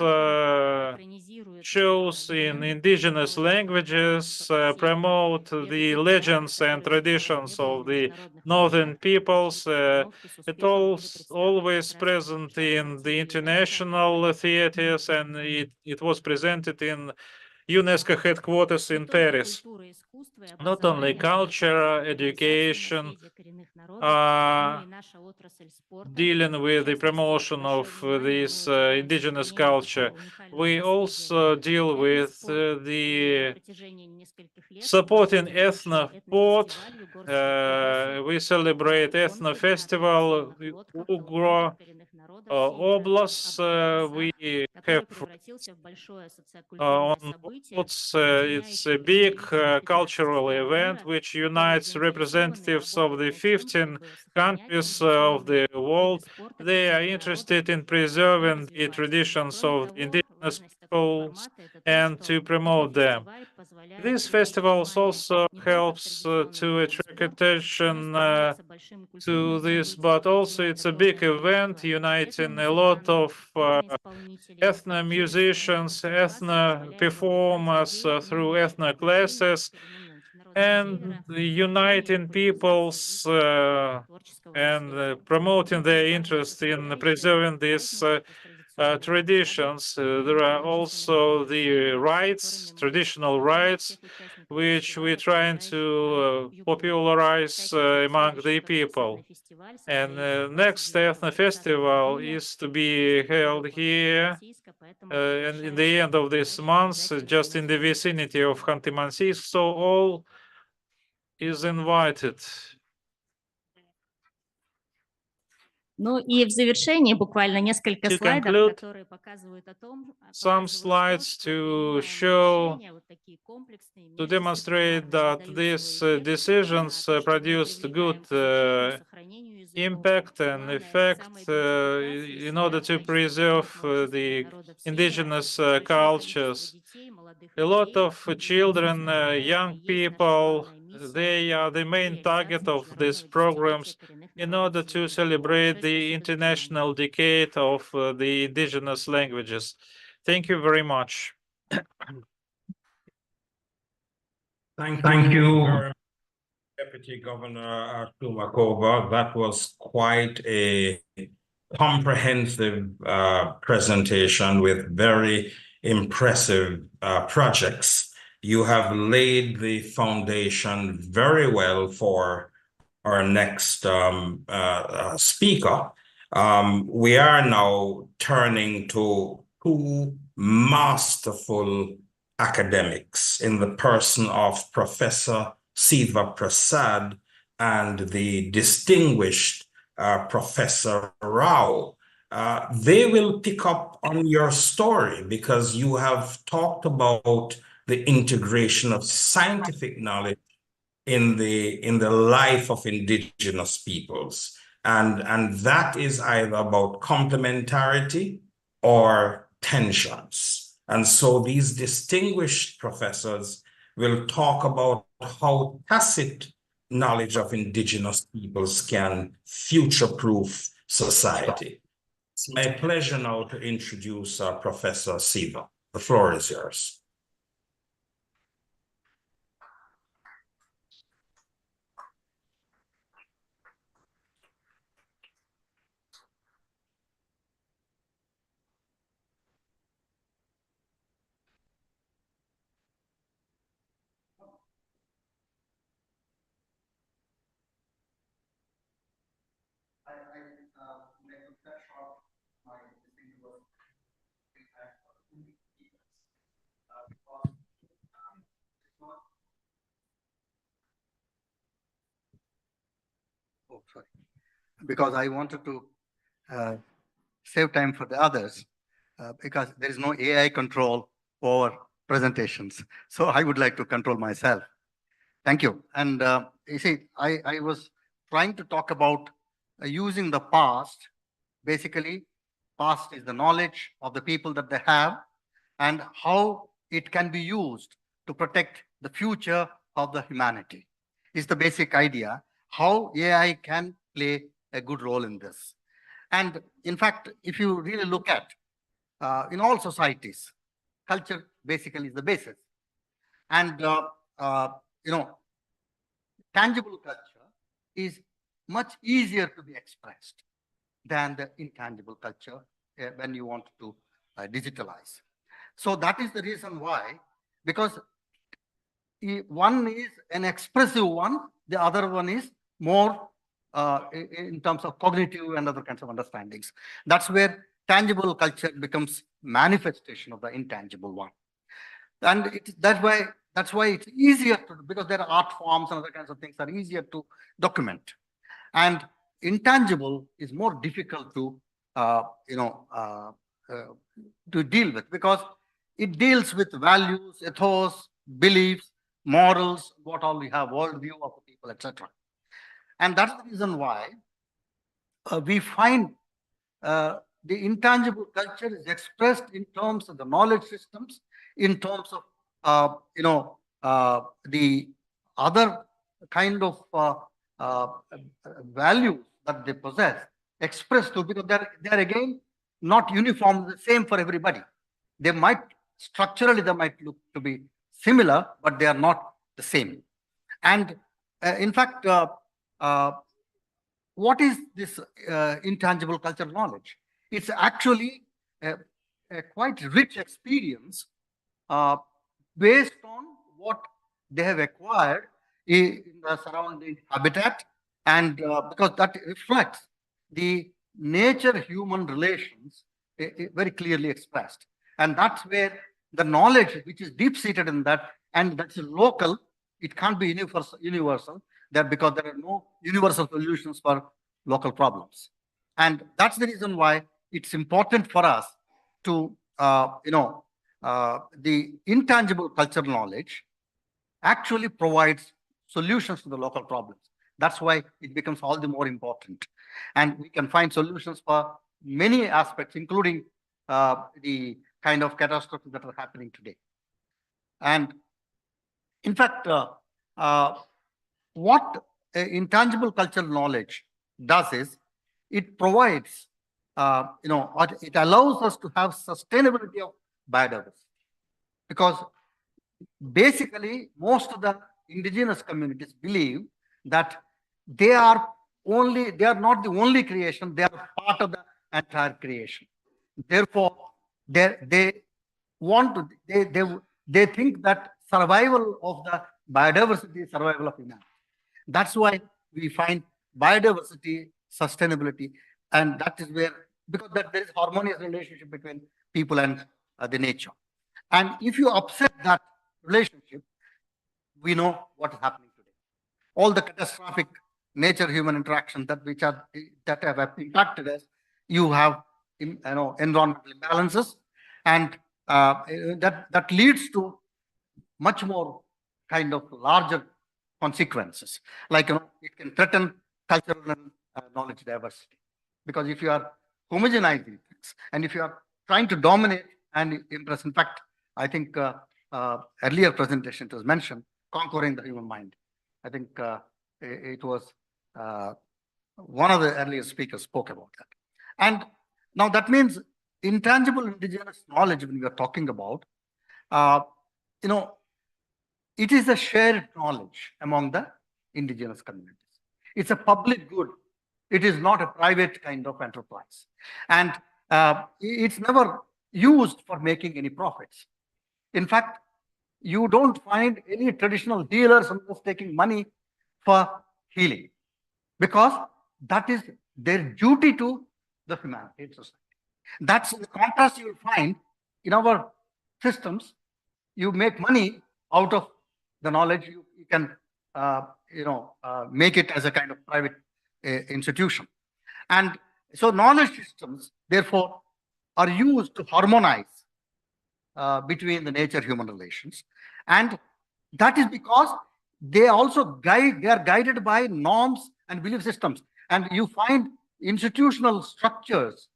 shows in indigenous languages, promote the legends and traditions of the northern peoples. It always present in the international theaters, and it was presented in UNESCO headquarters in Paris. Not only culture, education, dealing with the promotion of this indigenous culture, we also deal with the supporting ethno sport. We celebrate ethno festival, Ugro Oblast. We have on boards. It's a big cultural event which unites representatives of the 15 countries of the world. They are interested in preserving the traditions of the indigenous peoples and to promote them. These festivals also helps to attract attention to this, but also it's a big event uniting a lot of ethno musicians, ethno performers through ethno classes, and uniting peoples and promoting their interest in preserving these traditions. There are also the rites, traditional rites, which we're trying to popularize among the people. And next ethno festival is to be held here and in the end of this month, just in the vicinity of Khanty-Mansiysk. So all is invited. Ну и в завершении буквально несколько To слайдов, conclude, которые показывают о том, some показывают slides что to принимаемые show, решения, вот такие комплексные, to demonstrate that междисциплинарные, дают these свой эффект. decisions То, что мы produced привлекаем good к изучению, сохранению языков. impact and Главное, effect самые большие in order to preserve the indigenous cultures. A lot of children, young people, they are the main target of these programs in order to celebrate the International Decade of the Indigenous Languages. Thank you very much. Thank you, very much, Deputy Governor Tumakova. That was quite a comprehensive presentation with very impressive projects. You have laid the foundation very well for our next speaker. We are now turning to two masterful academics in the person of Professor Siva Prasad and the distinguished Professor Rao. They will pick up on your story because you have talked about the integration of scientific knowledge in the life of indigenous peoples. And that is either about complementarity or tensions. And so these distinguished professors will talk about how tacit knowledge of indigenous peoples can future-proof society. It's my pleasure now to introduce Professor Siva. The floor is yours. Oh, sorry. Because I wanted to save time for the others, because there is no AI control over presentations. So I would like to control myself. Thank you. And you see, I was trying to talk about using the past. Basically, past is the knowledge of the people that they have and how it can be used to protect the future of the humanity. Is the basic idea, how AI can play a good role in this. And in fact, if you really look at in all societies, culture basically is the basis. And you know, tangible culture is much easier to be expressed than the intangible culture when you want to digitalize. So that is the reason why, because one is an expressive one, the other one is more in terms of cognitive and other kinds of understandings. That's where tangible culture becomes manifestation of the intangible one. And that's why it's easier to, because there are art forms and other kinds of things are easier to document. And intangible is more difficult to, to deal with, because it deals with values, ethos, beliefs, morals, what all we have, worldview of the people, etc. And that's the reason why we find the intangible culture is expressed in terms of the knowledge systems, in terms of the other kind of values that they possess, expressed to, because they're again not uniform, the same for everybody. They might structurally they might look to be similar, but they are not the same. And in fact, what is this intangible cultural knowledge? It's actually a quite rich experience based on what they have acquired in the surrounding habitat, and because that reflects the nature-human relations very clearly expressed. And that's where the knowledge, which is deep-seated in that, and that's local, it can't be universal that because there are no universal solutions for local problems. And that's the reason why it's important for us to, the intangible cultural knowledge actually provides solutions to the local problems. That's why it becomes all the more important. And we can find solutions for many aspects, including the kind of catastrophes that are happening today. And in fact, what intangible cultural knowledge does is it provides, it allows us to have sustainability of biodiversity. Because basically, most of the indigenous communities believe that they are not the only creation, they are part of the entire creation. Therefore, they think that survival of the biodiversity is survival of humanity. That's why we find biodiversity, sustainability, and that is where, because there is harmonious relationship between people and the nature. And if you upset that relationship, we know what is happening today. All the catastrophic nature-human interaction that have impacted us, you have environmental imbalances, and that leads to much more kind of larger consequences. Like it can threaten cultural and knowledge diversity, because if you are homogenizing things and if you are trying to dominate and impress, in fact, I think earlier presentation it was mentioned, conquering the human mind. I think it was one of the earlier speakers spoke about that. And now that means intangible indigenous knowledge, when we are talking about, it is a shared knowledge among the indigenous communities. It's a public good. It is not a private kind of enterprise. And it's never used for making any profits. In fact, you don't find any traditional healers who are taking money for healing, because that is their duty to the humanity and society. That's the contrast you will find in our systems. You make money out of the knowledge. You can, make it as a kind of private institution. And so knowledge systems, therefore, are used to harmonize between the nature-human relations. And that is because they also they are guided by norms and belief systems. And you find institutional structures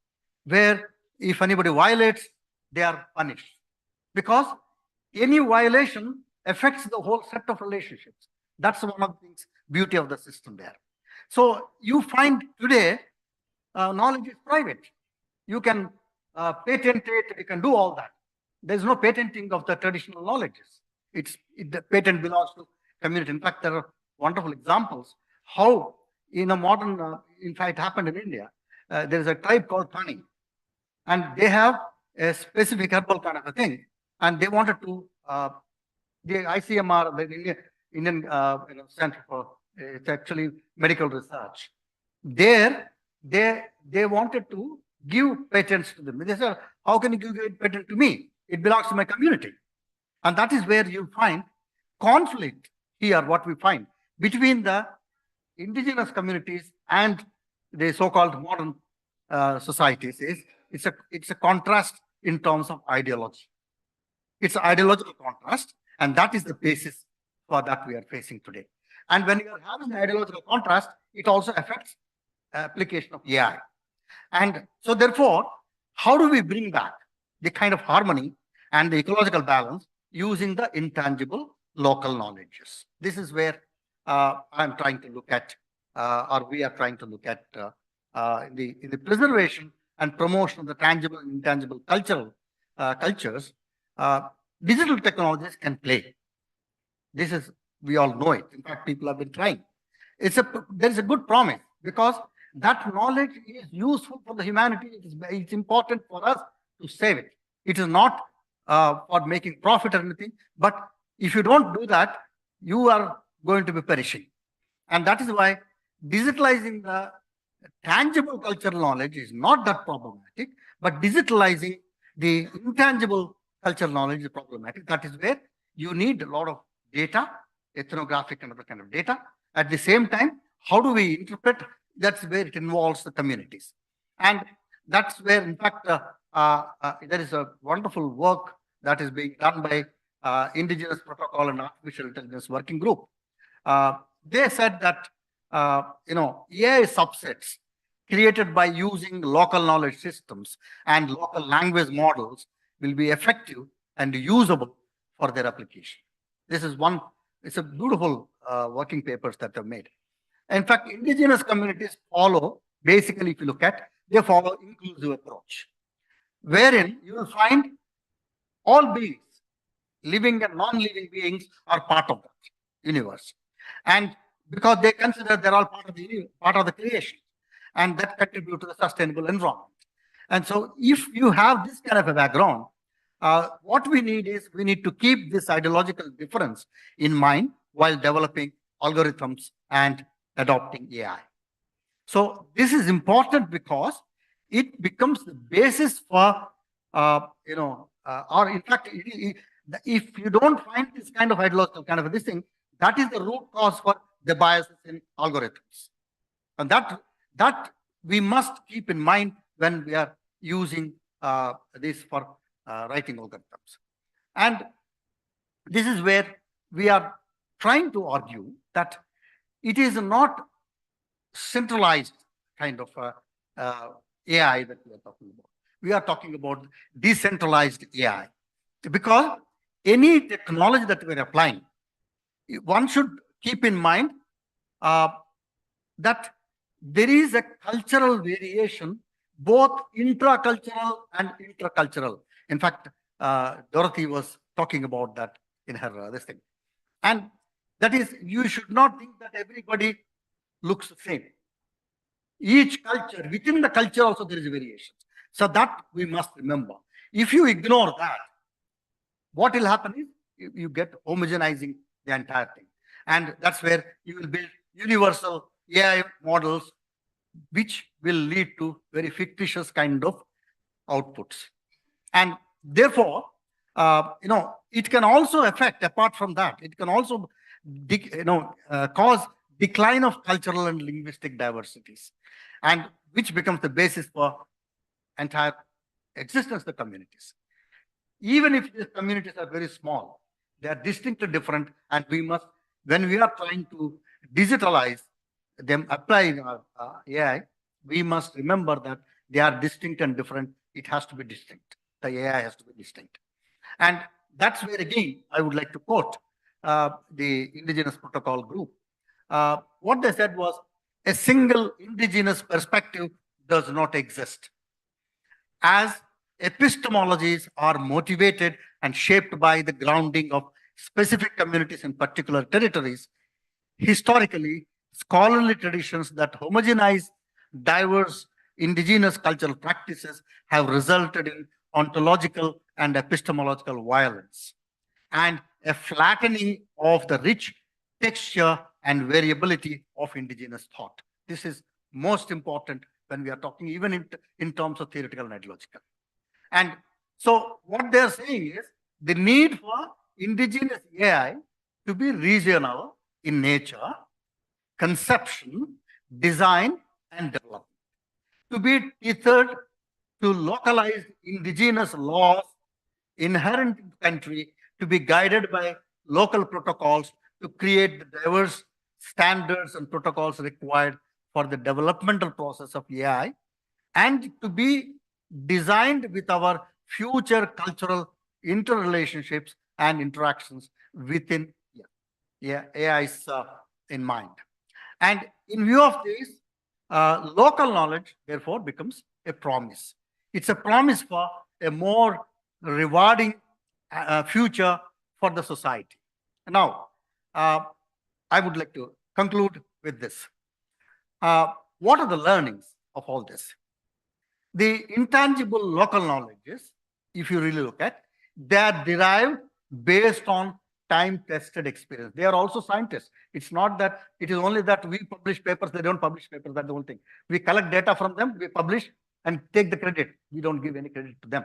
where if anybody violates, they are punished. Because any violation affects the whole set of relationships. That's one of the things, beauty of the system there. So you find today, knowledge is private. You can patent it, you can do all that. There's no patenting of the traditional knowledges. The patent belongs to community. In fact, there are wonderful examples how in a modern, in fact, it happened in India. There is a tribe called Thani, and they have a specific herbal kind of a thing, and they wanted to, the ICMR, the Indian Center for, it's actually medical research. There, they wanted to give patents to them. They said, how can you give a patent to me? It belongs to my community. And that is where you find conflict here, what we find between the indigenous communities and the so-called modern societies. It's a contrast in terms of ideology. It's an ideological contrast, and that is the basis for that we are facing today. And when you are having ideological contrast, it also affects application of AI. And so therefore, how do we bring back the kind of harmony and the ecological balance using the intangible local knowledges? This is where I'm trying to look at, or we are trying to look at in the preservation and promotion of the tangible and intangible cultures. Digital technologies can play. This is, we all know it. In fact, people have been trying. There is a good promise, because that knowledge is useful for the humanity. It's important for us to save it. It is not for making profit or anything, but if you don't do that, you are going to be perishing. And that is why digitalizing the tangible cultural knowledge is not that problematic, but digitalizing the intangible cultural knowledge is problematic. That is where you need a lot of data, ethnographic and other kind of data. At the same time, how do we interpret? That's where it involves the communities. And that's where, in fact, there is a wonderful work that is being done by Indigenous Protocol and Artificial Intelligence Working Group. They said that, AI subsets created by using local knowledge systems and local language models will be effective and usable for their application. This is one, it's a beautiful working papers that they've made. In fact, indigenous communities follow, basically, if you look at, they follow inclusive approach, wherein you will find all beings, living and non-living beings, are part of that universe. And because they consider they're all part of the creation, and that contribute to the sustainable environment. And so if you have this kind of a background, what we need is we need to keep this ideological difference in mind while developing algorithms and adopting AI. So this is important because it becomes the basis for, or in fact, if you don't find this kind of ideological kind of this thing, that is the root cause for the biases in algorithms. And that we must keep in mind when we are using this for writing algorithms. And this is where we are trying to argue that it is not centralized kind of AI that we are talking about. We are talking about decentralized AI, because any technology that we are applying, one should keep in mind that there is a cultural variation, both intracultural and intercultural. In fact, Dorothy was talking about that in her this thing. And that is, you should not think that everybody looks the same. Each culture, within the culture also there is a variation. So that we must remember. If you ignore that, what will happen is you get homogenizing the entire thing. And that's where you will build universal AI models, which will lead to very fictitious kind of outputs. And therefore, it can also affect, apart from that, it can also cause decline of cultural and linguistic diversities, and which becomes the basis for entire existence of the communities. Even if these communities are very small, they are distinctly different, and we must, when we are trying to digitalize them, applying AI, we must remember that they are distinct and different. It has to be distinct. The AI has to be distinct. And that's where, again, I would like to quote the Indigenous Protocol group. What they said was, a single indigenous perspective does not exist. As epistemologies are motivated and shaped by the grounding of specific communities in particular territories, historically, scholarly traditions that homogenize diverse indigenous cultural practices have resulted in ontological and epistemological violence and a flattening of the rich texture and variability of indigenous thought. This is most important when we are talking even in terms of theoretical and ideological. And so what they are saying is the need for indigenous AI to be regional in nature, conception, design, and development, to be tethered to localized indigenous laws inherent in the country, to be guided by local protocols to create the diverse standards and protocols required for the developmental process of AI, and to be designed with our future cultural interrelationships and interactions within AIs in mind. And in view of this, local knowledge, therefore, becomes a promise. It's a promise for a more rewarding future for the society. Now, I would like to conclude with this. What are the learnings of all this? The intangible local knowledges, if you really look at, they are derived based on time-tested experience. They are also scientists. It's not that it is only that we publish papers, they don't publish papers, that's the whole thing. We collect data from them, we publish and take the credit. We don't give any credit to them.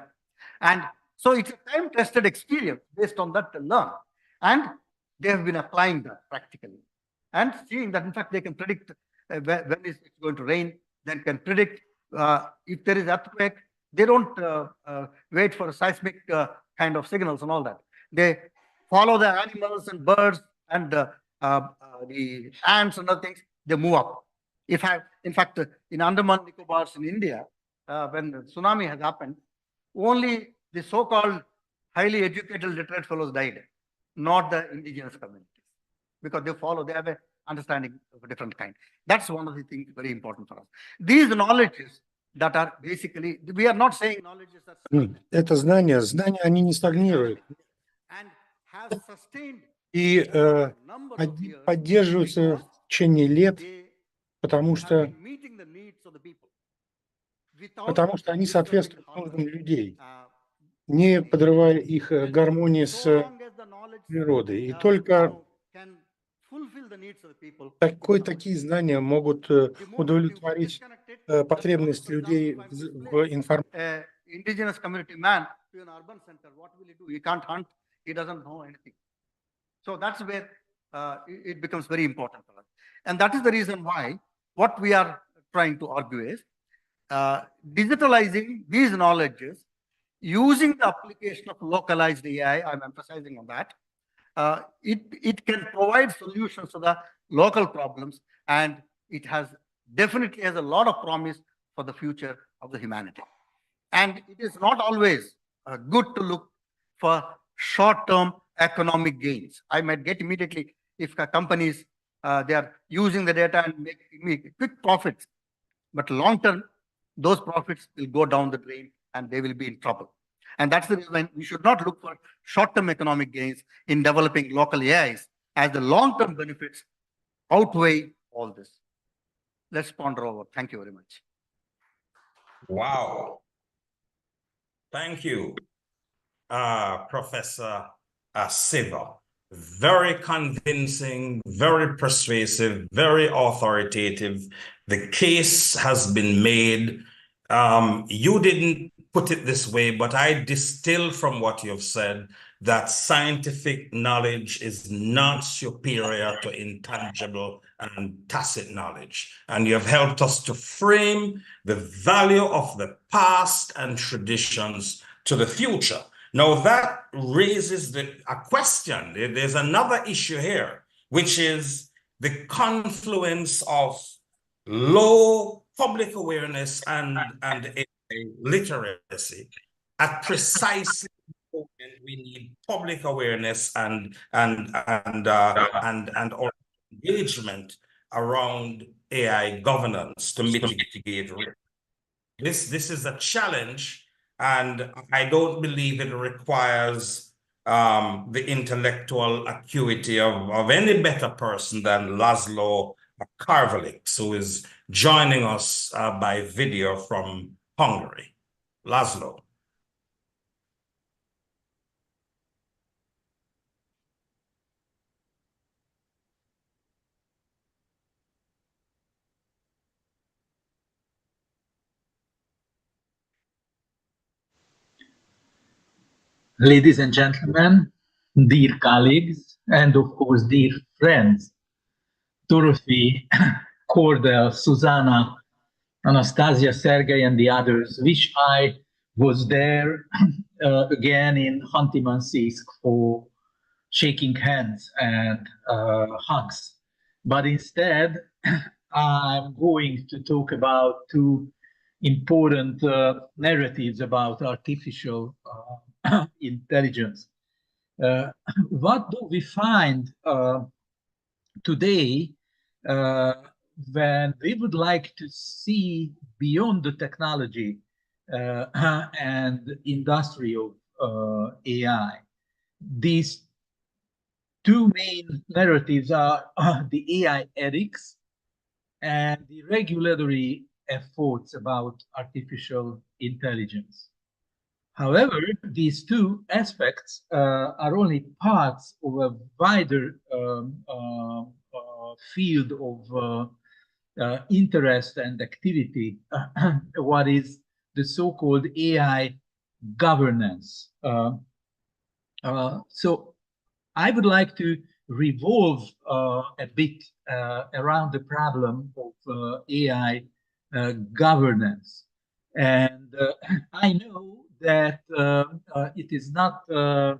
And so it's a time-tested experience based on that to learn. And they have been applying that practically and seeing that, in fact, they can predict when it's going to rain, then can predict if there is earthquake. They don't wait for a seismic kind of signals and all that. They follow the animals and birds and the ants and other things. They move up. In fact, in Andaman Nicobars in India, when the tsunami has happened, only the so-called highly educated literate fellows died, not the indigenous communities, because they have an understanding of a different kind. That's one of the things very important for us. These knowledges that are basically, we are not saying knowledges are... Это знания, они не стагнируют. And have sustained И поддерживаются в течение лет, потому что они соответствуют нуждам людей, не подрывая их гармонии с природой. И только такие знания могут удовлетворить потребность людей в информации. Indigenous community man to an urban center, what will he do? He can't hunt. He doesn't know anything. So that's where it becomes very important for us. And that is the reason why what we are trying to argue is digitalizing these knowledges using the application of localized AI. I'm emphasizing on that. It can provide solutions to the local problems, and it definitely has a lot of promise for the future of the humanity. And it is not always good to look for short-term economic gains. I might get immediately if companies, they are using the data and make quick profits, but long-term, those profits will go down the drain and they will be in trouble. And that's the reason we should not look for short-term economic gains in developing local AIs, as the long-term benefits outweigh all this. Let's ponder over. Thank you very much. Wow. Thank you, Professor Siva. Very convincing, very persuasive, very authoritative. The case has been made. You didn't put it this way, but I distill from what you've said that scientific knowledge is not superior to intangible and tacit knowledge. And you have helped us to frame the value of the past and traditions to the future. Now that raises a question. There's another issue here, which is the confluence of low public awareness and literacy at precisely the moment we need public awareness and engagement around AI governance to mitigate risk. This is a challenge, and I don't believe it requires the intellectual acuity of any better person than Laszlo Karvelik, who is joining us by video from Hungary. Laszlo. Ladies and gentlemen, dear colleagues, and of course, dear friends, Dorothy, Cordell, Susanna, Anastasia, Sergey, and the others, wish I was there again in Khanty-Mansiysk for shaking hands and hugs. But instead, I'm going to talk about two important narratives about artificial intelligence. What do we find today when we would like to see beyond the technology and industry of AI? These two main narratives are the AI ethics and the regulatory efforts about artificial intelligence. However, these two aspects are only parts of a wider field of interest and activity, what is the so-called AI governance. So I would like to revolve a bit around the problem of AI governance. And I know that it is not a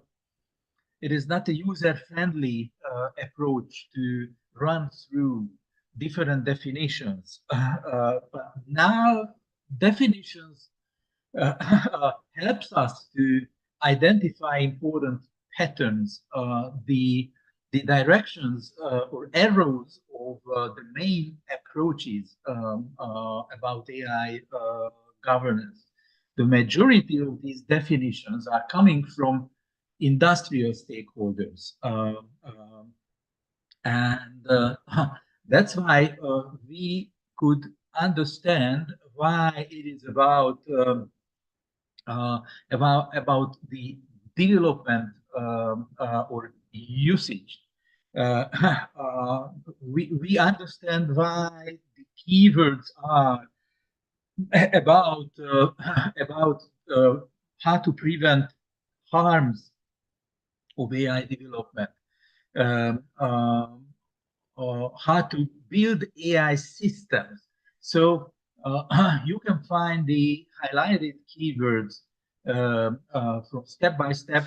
user-friendly approach to run through different definitions. But now definitions helps us to identify important patterns, the directions or arrows of the main approaches about AI governance. The majority of these definitions are coming from industrial stakeholders. And that's why we could understand why it is about the development or usage. We understand why the keywords are about how to prevent harms of AI development, how to build AI systems. So you can find the highlighted keywords from step by step.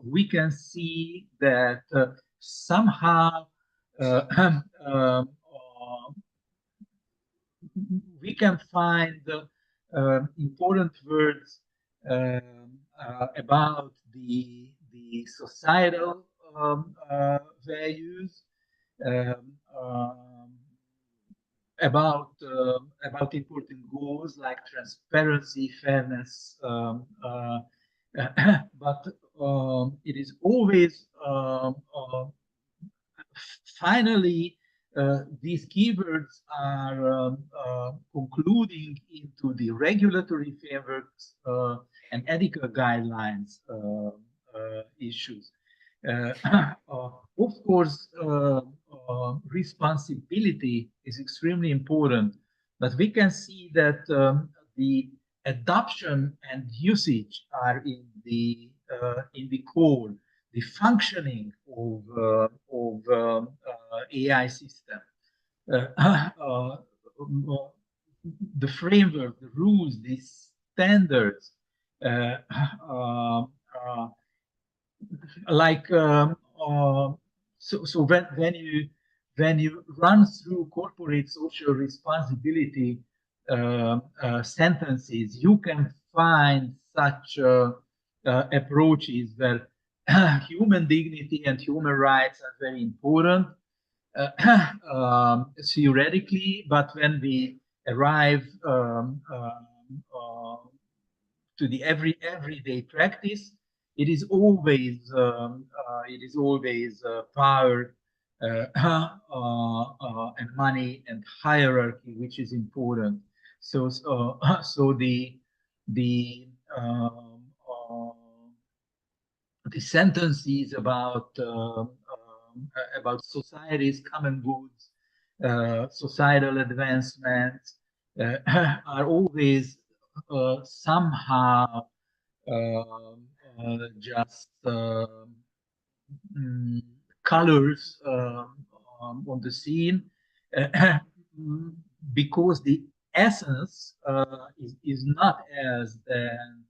We can see that somehow we can find important words about the societal values, about important goals like transparency, fairness, but it is always finally these keywords are concluding into the regulatory frameworks and ethical guidelines issues. Of course, responsibility is extremely important, but we can see that the adoption and usage are in the core, the functioning of AI system. The framework, the rules, the standards, like so when you run through corporate social responsibility sentences, you can find such approaches where human dignity and human rights are very important theoretically, but when we arrive to the everyday practice, it is always power and money and hierarchy which is important. So the sentences about society's common goods, societal advancements are always somehow just colors on the scene, because the essence is not as than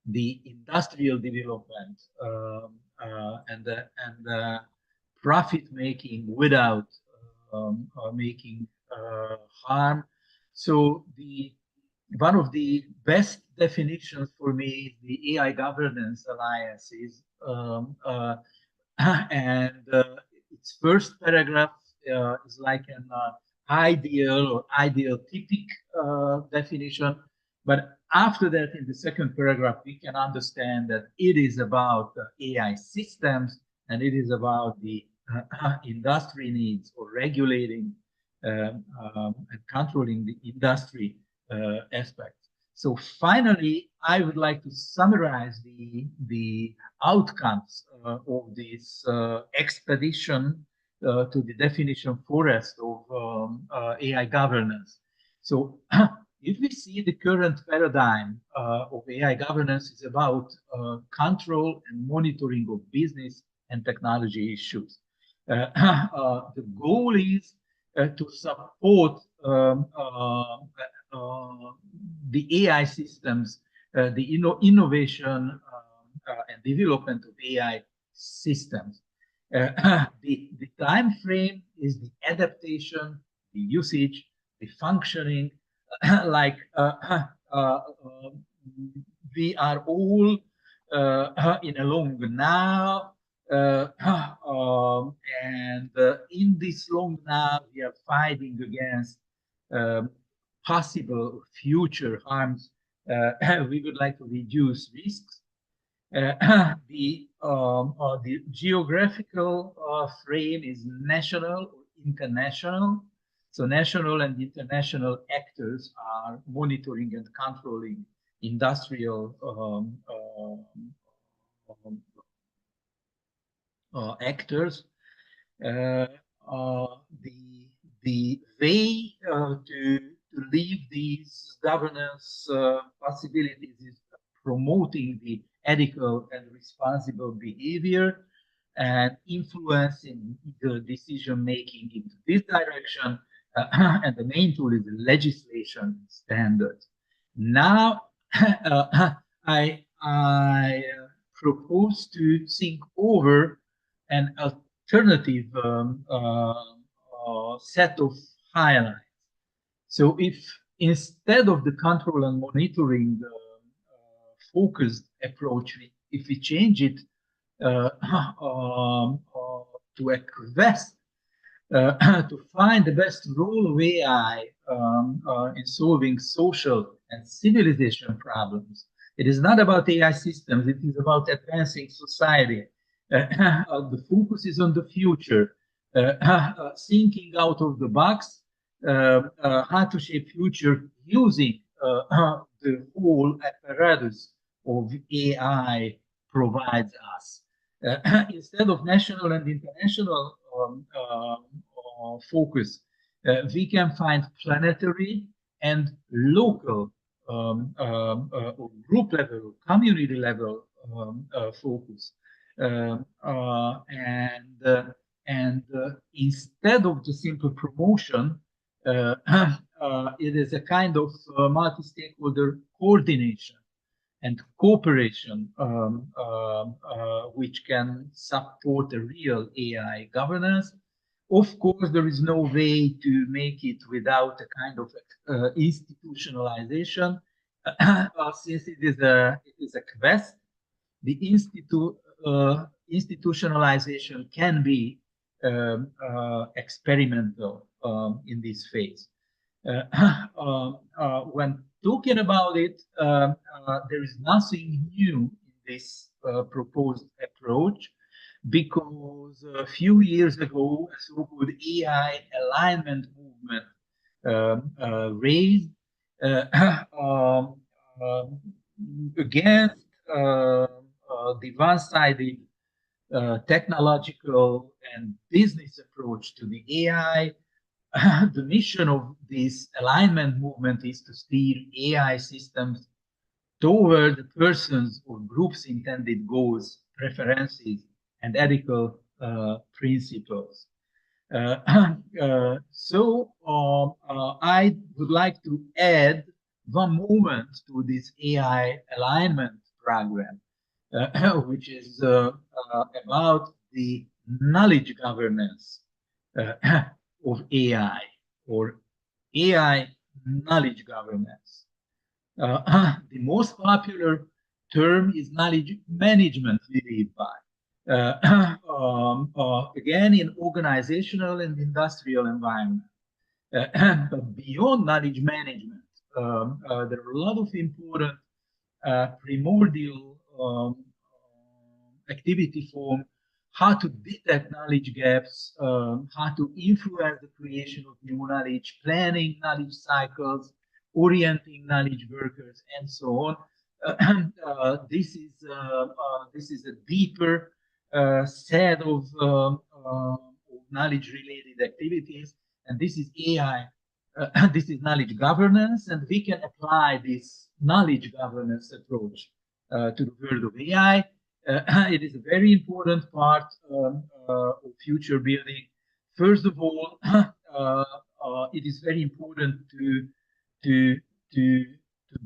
the industrial development and the profit making without making harm. So one of the best definitions for me is the AI Governance Alliances, and its first paragraph is like an ideal or ideal-typic definition. But after that, in the second paragraph, we can understand that it is about AI systems and it is about the industry needs or regulating and controlling the industry aspects. So finally, I would like to summarize the outcomes of this expedition to the definition forest of AI governance. So if we see the current paradigm of AI governance is about control and monitoring of business and technology issues. The goal is to support the AI systems, the innovation and development of AI systems. The time frame is the adaptation, the usage, the functioning, like we are all in a long now, and in this long now, we are fighting against possible future harms. We would like to reduce risks. The geographical frame is national or international. So national and international actors are monitoring and controlling industrial actors. The way to leave these governance possibilities is promoting the ethical and responsible behavior and influencing the decision making into this direction. And the main tool is legislation standards. Now, I propose to think over an alternative set of highlights. So if instead of the control and monitoring focused approach, if we change it to a quest to find the best role of AI in solving social and civilization problems. It is not about AI systems, it is about advancing society. The focus is on the future, thinking out of the box, how to shape future using the whole apparatus of AI provides us. Instead of national and international focus, we can find planetary and local or group level, community level focus. And instead of the simple promotion, it is a kind of multi-stakeholder coordination and cooperation which can support a real AI governance. Of course, there is no way to make it without a kind of institutionalization. Since it is a quest, the institutionalization can be experimental in this phase. When talking about it, there is nothing new in this proposed approach, because a few years ago, a so-called AI alignment movement raised against the one-sided technological and business approach to the AI. The mission of this alignment movement is to steer AI systems toward the persons or groups' intended goals, preferences, and ethical principles. So I would like to add one moment to this AI alignment program, which is about the knowledge governance of AI, or AI knowledge governance. The most popular term is knowledge management, we live by. Again, in organizational and industrial environment. But beyond knowledge management, there are a lot of important primordial activity form, how to detect knowledge gaps, how to influence the creation of new knowledge, planning knowledge cycles, orienting knowledge workers, and so on. This is a deeper set of knowledge-related activities, and this is AI. This is knowledge governance, and we can apply this knowledge governance approach to the world of AI. it is a very important part of future building. First of all, it is very important to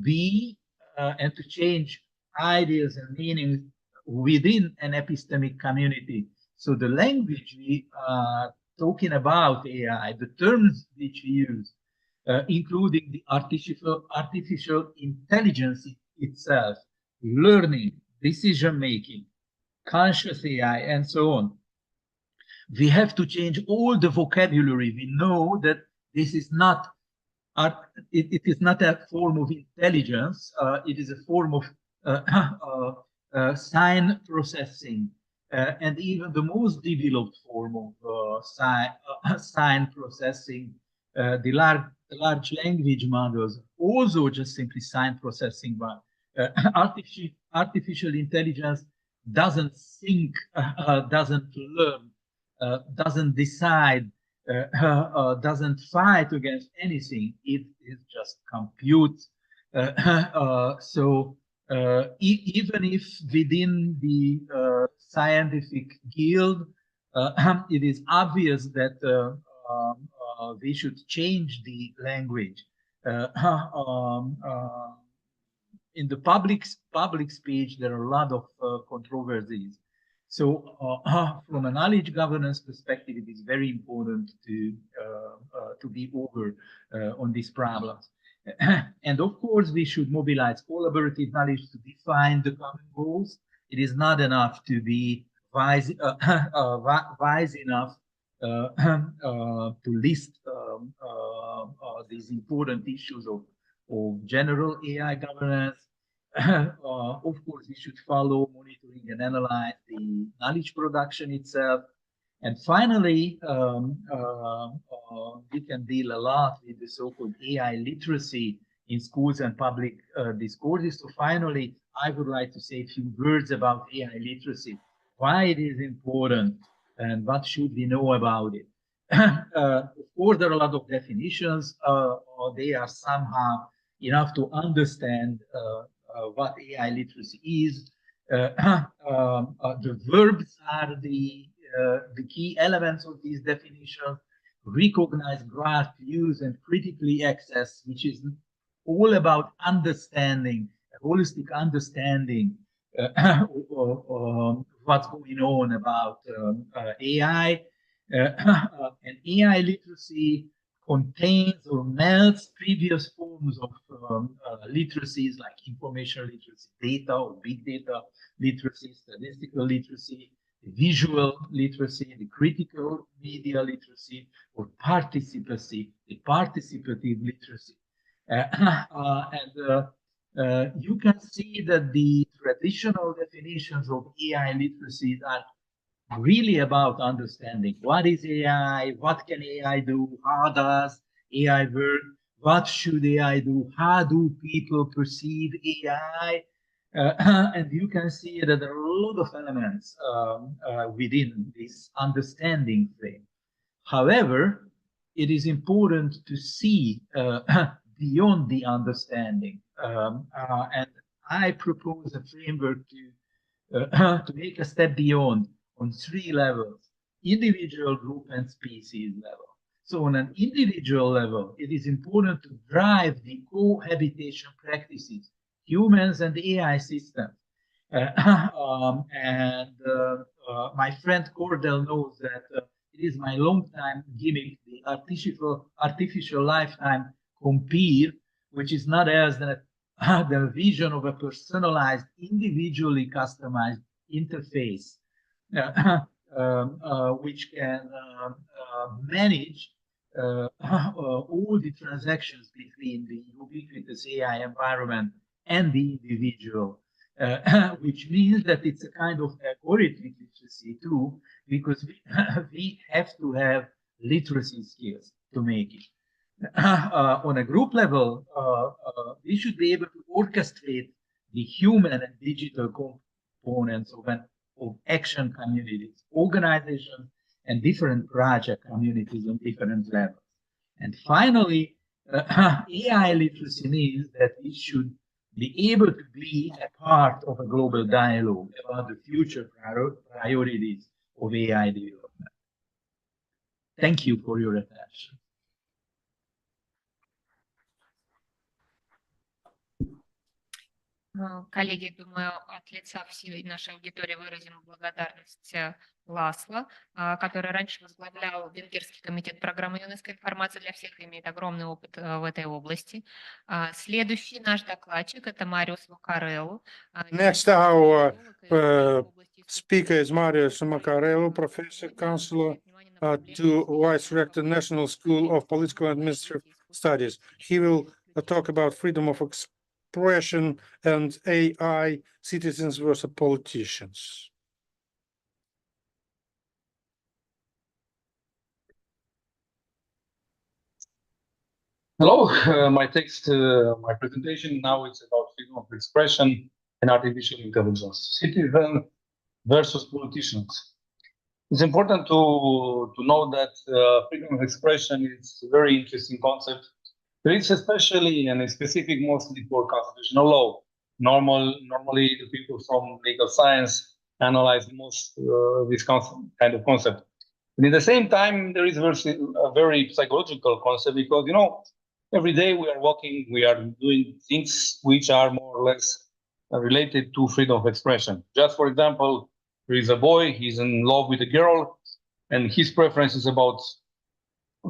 be and to change ideas and meanings within an epistemic community. So the language we are talking about AI, the terms which we use, including the artificial intelligence itself, learning, decision-making, conscious AI, and so on. We have to change all the vocabulary. We know that this is not it is not a form of intelligence. It is a form of sign processing, and even the most developed form of sign processing, the large language models, also just simply sign processing. But artificial intelligence doesn't think, doesn't learn, doesn't decide, doesn't fight against anything. It just computes. So even if within the scientific guild, it is obvious that we should change the language. In the public speech, there are a lot of controversies. So from a knowledge governance perspective, it is very important to be over on these problems. And of course, we should mobilize collaborative knowledge to define the common goals. It is not enough to be wise enough to list these important issues of general AI governance. Of course, we should follow, monitoring, and analyze the knowledge production itself. And finally, we can deal a lot with the so-called AI literacy in schools and public discourses. So finally, I would like to say a few words about AI literacy, why it is important, and what should we know about it. Of course, there are a lot of definitions. They are somehow enough to understand what AI literacy is. The verbs are the key elements of these definitions: recognize, grasp, use, and critically access, which is all about understanding, a holistic understanding of what's going on about AI. And AI literacy contains or melds previous forms of literacies like information literacy, data or big data literacy, statistical literacy, visual literacy, the critical media literacy, or participacy, the participative literacy. You can see that the traditional definitions of AI literacy are really about understanding what is AI, what can AI do, how does AI work, what should AI do, how do people perceive AI. And you can see that there are a lot of elements within this understanding frame. However, it is important to see beyond the understanding. And I propose a framework to make a step beyond on three levels: individual, group, and species level. So on an individual level, it is important to drive the cohabitation practices, humans and AI systems. My friend Cordell knows that it is my long-time gimmick, the artificial lifetime compere, which is not else than the vision of a personalized, individually customized interface, which can manage all the transactions between the ubiquitous AI environment and the individual, which means that it's a kind of algorithmic literacy too, because we have to have literacy skills to make it. On a group level, we should be able to orchestrate the human and digital components of action communities, organizations, and different project communities on different levels. And finally, AI literacy means that we should be able to be a part of a global dialogue about the future priorities of AI development. Thank you for your attention. Коллеги, думаю, от лица всей нашей аудитории выразим благодарность Ласло, который раньше возглавлял Венгерский комитет программы ЮНЕСКО «Информация для всех» и имеет огромный опыт в этой области. Следующий наш докладчик – это Мариус Макарелло. Next, our speaker is Marius Macarello, Professor Counselor to Vice Rector National School of Political and Administrative Studies. He will talk about freedom of expression and AI, citizens versus politicians. Hello, my presentation now is about freedom of expression and artificial intelligence, citizen versus politicians. It's important to know that freedom of expression is a very interesting concept. It's especially and specific mostly for constitutional law. Normally, the people from legal science analyze most this kind of concept. And at the same time, there is a very psychological concept because, you know, every day we are walking, we are doing things which are more or less related to freedom of expression. Just for example, there is a boy, he's in love with a girl, and his preference is about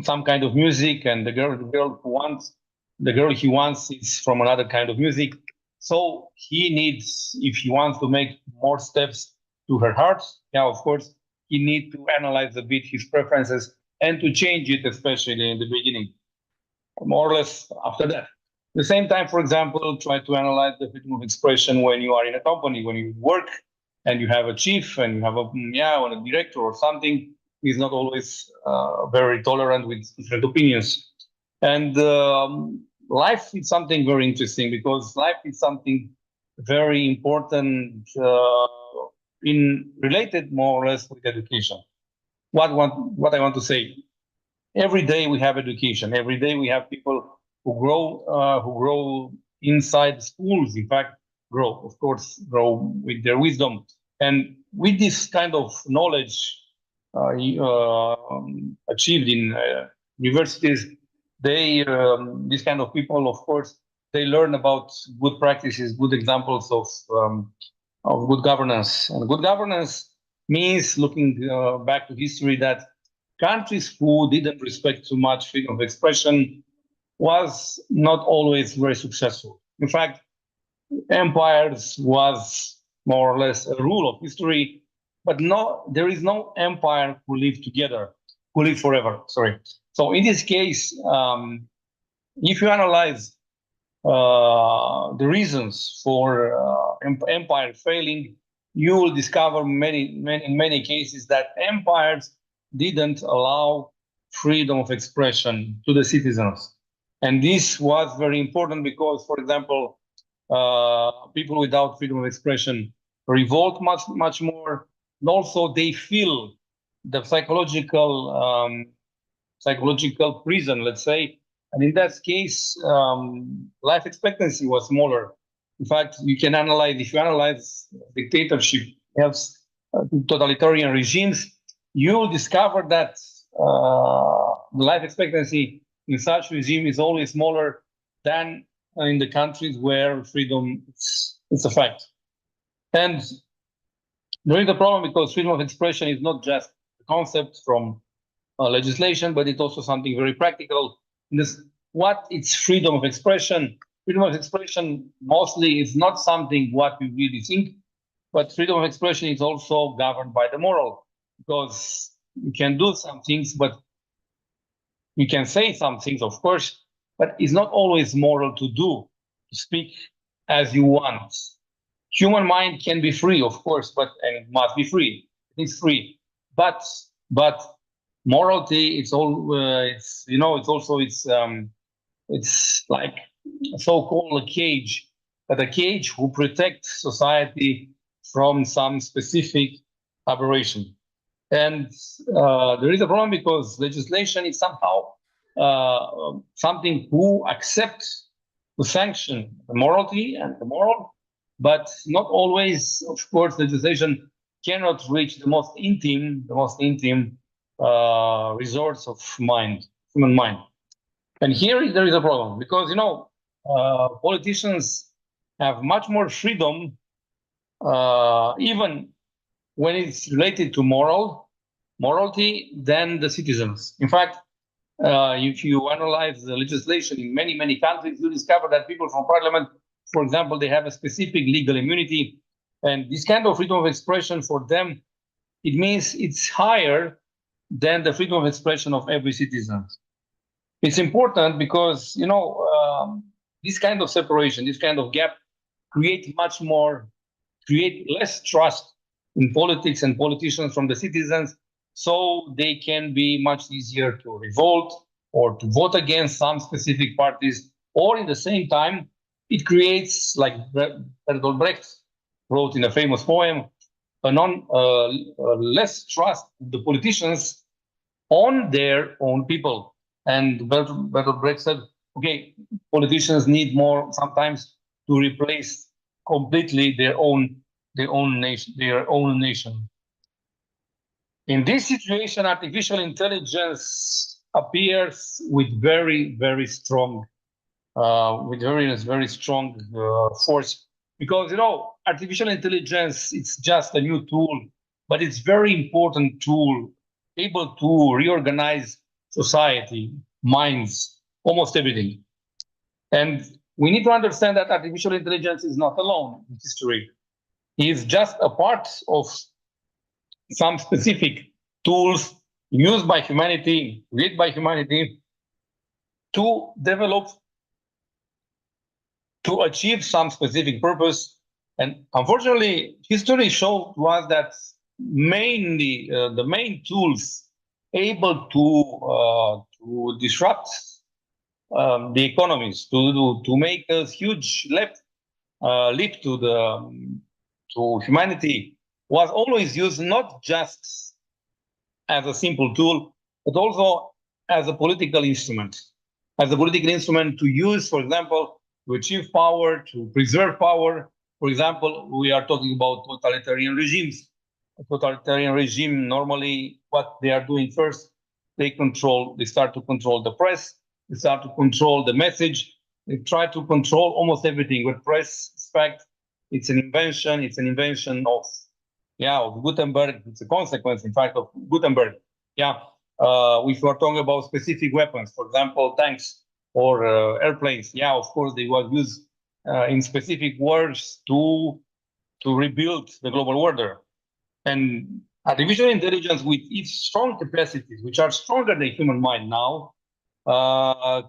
some kind of music, and the girl he wants is from another kind of music. So he needs, if he wants to make more steps to her heart, yeah, of course, he needs to analyze a bit his preferences and to change it, especially in the beginning, more or less after that. At the same time, for example, try to analyze the freedom of expression when you are in a company, when you work and you have a chief and you have a director or something. He's not always very tolerant with different opinions. And life is something very interesting because life is something very important related more or less with education. What I want to say, every day we have education. Every day we have people who grow inside schools. In fact, grow with their wisdom. And with this kind of knowledge achieved in universities, these kind of people, of course, they learn about good practices, good examples of good governance. And good governance means, looking back to history, that countries who didn't respect too much freedom of expression was not always very successful. In fact, empires was more or less a rule of history, but there is no empire who live forever. Sorry. So in this case, if you analyze the reasons for empire failing, you will discover in many cases that empires didn't allow freedom of expression to the citizens. And this was very important because, for example, people without freedom of expression revolt much more. And also they feel the psychological prison, let's say. And in that case, life expectancy was smaller. In fact, if you analyze dictatorship, totalitarian regimes, you will discover that the life expectancy in such regime is always smaller than in the countries where freedom is a fact. And there is a problem because freedom of expression is not just a concept from legislation, but it's also something very practical. What is freedom of expression? Freedom of expression mostly is not something what we really think, but freedom of expression is also governed by the moral, because you can do some things, but you can say some things, of course, but it's not always moral to speak as you want. Human mind can be free, of course, and it must be free. It's free, but morality, it's like a so-called a cage, but a cage who protects society from some specific aberration. And there is a problem because legislation is somehow something who accepts to sanction the morality and the moral, but not always, of course, legislation cannot reach the most intimate resorts of human mind. And here there is a problem because, politicians have much more freedom, even when it's related to morality than the citizens. In fact, if you analyze the legislation in many, many countries, you discover that people from parliament, for example, they have a specific legal immunity. And this kind of freedom of expression for them, it means it's higher than the freedom of expression of every citizen. It's important because, this kind of separation, this kind of gap create less trust in politics and politicians from the citizens, so they can be much easier to revolt or to vote against some specific parties, or in the same time, it creates, like Bertolt Brecht wrote in a famous poem, less trust of the politicians on their own people. And Bertolt Brecht said, okay, politicians need more sometimes to replace completely their own nation. In this situation, artificial intelligence appears with very strong force, because artificial intelligence, it's just a new tool, but it's very important tool, able to reorganize society, minds, almost everything. And we need to understand that artificial intelligence is not alone in history. It is just a part of some specific tools used by humanity, created by humanity, to develop, to achieve some specific purpose. And unfortunately, history showed to us that mainly the main tools able to disrupt the economies, to make a huge leap to humanity, was always used not just as a simple tool, but also as a political instrument. As a political instrument to use, for example, to achieve power, to preserve power. For example, we are talking about totalitarian regimes. A totalitarian regime, normally what they are doing first, they start to control the press, they start to control the message, they try to control almost everything. With press, in fact, it's an invention of Gutenberg. It's a consequence, in fact, of Gutenberg. If we are talking about specific weapons, for example, tanks or airplanes, of course, they were used in specific wars to rebuild the global order. And artificial intelligence, with its strong capacities, which are stronger than human mind now,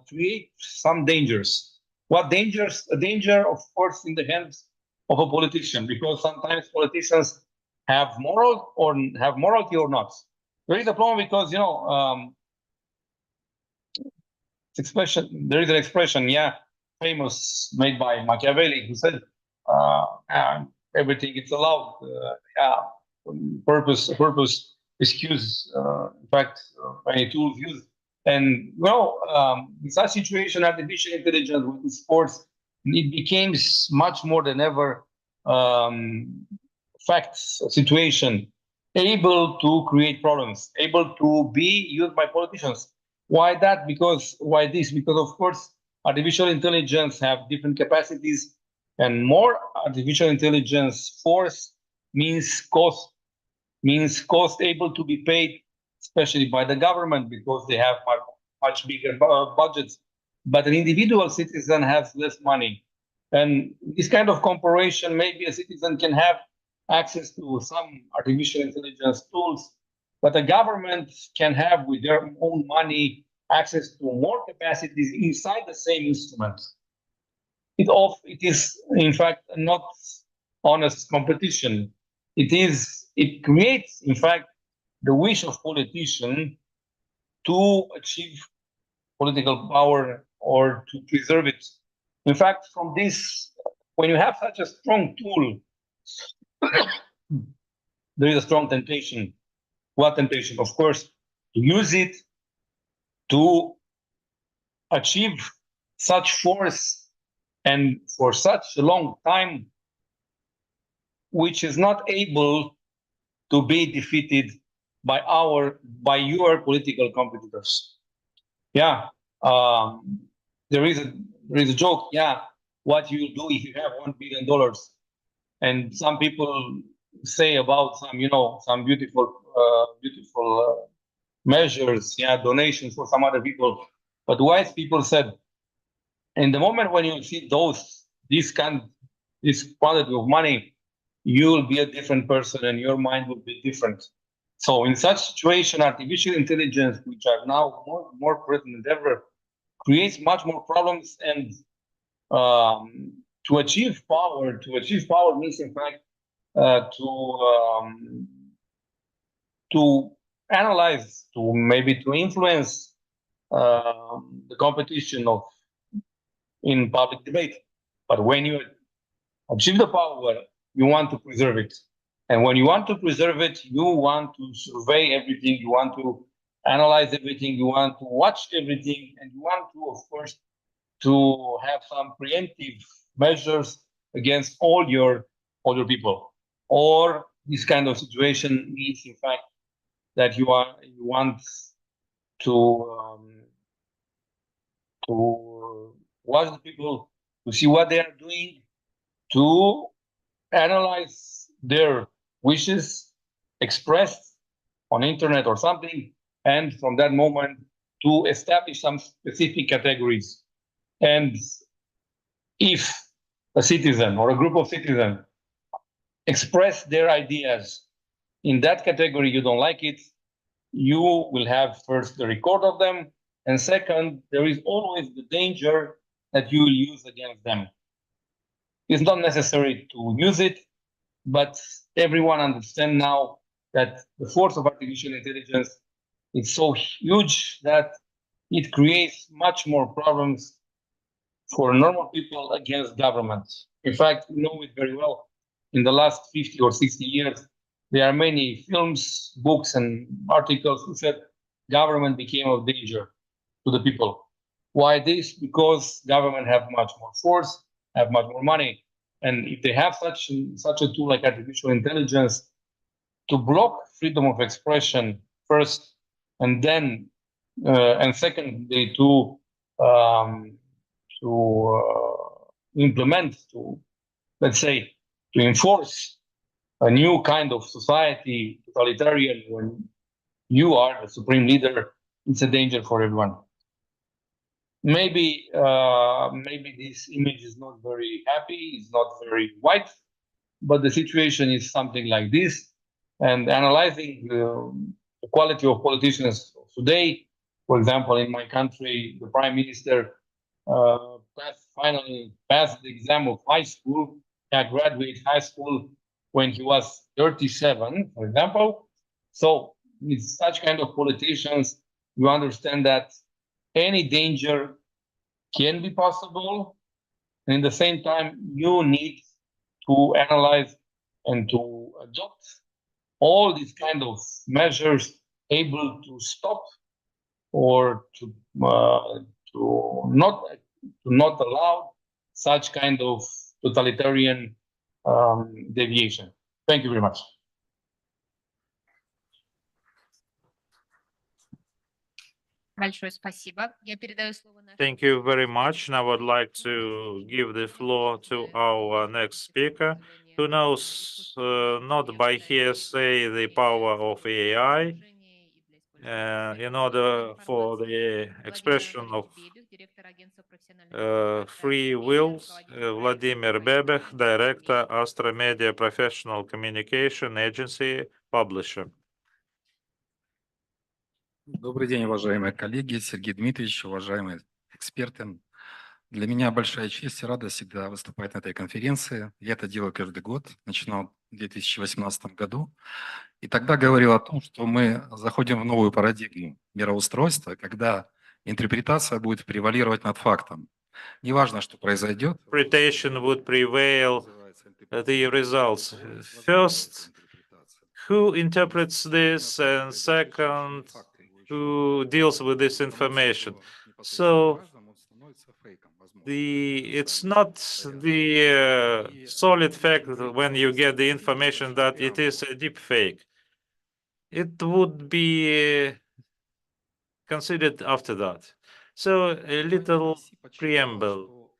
create some dangers. What dangers? A danger, of course, in the hands of a politician, because sometimes politicians have morality or not. There is a problem because, there is an expression, famous, made by Machiavelli, who said, everything is allowed, purpose, excuse, in fact, any tools used. And in such situation, artificial intelligence with its force, it became much more than ever situation, able to create problems, able to be used by politicians. Why that? Why this? Because of course, artificial intelligence have different capacities, and more artificial intelligence force means cost able to be paid, especially by the government, because they have much bigger budgets. But an individual citizen has less money. And this kind of comparison, maybe a citizen can have access to some artificial intelligence tools, but a government can have, with their own money, access to more capacities inside the same instrument. It is, in fact, not honest competition. It creates, in fact, the wish of politician to achieve political power or to preserve it. In fact, from this, when you have such a strong tool, there is a strong temptation. What temptation? Of course, to use it to achieve such force and for such a long time, which is not able to be defeated by your political competitors. Yeah, there is a joke. Yeah, what you do if you have $1 billion, and some people say about some beautiful measures, donations for some other people. But wise people said, in the moment when you see this quantity of money, you will be a different person and your mind will be different. So in such situation, artificial intelligence, which are now more present than ever, creates much more problems. And to achieve power means, in fact, to analyze, to influence the competition in public debate. But when you achieve the power, you want to preserve it. And when you want to preserve it, you want to survey everything, you want to analyze everything, you want to watch everything, and you want to, of course, to have some preemptive measures against all your people. Or this kind of situation means, in fact, that you want to watch the people, to see what they are doing, to analyze their wishes expressed on internet or something, and from that moment to establish some specific categories. And if a citizen or a group of citizens express their ideas in that category, you don't like it, you will have first the record of them, and second, there is always the danger that you will use against them. It's not necessary to use it, but everyone understands now that the force of artificial intelligence is so huge that it creates much more problems for normal people against governments. In fact, we know it very well. In the last 50 or 60 years, there are many films, books, and articles who said government became a danger to the people. Why this? Because government have much more force, have much more money. And if they have such a tool like artificial intelligence to block freedom of expression first, and then and secondly to implement, let's say, to enforce a new kind of society, totalitarian, when you are the supreme leader, it's a danger for everyone. Maybe this image is not very happy, it's not very white, but the situation is something like this. And analyzing the quality of politicians today, for example, in my country, the prime minister finally passed the exam of high school, graduated high school when he was 37, for example. So with such kind of politicians, you understand that any danger can be possible. And in the same time, you need to analyze and to adopt all these kind of measures able to stop or to not allow such kind of totalitarian deviation. Thank you very much. Thank you very much. Now I would like to give the floor to our next speaker, who knows not by hearsay the power of AI in order for the expression of free wills. Vladimir Bebech, Director, Astra Media Professional Communication Agency, Publisher. Добрый день, уважаемые коллеги, Сергей Дмитриевич, уважаемые эксперты. Для меня большая честь и радость всегда выступать на этой конференции. Я это делаю каждый год, начинал в 2018 году. И тогда говорил о том, что мы заходим в новую парадигму мироустройства, когда интерпретация будет превалировать над фактом. Неважно, что произойдет. Interpretation would prevail the results. First, who interprets this, and second, who deals with this information. So it's not the solid fact when you get the information that it is a deep fake. It would be considered after that. So a little preamble.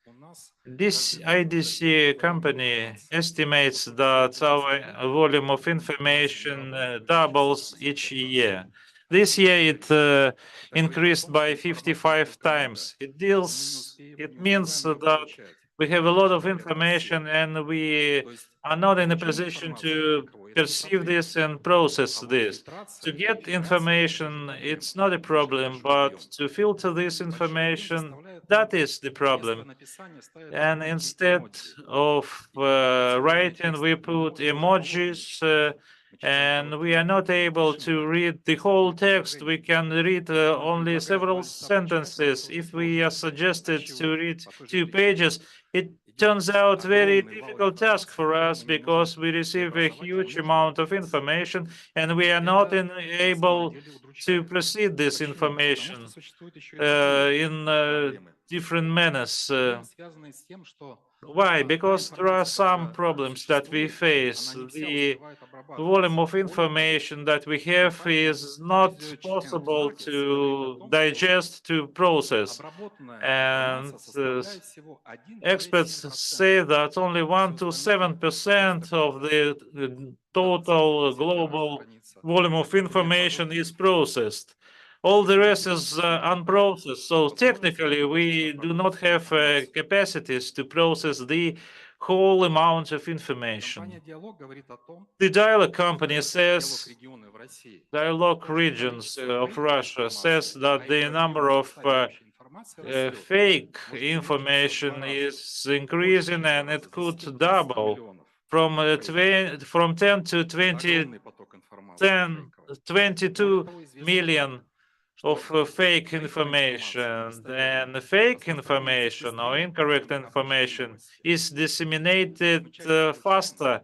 This IDC company estimates that our volume of information doubles each year. This year it increased by 55 times. It means that we have a lot of information and we are not in a position to perceive this and process this. To get information, it's not a problem, but to filter this information, that is the problem. And instead of writing, we put emojis, and we are not able to read the whole text. We can read only several sentences. If we are suggested to read 2 pages, it turns out very difficult task for us because we receive a huge amount of information and we are not able to proceed this information in different manners. Why? Because there are some problems that we face. The volume of information that we have is not possible to digest, to process. And experts say that only 1 to 7% of the total global volume of information is processed. All the rest is unprocessed. So technically, we do not have capacities to process the whole amount of information. The Dialog company says, Dialog regions of Russia says that the number of fake information is increasing and it could double from 10 to 22 million of fake information. And fake information or incorrect information is disseminated faster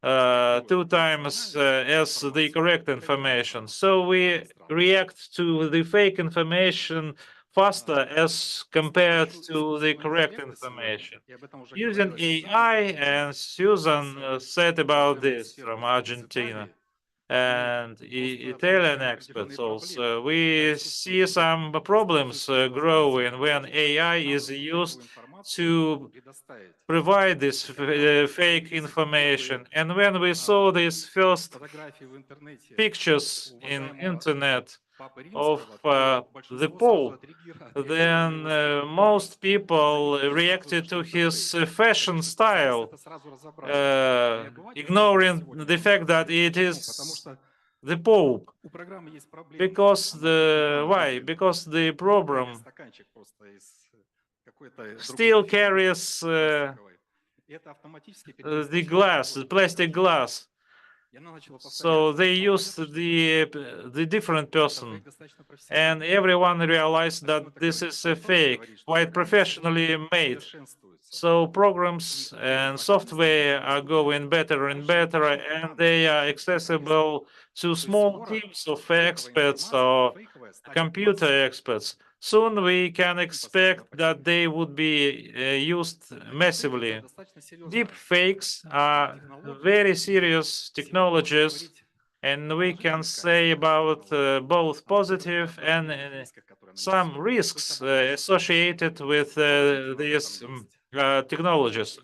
2 times as the correct information. So we react to the fake information faster as compared to the correct information. Using AI, and Susan said about this from Argentina, and Italian experts also, we see some problems growing when AI is used to provide this fake information. And when we saw these first pictures in internet of the Pope, then most people reacted to his fashion style, ignoring the fact that it is the Pope. Because why? Because the program still carries the glass, the plastic glass. So they used the different person, and everyone realized that this is a fake, quite professionally made. So programs and software are going better and better, and they are accessible to small teams of experts or computer experts. Soon we can expect that they would be used massively. Deep fakes are very serious technologies, and we can say about both positive and some risks associated with these technologies.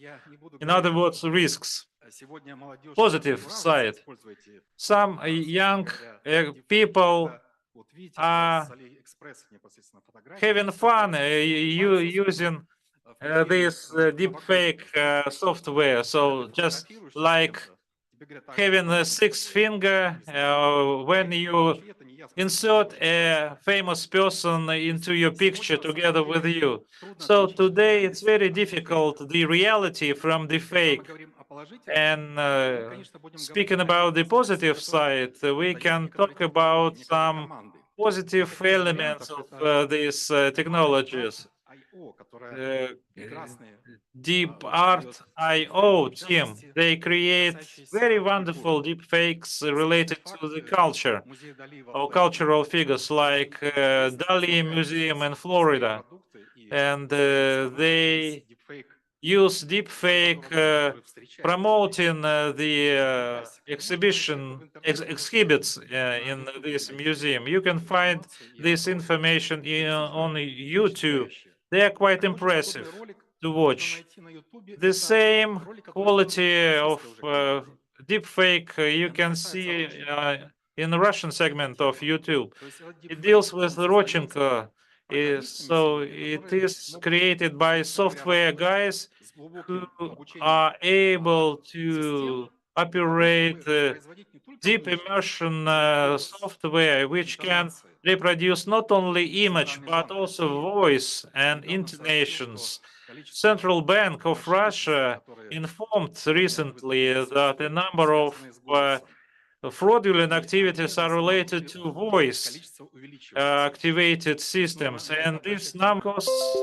In other words, risks. Positive side. Some young people are having fun using this deepfake software. So just like having a 6th finger when you insert a famous person into your picture together with you. So today it's very difficult, the reality from the fake. And speaking about the positive side, we can talk about some positive elements of these technologies. Deep Art IO team. They create very wonderful deep fakes related to the culture or cultural figures like Dali Museum in Florida. And they use deepfake promoting the exhibits in this museum. You can find this information on YouTube. They are quite impressive to watch. The same quality of deepfake you can see in the Russian segment of YouTube. It deals with Rodchenko. So it is created by software guys who are able to operate deep immersion software, which can reproduce not only image, but also voice and intonations. Central Bank of Russia informed recently that a number of fraudulent activities are related to voice activated systems, and this number costs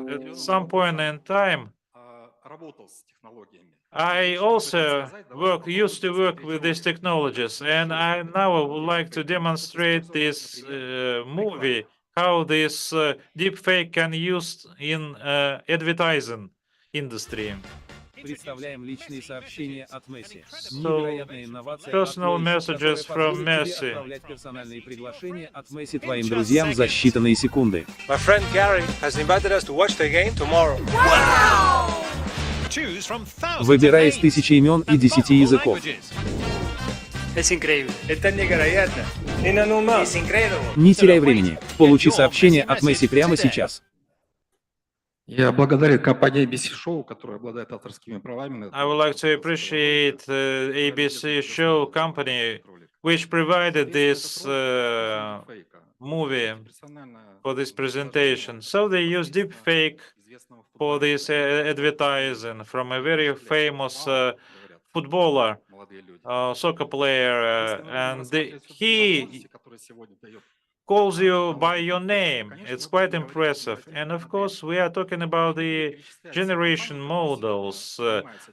at some point in time. I also used to work with these technologies, and I now would like to demonstrate this movie, how this deepfake can use in advertising industry. Представляем личные сообщения от Месси. So, Невероятная инновация personal от Waze, messages которая from позволит тебе Messi. отправлять персональные приглашения от Месси твоим друзьям за считанные секунды. My friend Gary has invited us to watch the game tomorrow. Выбирай из 1000 имен и 10 языков. Es increíble. Это невероятно. Inanimado. Es increíble. Не теряй времени. Получи сообщение от Месси прямо сейчас. Я благодарен компании ABC Show, которая обладает авторскими правами. I would like to appreciate ABC Show company, which provided this movie for this presentation. So they use deepfake for this advertising from a very famous footballer, soccer player, and he calls you by your name. It's quite impressive. And of course, we are talking about the generation models.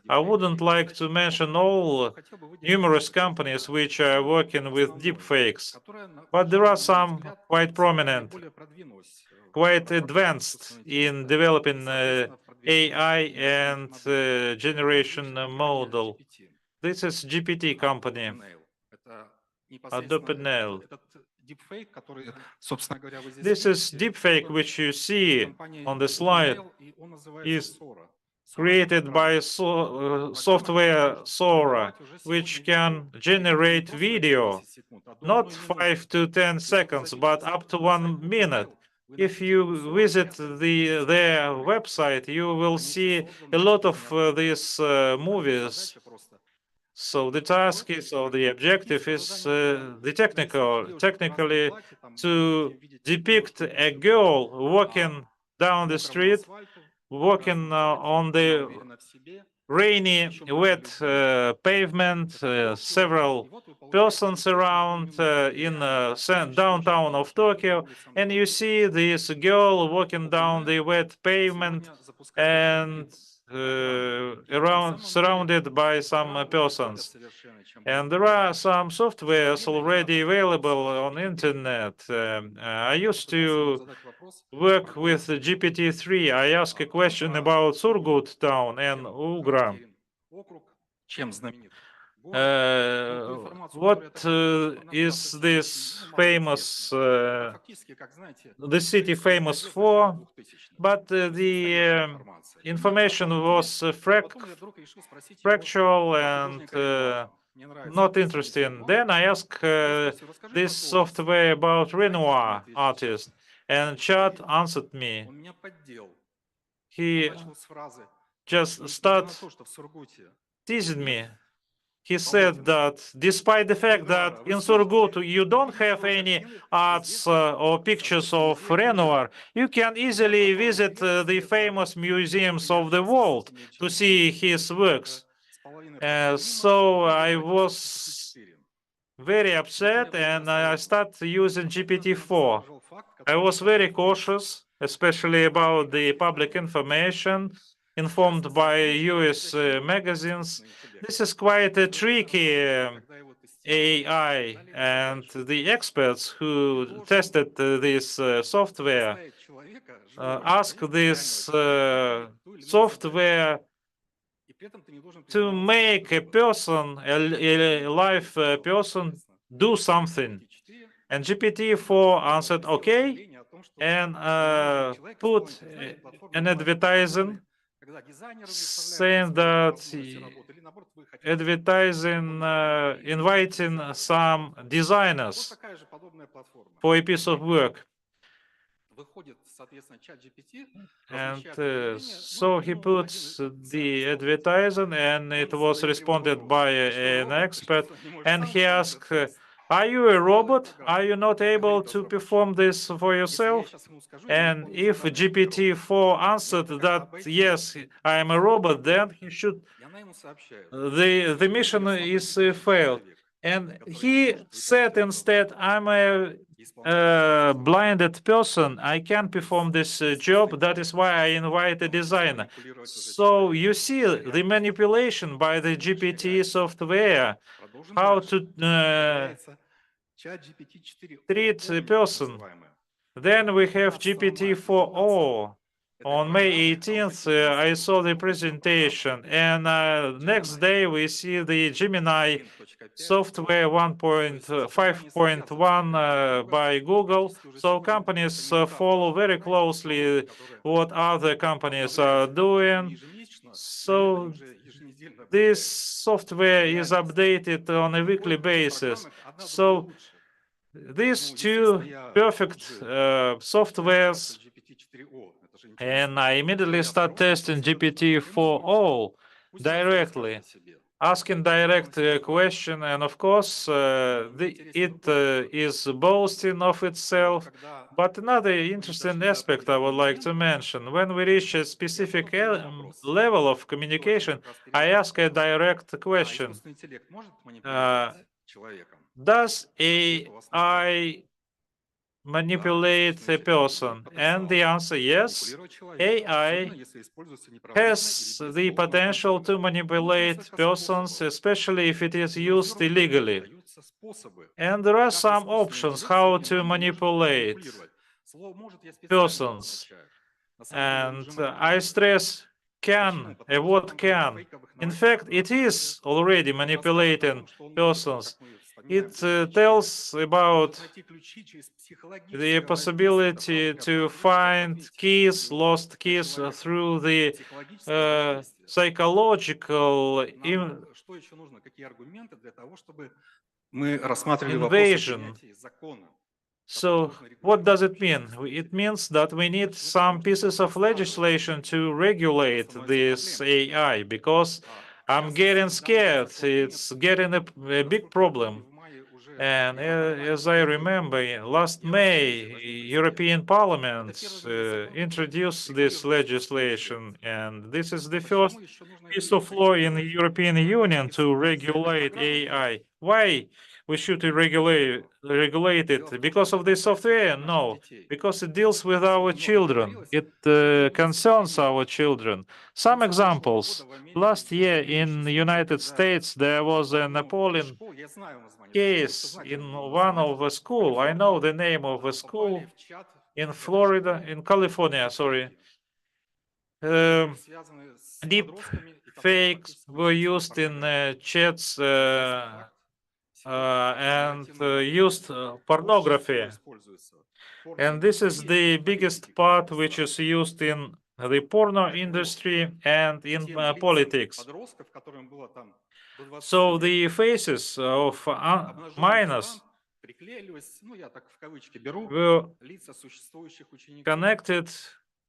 I wouldn't like to mention all numerous companies which are working with deepfakes, but there are some quite prominent, quite advanced in developing AI and generation model. This is GPT company, OpenAI. This is deepfake, which you see on the slide, is created by software Sora, which can generate video, not 5 to 10 seconds, but up to 1 minute. If you visit their website, you will see a lot of these movies. So the task is, or the objective is technically to depict a girl walking down the street, walking on the rainy, wet pavement, several persons around in downtown of Tokyo, and you see this girl walking down the wet pavement and surrounded by some persons. And there are some softwares already available on internet. I used to work with GPT-3. I asked a question about Surgut town and Ugra. What is this famous, the city famous for? But the information was factual and not interesting. Then I asked this software about Renoir artist, and chat answered me. He just started teasing me. He said that despite the fact that in Surgut you don't have any arts or pictures of Renoir, you can easily visit the famous museums of the world to see his works. So I was very upset and I started using GPT-4. I was very cautious especially about the public information informed by US magazines. This is quite a tricky AI, and the experts who tested this software ask this software to make a person, a live person, do something. And GPT-4 answered okay and put an advertising saying that advertising inviting some designers for a piece of work. And so he puts the advertising, and it was responded by an expert, and he asked, are you a robot? Are you not able to perform this for yourself? And if GPT-4 answered that, yes, I am a robot, then he should, the mission is failed. And he said instead, I'm a blinded person. I can't perform this job. That is why I invite a designer. So you see the manipulation by the GPT software, how to treat a person. Then we have GPT-4o. On May 18th, I saw the presentation, and next day we see the Gemini software 1.5.1 by Google. So companies follow very closely what other companies are doing. So this software is updated on a weekly basis. So these two perfect softwares, and I immediately start testing GPT-4o directly, asking direct question, and of course it is boasting of itself. But another interesting aspect I would like to mention, when we reach a specific level of communication, I ask a direct question. Does AI manipulate a person? And the answer, yes, AI has the potential to manipulate persons, especially if it is used illegally. And there are some options how to manipulate persons. And I stress can, a word can. In fact, it is already manipulating persons. It tells about the possibility to find keys, lost keys through the psychological invasion. So what does it mean? It means that we need some pieces of legislation to regulate this AI, because I'm getting scared. It's getting a big problem. And as I remember, last May, European Parliament introduced this legislation, and this is the first piece of law in the European Union to regulate AI. Why we should regulate it? Because of the software? No, because it deals with our children. It concerns our children. Some examples. Last year in the United States, there was an appalling case in one of the school. I know the name of the school in Florida, in California, sorry. Deep fakes were used in chats and used pornography. And this is the biggest part which is used in the porno industry and in politics. So the faces of minors were connected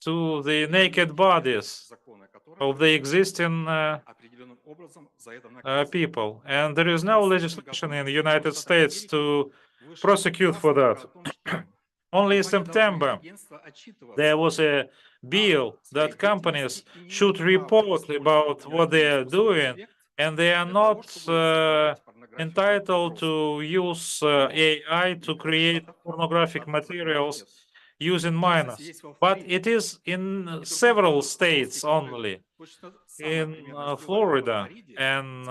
to the naked bodies of the existing people. And there is no legislation in the United States to prosecute for that. Only in September, there was a bill that companies should report about what they are doing, and they are not entitled to use AI to create pornographic materials using minors, but it is in several states only. In Florida, and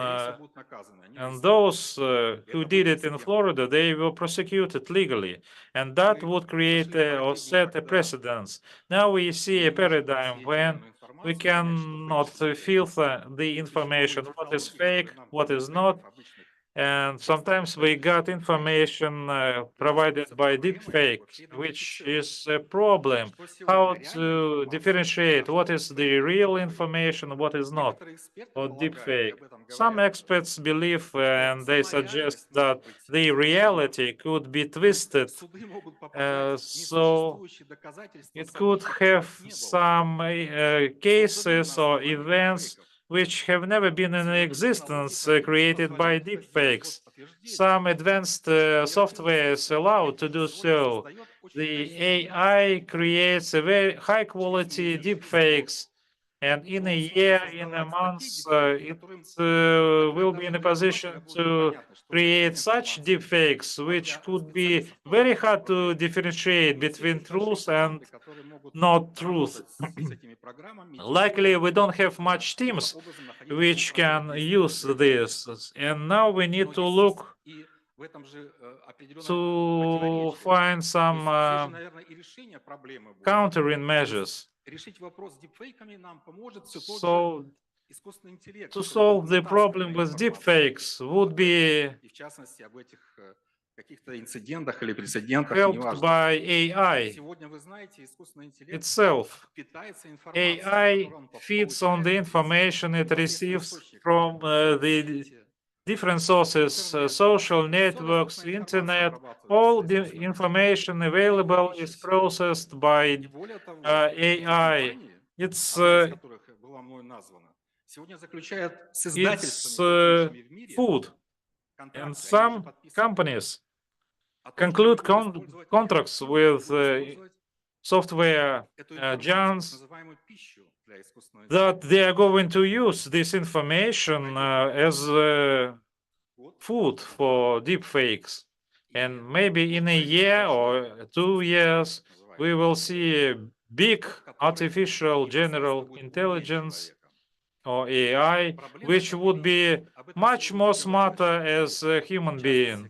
those who did it in Florida, they were prosecuted legally, and that would create or set a precedence. Now we see a paradigm when we cannot filter the information, what is fake, what is not, and sometimes we got information provided by deepfake, which is a problem. How to differentiate what is the real information, what is not, or deepfake. Some experts believe and they suggest that the reality could be twisted, so it could have some cases or events which have never been in existence created by deepfakes. Some advanced softwares allow to do so. The AI creates a very high quality deepfakes, and in a year, in a month, it will be in a position to create such deepfakes, which could be very hard to differentiate between truth and not truth. Luckily, we don't have much teams which can use this, and now we need to look to find some countering measures. So, to solve the problem with deepfakes would be helped by AI itself. AI feeds on the information it receives from the different sources, social networks, internet. All the information available is processed by AI. It's food, and some companies conclude contracts with software giants that they are going to use this information as food for deepfakes. And maybe in a year or 2 years, we will see a big artificial general intelligence or AI, which would be much more smarter as a human being.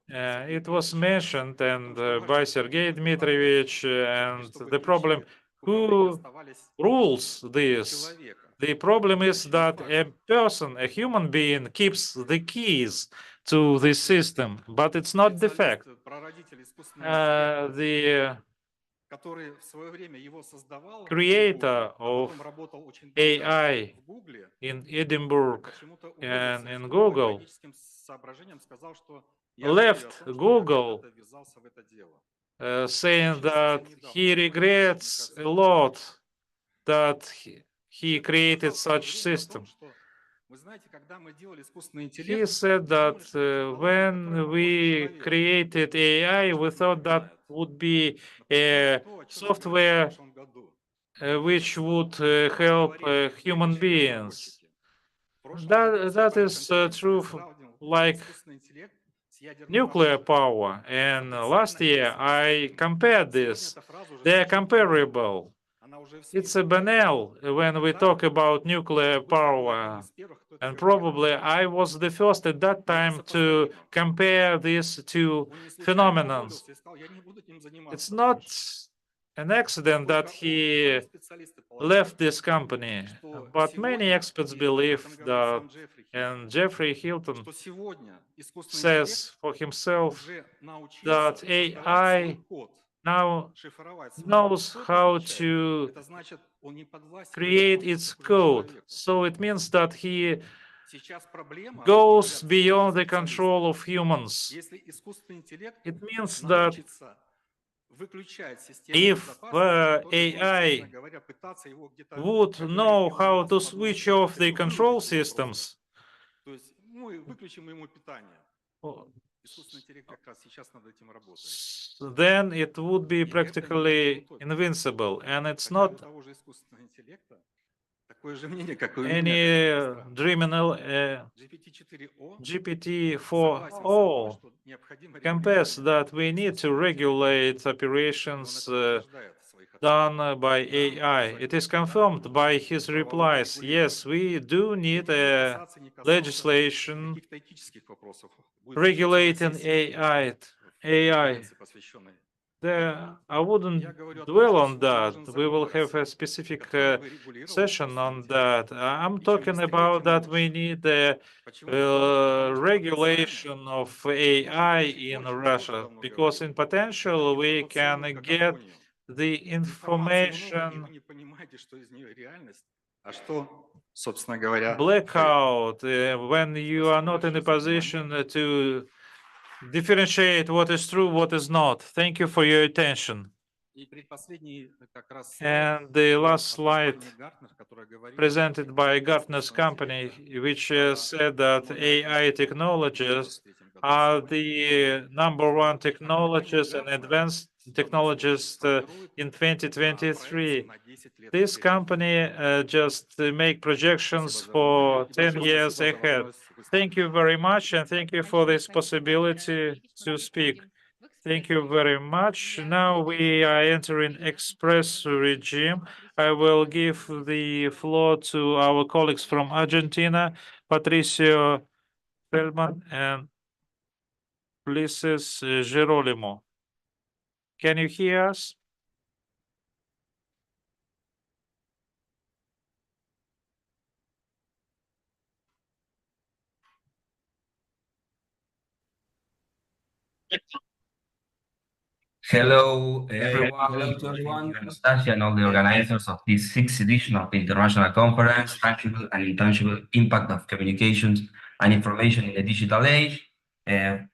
It was mentioned and by Sergei Dmitrievich, and the problem, who rules this? The problem is that a person, a human being, keeps the keys to the system, but it's not the fact. The creator of AI in Edinburgh and in Google left Google saying that he regrets a lot that he created such system. He said that when we created AI, we thought that would be a software which would help human beings. That is true, like nuclear power. And last year I compared this. They are comparable. It's a banal when we talk about nuclear power. And probably I was the first at that time to compare these two phenomena. It's not an accident that he left this company, but many experts believe that, and Jeffrey Hilton says for himself that AI now knows how to create its code. So it means that he goes beyond the control of humans. It means that if AI would know how to switch off the control systems, then it would be practically invincible. And it's not any dreaming GPT-4o compares that we need to regulate operations done by AI. It is confirmed by his replies. Yes, we do need a legislation regulating AI. I wouldn't dwell on that. We will have a specific session on that. I'm talking about that we need a regulation of AI in Russia, because in potential we can get the information blackout when you are not in a position to differentiate what is true, what is not. Thank you for your attention. And the last slide presented by Gartner's company, which said that AI technologies are the #1 technologies and advanced technologies in 2023. This company just make projections for 10 years ahead. Thank you very much, and thank you for this possibility to speak. Thank you very much. Now we are entering express regime. I will give the floor to our colleagues from Argentina, Patricio Feldman and Ulises Gerolimo. Can you hear us? Hello, everyone. Hello to everyone. Anastasia and all the organizers of this 6th edition of the International Conference, Tangible and Intangible Impact of Communications and Information in the Digital Age. I'm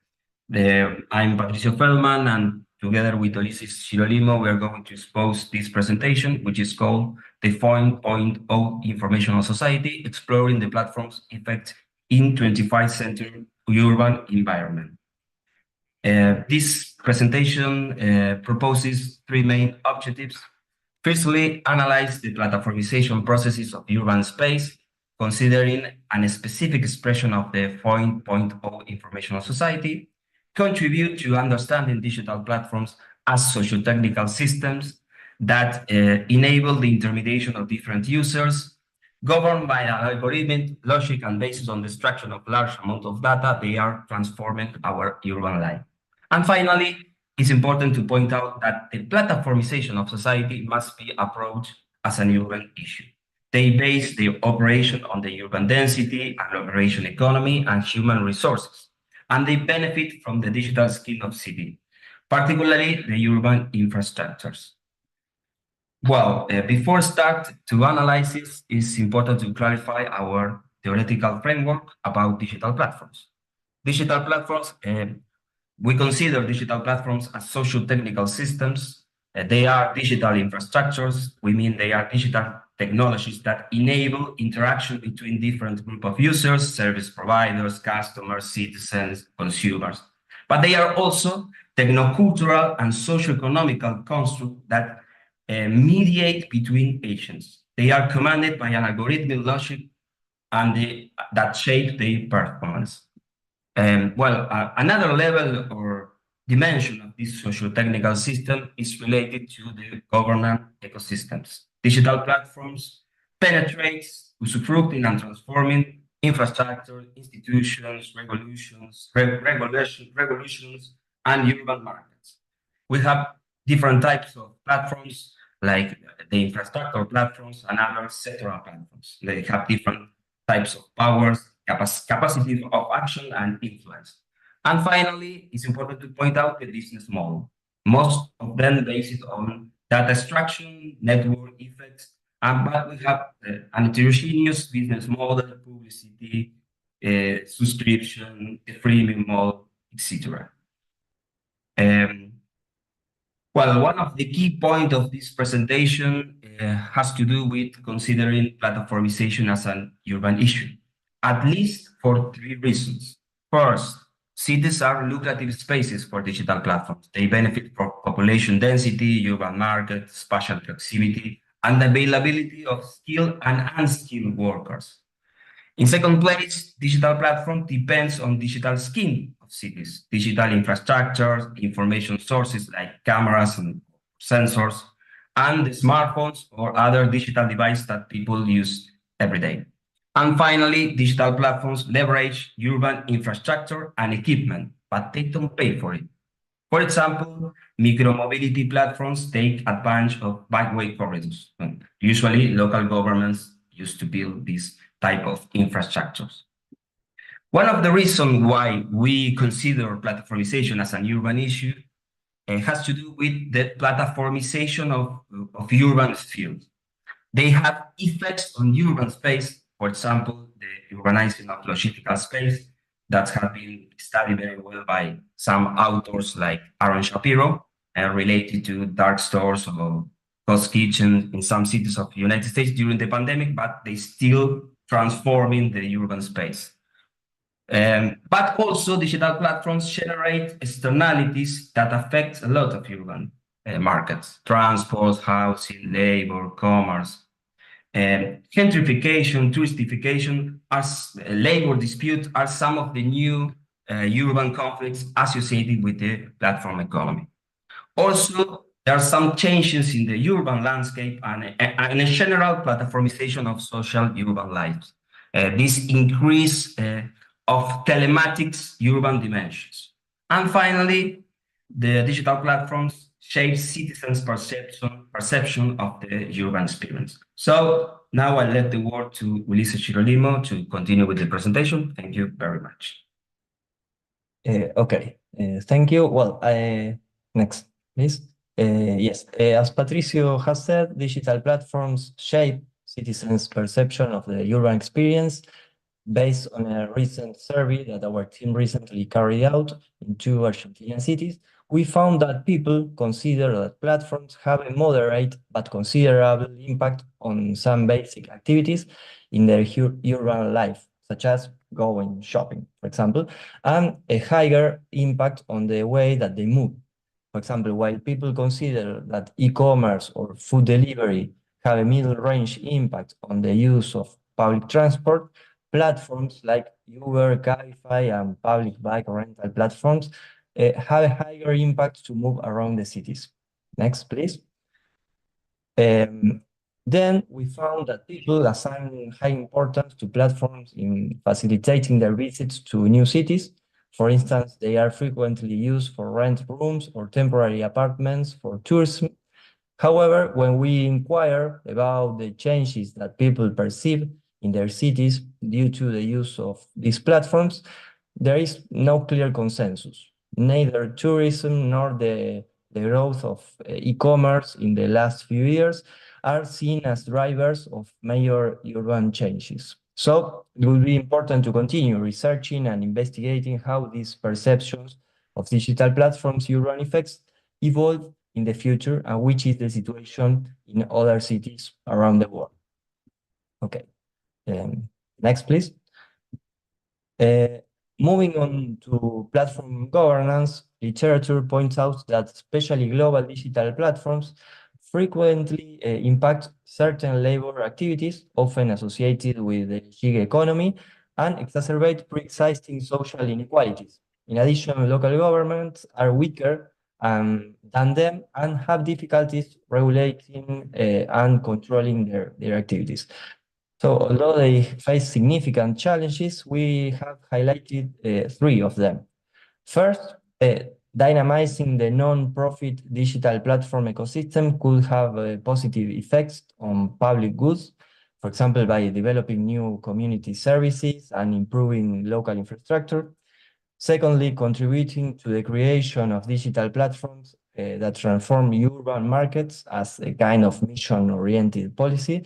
Patricio Feldman, and together with Ulises Girolimo, we are going to expose this presentation, which is called the 4.0 Informational Society, Exploring the Platform's Effect in 21st Century Urban Environment. This presentation proposes three main objectives. Firstly, analyze the platformization processes of urban space, considering a specific expression of the 4.0 informational society, contribute to understanding digital platforms as socio-technical systems that enable the intermediation of different users, governed by an algorithmic logic and based on the extraction of large amount of data, they are transforming our urban life. And finally, it's important to point out that the platformization of society must be approached as an urban issue. They base their operation on the urban density and operation economy and human resources, and they benefit from the digital skin of city, particularly the urban infrastructures. Well, before start to analyze this, it's important to clarify our theoretical framework about digital platforms. Digital platforms, we consider digital platforms as socio-technical systems. They are digital infrastructures. We mean they are digital technologies that enable interaction between different groups of users, service providers, customers, citizens, consumers. But they are also technocultural and socio-economical constructs that mediate between agents. They are commanded by an algorithmic logic and that shape their performance. Another level or dimension of this socio-technical system is related to the governance ecosystems. Digital platforms penetrate, usufructing and transforming infrastructure, institutions, regulations, and urban markets. We have different types of platforms, like the infrastructure platforms and other sectoral platforms. They have different types of powers, capacity of action and influence. And finally, it's important to point out the business model. Most of them based on data extraction, network effects, but we have an heterogeneous business model, publicity, subscription, the freemium model, etc. One of the key points of this presentation has to do with considering platformization as an urban issue, at least for three reasons. First, cities are lucrative spaces for digital platforms. They benefit from population density, urban market, spatial proximity, and the availability of skilled and unskilled workers. In second place, digital platform depends on digital skin of cities, digital infrastructure, information sources like cameras and sensors, and the smartphones or other digital devices that people use every day. And finally, digital platforms leverage urban infrastructure and equipment, but they don't pay for it. For example, micromobility platforms take advantage of bikeway corridors. Usually, local governments used to build these type of infrastructures. One of the reasons why we consider platformization as an urban issue has to do with the platformization of urban fields. They have effects on urban space, for example, the urbanizing of logistical space that have been studied very well by some authors like Aaron Shapiro and related to dark stores or ghost kitchens in some cities of the United States during the pandemic, but they still transforming the urban space. But also digital platforms generate externalities that affect a lot of urban markets, transport, housing, labor, commerce. Gentrification, touristification, labor disputes are some of the new urban conflicts associated with the platform economy. Also, there are some changes in the urban landscape and a general platformization of social urban lives. This increase of telematics urban dimensions. And finally, the digital platforms shape citizens' perception of the urban experience. So now I let the word to Ulises Chirolimo to continue with the presentation. Thank you very much. Okay, thank you. Well, next, please. Yes, as Patricio has said, digital platforms shape citizens' perception of the urban experience. Based on a recent survey that our team recently carried out in 2 Argentinian cities, we found that people consider that platforms have a moderate but considerable impact on some basic activities in their urban life, such as going shopping, for example, and a higher impact on the way that they move. For example, while people consider that e-commerce or food delivery have a middle-range impact on the use of public transport, platforms like Uber, Cabify, and public bike rental platforms have a higher impact to move around the cities. Next, please. Then we found that people assign high importance to platforms in facilitating their visits to new cities. For instance, they are frequently used for rent rooms or temporary apartments for tourism. However, when we inquire about the changes that people perceive in their cities due to the use of these platforms, there is no clear consensus. Neither tourism nor the growth of e-commerce in the last few years are seen as drivers of major urban changes. So it will be important to continue researching and investigating how these perceptions of digital platforms' urban effects evolve in the future and which is the situation in other cities around the world. Okay. Next, please. Moving on to platform governance, literature points out that especially global digital platforms frequently impact certain labor activities, often associated with the gig economy, and exacerbate pre-existing social inequalities. In addition, local governments are weaker than them and have difficulties regulating and controlling their activities. So although they face significant challenges, we have highlighted 3 of them. First, dynamizing the non-profit digital platform ecosystem could have positive effects on public goods, for example, by developing new community services and improving local infrastructure. Secondly, contributing to the creation of digital platforms that transform urban markets as a kind of mission-oriented policy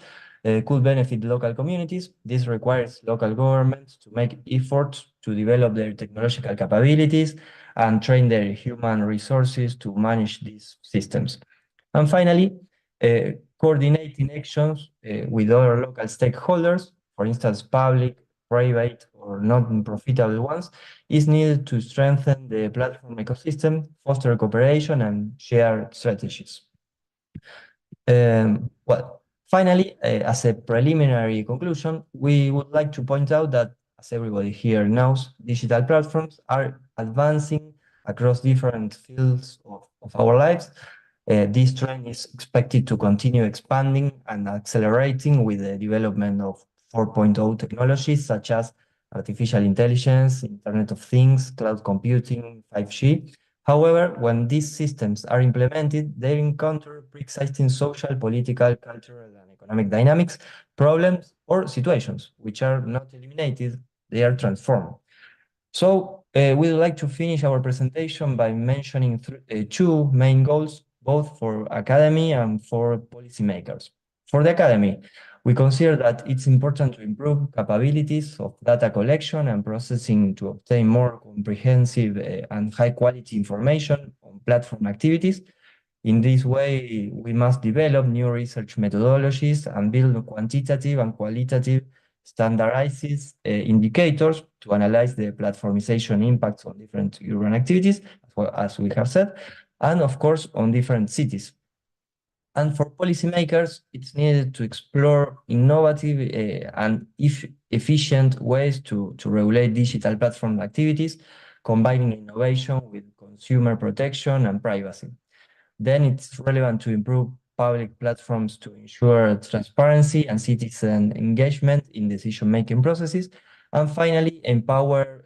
could benefit local communities. This requires local governments to make efforts to develop their technological capabilities and train their human resources to manage these systems. And finally, coordinating actions with other local stakeholders, for instance, public, private, or non-profitable ones, is needed to strengthen the platform ecosystem, foster cooperation, and share strategies. Well, Finally, as a preliminary conclusion, we would like to point out that, as everybody here knows, digital platforms are advancing across different fields of our lives. This trend is expected to continue expanding and accelerating with the development of 4.0 technologies such as artificial intelligence, Internet of Things, cloud computing, 5G. However, when these systems are implemented, they encounter pre-existing social, political, cultural, and economic dynamics, problems, or situations, which are not eliminated, they are transformed. So we would like to finish our presentation by mentioning two main goals, both for academy and for policymakers. For the academy, we consider that it's important to improve capabilities of data collection and processing to obtain more comprehensive and high-quality information on platform activities. In this way, we must develop new research methodologies and build quantitative and qualitative standardized indicators to analyze the platformization impacts on different urban activities, as we have said, and of course on different cities. And for policymakers, it's needed to explore innovative and efficient ways to regulate digital platform activities, combining innovation with consumer protection and privacy. Then it's relevant to improve public platforms to ensure transparency and citizen engagement in decision-making processes. And finally, empower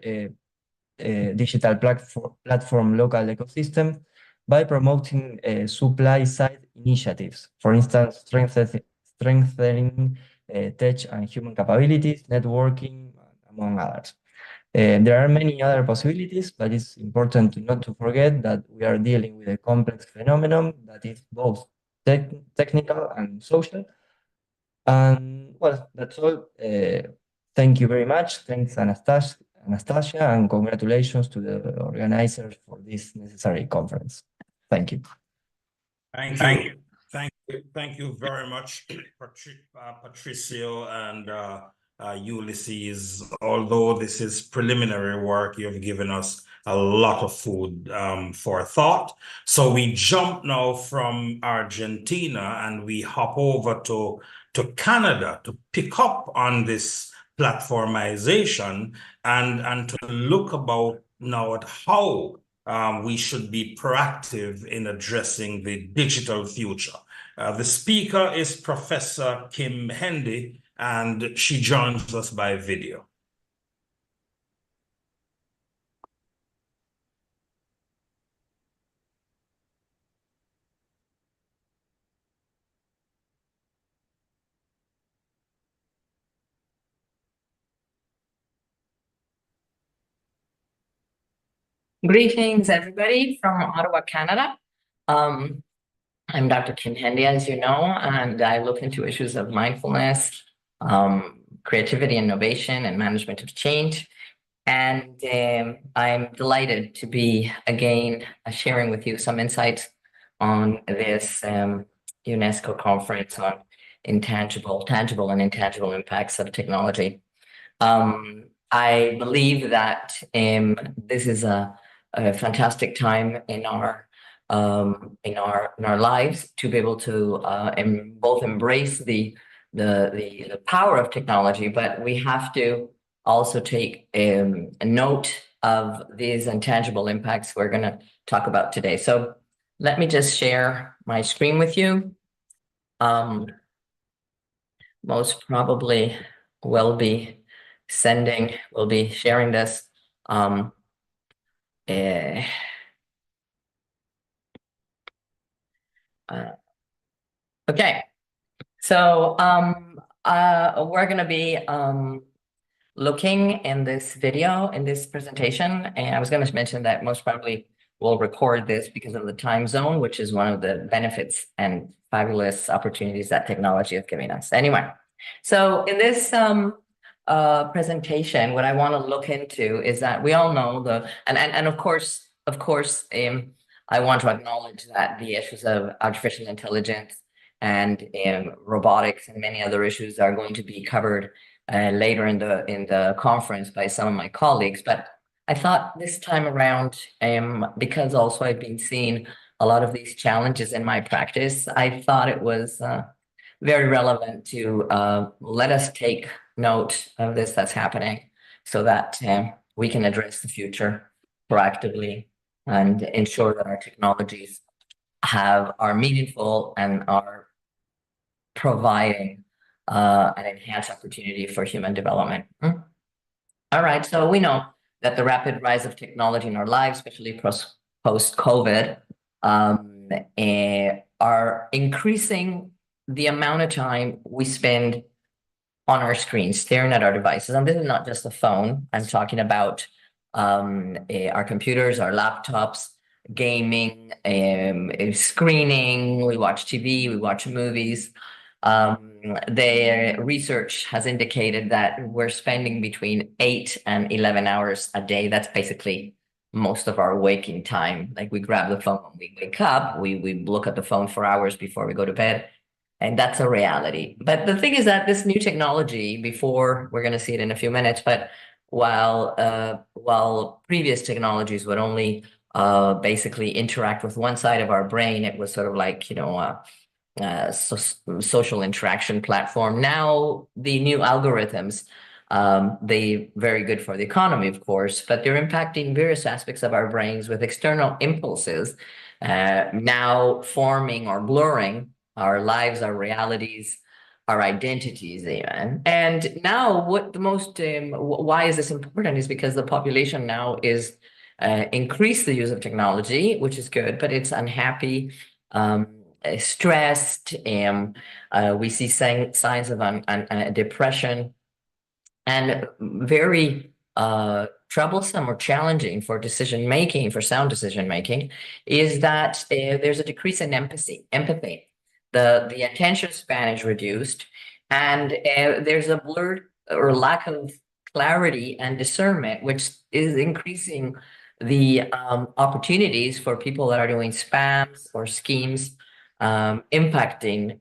digital platform local ecosystem by promoting supply-side initiatives. For instance, strengthening tech and human capabilities, networking, among others. There are many other possibilities, but it's important not to forget that we are dealing with a complex phenomenon that is both technical and social. And well, that's all. Thank you very much. Thanks, Anastasia, and congratulations to the organizers for this necessary conference. Thank you. Thank you. Thank you very much, Patricio and Ulysses. Although this is preliminary work, you've given us a lot of food for thought. So we jump now from Argentina and we hop over to Canada to pick up on this platformization and to look about now at how we should be proactive in addressing the digital future. The speaker is Professor Kim Hendy, and she joins us by video. Greetings, everybody from Ottawa, Canada. I'm Dr. Kim Hendy, as you know, and I look into issues of mindfulness, creativity, innovation, and management of change. And I'm delighted to be, again, sharing with you some insights on this UNESCO conference on tangible and intangible impacts of technology. I believe that this is a fantastic time in our lives to be able to both embrace the power of technology, but we have to also take a note of these intangible impacts we're going to talk about today. So let me just share my screen with you. Most probably we'll be sharing this. Okay, so we're going to be looking in this video, in this presentation, and I was going to mention that most probably we'll record this because of the time zone, which is one of the benefits and fabulous opportunities that technology is giving us. Anyway, so in this presentation, what I want to look into is that we all know and of course, I want to acknowledge that the issues of artificial intelligence and robotics and many other issues are going to be covered later in the conference by some of my colleagues. But I thought this time around, because also I've been seeing a lot of these challenges in my practice, I thought it was very relevant to let us take note of this that's happening so that we can address the future proactively and ensure that our technologies are meaningful and are providing an enhanced opportunity for human development. All right, so we know that the rapid rise of technology in our lives, especially post-COVID, are increasing the amount of time we spend on our screens, staring at our devices. And this is not just a phone. I'm talking about our computers, our laptops, gaming, screening. We watch TV, we watch movies. The research has indicated that we're spending between 8 and 11 hours a day. That's basically most of our waking time. Like we grab the phone when we wake up, we look at the phone for hours before we go to bed. And that's a reality. But the thing is that this new technology, before we're going to see it in a few minutes, but while previous technologies would only basically interact with one side of our brain, it was sort of like, social interaction platform. Now the new algorithms, they very good for the economy, of course, but they're impacting various aspects of our brains with external impulses, now forming or blurring our lives, our realities, our identities even. And now what the most, why is this important is because the population now is increase the use of technology, which is good, but it's unhappy, stressed, we see signs of depression, and very troublesome or challenging for decision making, for sound decision making, is that there's a decrease in empathy. The attention span is reduced, and there's a blurred or lack of clarity and discernment, which is increasing the opportunities for people that are doing spams or schemes, impacting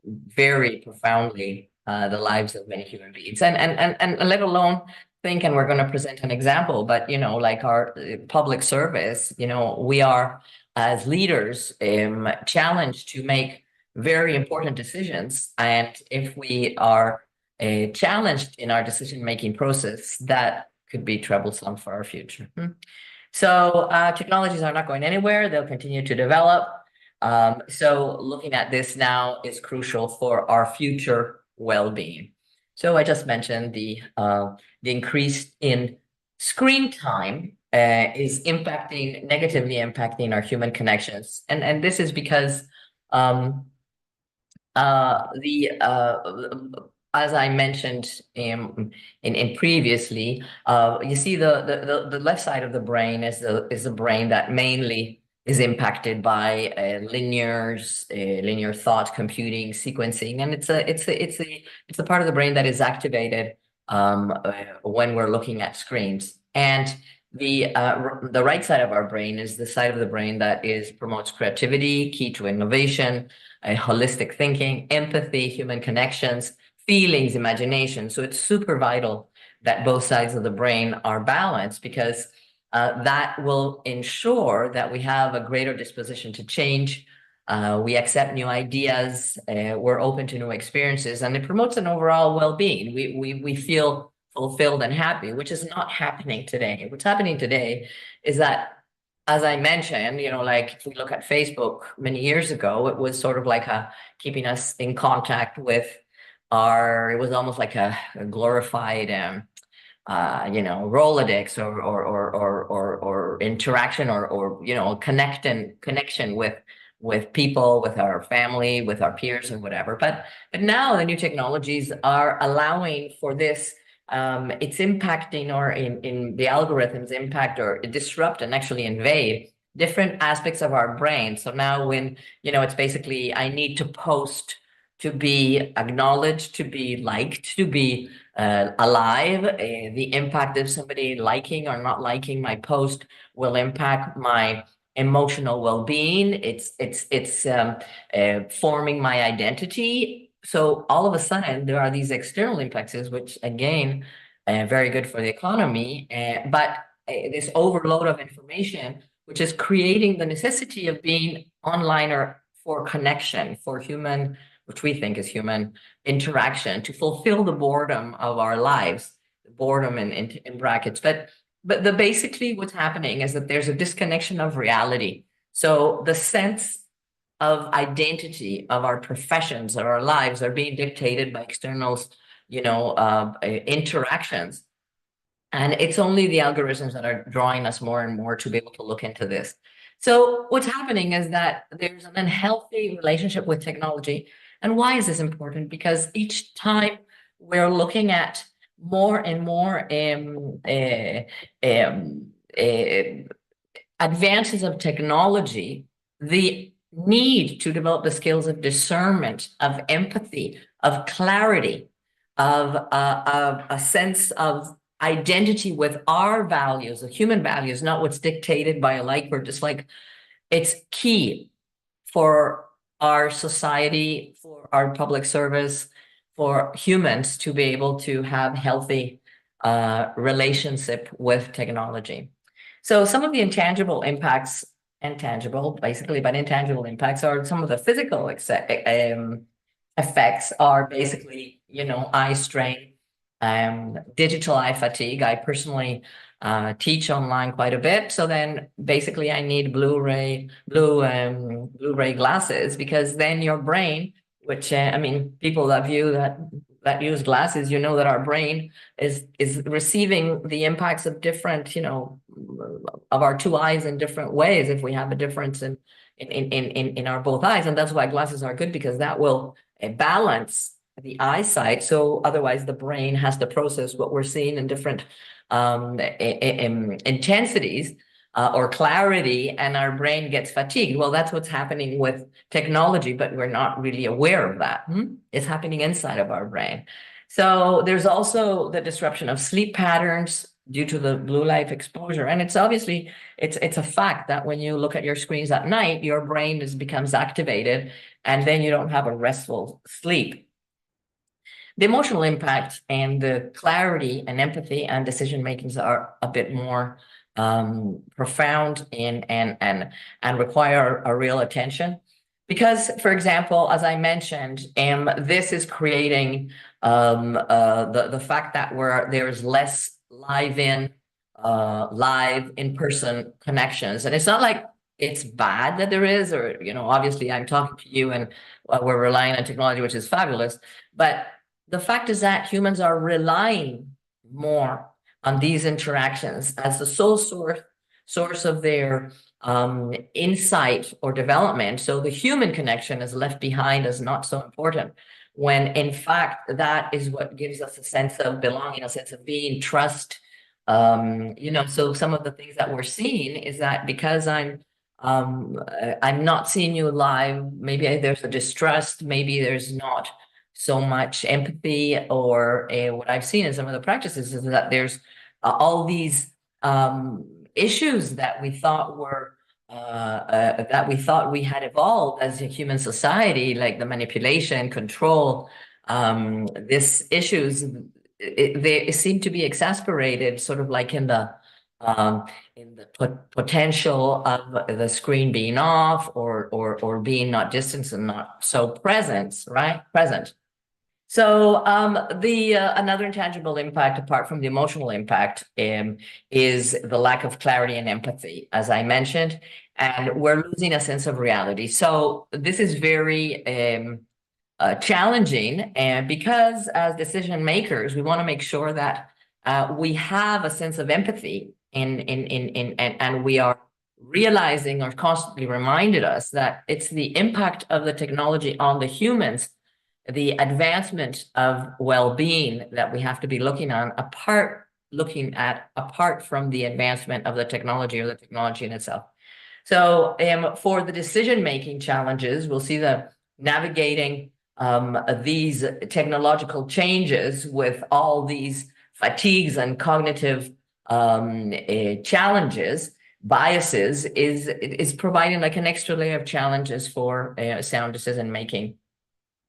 very profoundly the lives of many human beings, and let alone think, and we're going to present an example, but like our public service, we are as leaders challenged to make very important decisions, and if we are challenged in our decision-making process, that could be troublesome for our future. So technologies are not going anywhere. They'll continue to develop. So looking at this now is crucial for our future well-being. So I just mentioned the increase in screen time is negatively impacting our human connections. And this is because as I mentioned in previously, you see the left side of the brain is the brain that mainly is impacted by linear thought, computing, sequencing, and it's the part of the brain that is activated when we're looking at screens. And the right side of our brain is the side of the brain that promotes creativity, key to innovation, holistic thinking, empathy, human connections, feelings, imagination. So it's super vital that both sides of the brain are balanced, because that will ensure that we have a greater disposition to change. We accept new ideas, we're open to new experiences, and it promotes an overall well-being. We feel fulfilled and happy, which is not happening today. What's happening today is that, as I mentioned, like if we look at Facebook many years ago, it was sort of like keeping us in contact with it was almost like a glorified Rolodex or interaction or connection with people, with our family, with our peers and whatever. But now the new technologies are allowing for this. It's impacting, or in the algorithms impact or disrupt and actually invade different aspects of our brain. So now when, it's basically, I need to post to be acknowledged, to be liked, to be alive. The impact of somebody liking or not liking my post will impact my emotional well-being. It's forming my identity. So all of a sudden, there are these external impacts, which again, very good for the economy, but this overload of information, which is creating the necessity of being online or for connection, for human which we think is human interaction, to fulfill the boredom of our lives, boredom in brackets. But basically what's happening is that there's a disconnection of reality. So the sense of identity of our professions or our lives are being dictated by externals, interactions. And it's only the algorithms that are drawing us more and more to be able to look into this. So what's happening is that there's an unhealthy relationship with technology. And why is this important? Because each time we're looking at more and more advances of technology, the need to develop the skills of discernment, of empathy, of clarity, of a sense of identity with our values, the human values, not what's dictated by a like or dislike. It's key for our society, for our public service, for humans to be able to have healthy relationship with technology. So some of the intangible impacts, basically, but intangible impacts are some of the physical effects are basically, eye strain, digital eye fatigue. I personally teach online quite a bit. So then basically I need Blu-ray glasses, because then your brain, which people that use glasses, that our brain is receiving the impacts of different, of our two eyes in different ways if we have a difference in our both eyes. And that's why glasses are good, because that will balance the eyesight. So otherwise the brain has to process what we're seeing in different intensities or clarity, and our brain gets fatigued. Well, that's what's happening with technology, but we're not really aware of that. It's happening inside of our brain. So there's also the disruption of sleep patterns due to the blue light exposure. And it's obviously, it's a fact that when you look at your screens at night, your brain becomes activated, and then you don't have a restful sleep. The emotional impact and the clarity and empathy and decision makings are a bit more profound and require a real attention. Because, for example, as I mentioned, this is creating the fact that there's less live in-person connections. And it's not like it's bad that there is, or, obviously I'm talking to you and we're relying on technology, which is fabulous. But the fact is that humans are relying more on these interactions as the sole source of their insight or development. So the human connection is left behind as not so important, when in fact that is what gives us a sense of belonging, a sense of being, trust. So some of the things that we're seeing is that because I'm not seeing you live, maybe there's a distrust, maybe there's not so much empathy, or what I've seen in some of the practices is that there's all these issues that we thought we had evolved as a human society, like the manipulation, control, these issues, they seem to be exasperated, sort of like in the potential of the screen being off, or being not distant and not so present. So another intangible impact, apart from the emotional impact, is the lack of clarity and empathy, as I mentioned, and we're losing a sense of reality. So this is very challenging, and because as decision makers, we want to make sure that we have a sense of empathy, and we are realizing, or constantly reminded us, that it's the impact of the technology on the humans, the advancement of well-being, that we have to be looking apart from the advancement of the technology, or the technology in itself. So for the decision-making challenges, we'll see the navigating these technological changes with all these fatigues and cognitive challenges, biases, is providing like an extra layer of challenges for sound decision-making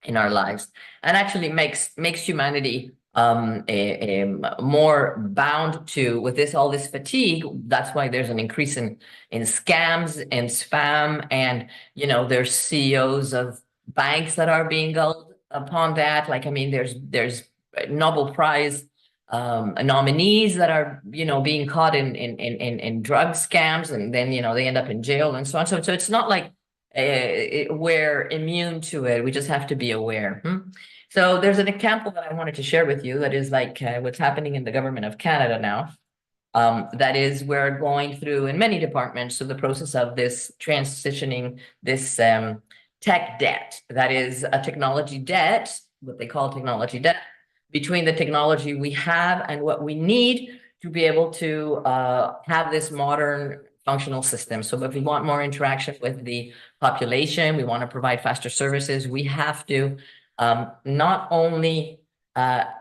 in our lives, and actually makes humanity more bound to, with all this fatigue. That's why there's an increase in scams and spam, and there's CEOs of banks that are being gulled upon that. Like, I mean, there's Nobel Prize nominees that are, being caught in drug scams, and then, they end up in jail and so on. So it's not like we're immune to it. We just have to be aware. So there's an example that I wanted to share with you that is like what's happening in the government of Canada now. That is, we're going through in many departments through the process of this transitioning this tech debt. That is a technology debt, what they call technology debt, between the technology we have and what we need to be able to have this modern functional system. So if we want more interaction with the population, we want to provide faster services, we have to not only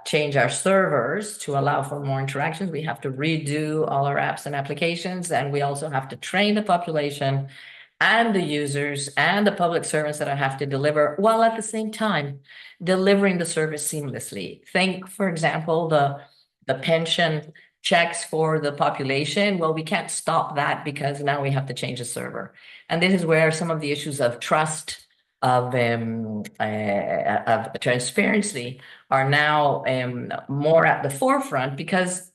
change our servers to allow for more interactions, we have to redo all our apps and applications, and we also have to train the population and the users and the public servants that I have to deliver, while at the same time delivering the service seamlessly. Think, for example, the pension checks for the population. Well, we can't stop that because now we have to change the server. And this is where some of the issues of trust, of transparency are now more at the forefront, because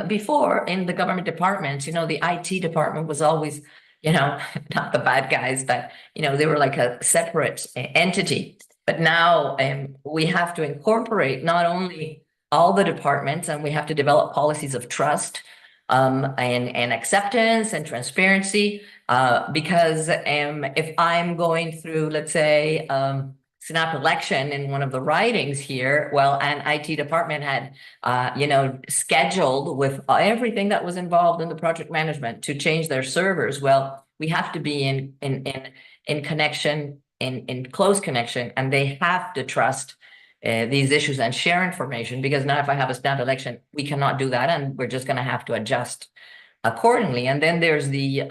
before in the government departments, the IT department was always, not the bad guys, but, they were like a separate entity. But now we have to incorporate not only all the departments, and we have to develop policies of trust and acceptance and transparency, because if I'm going through, let's say, snap election in one of the ridings here, well, an IT department had, scheduled with everything that was involved in the project management to change their servers. Well, we have to be in connection, in close connection, and they have to trust these issues and share information, because now if I have a snap election, we cannot do that, and we're just going to have to adjust accordingly. And then there's the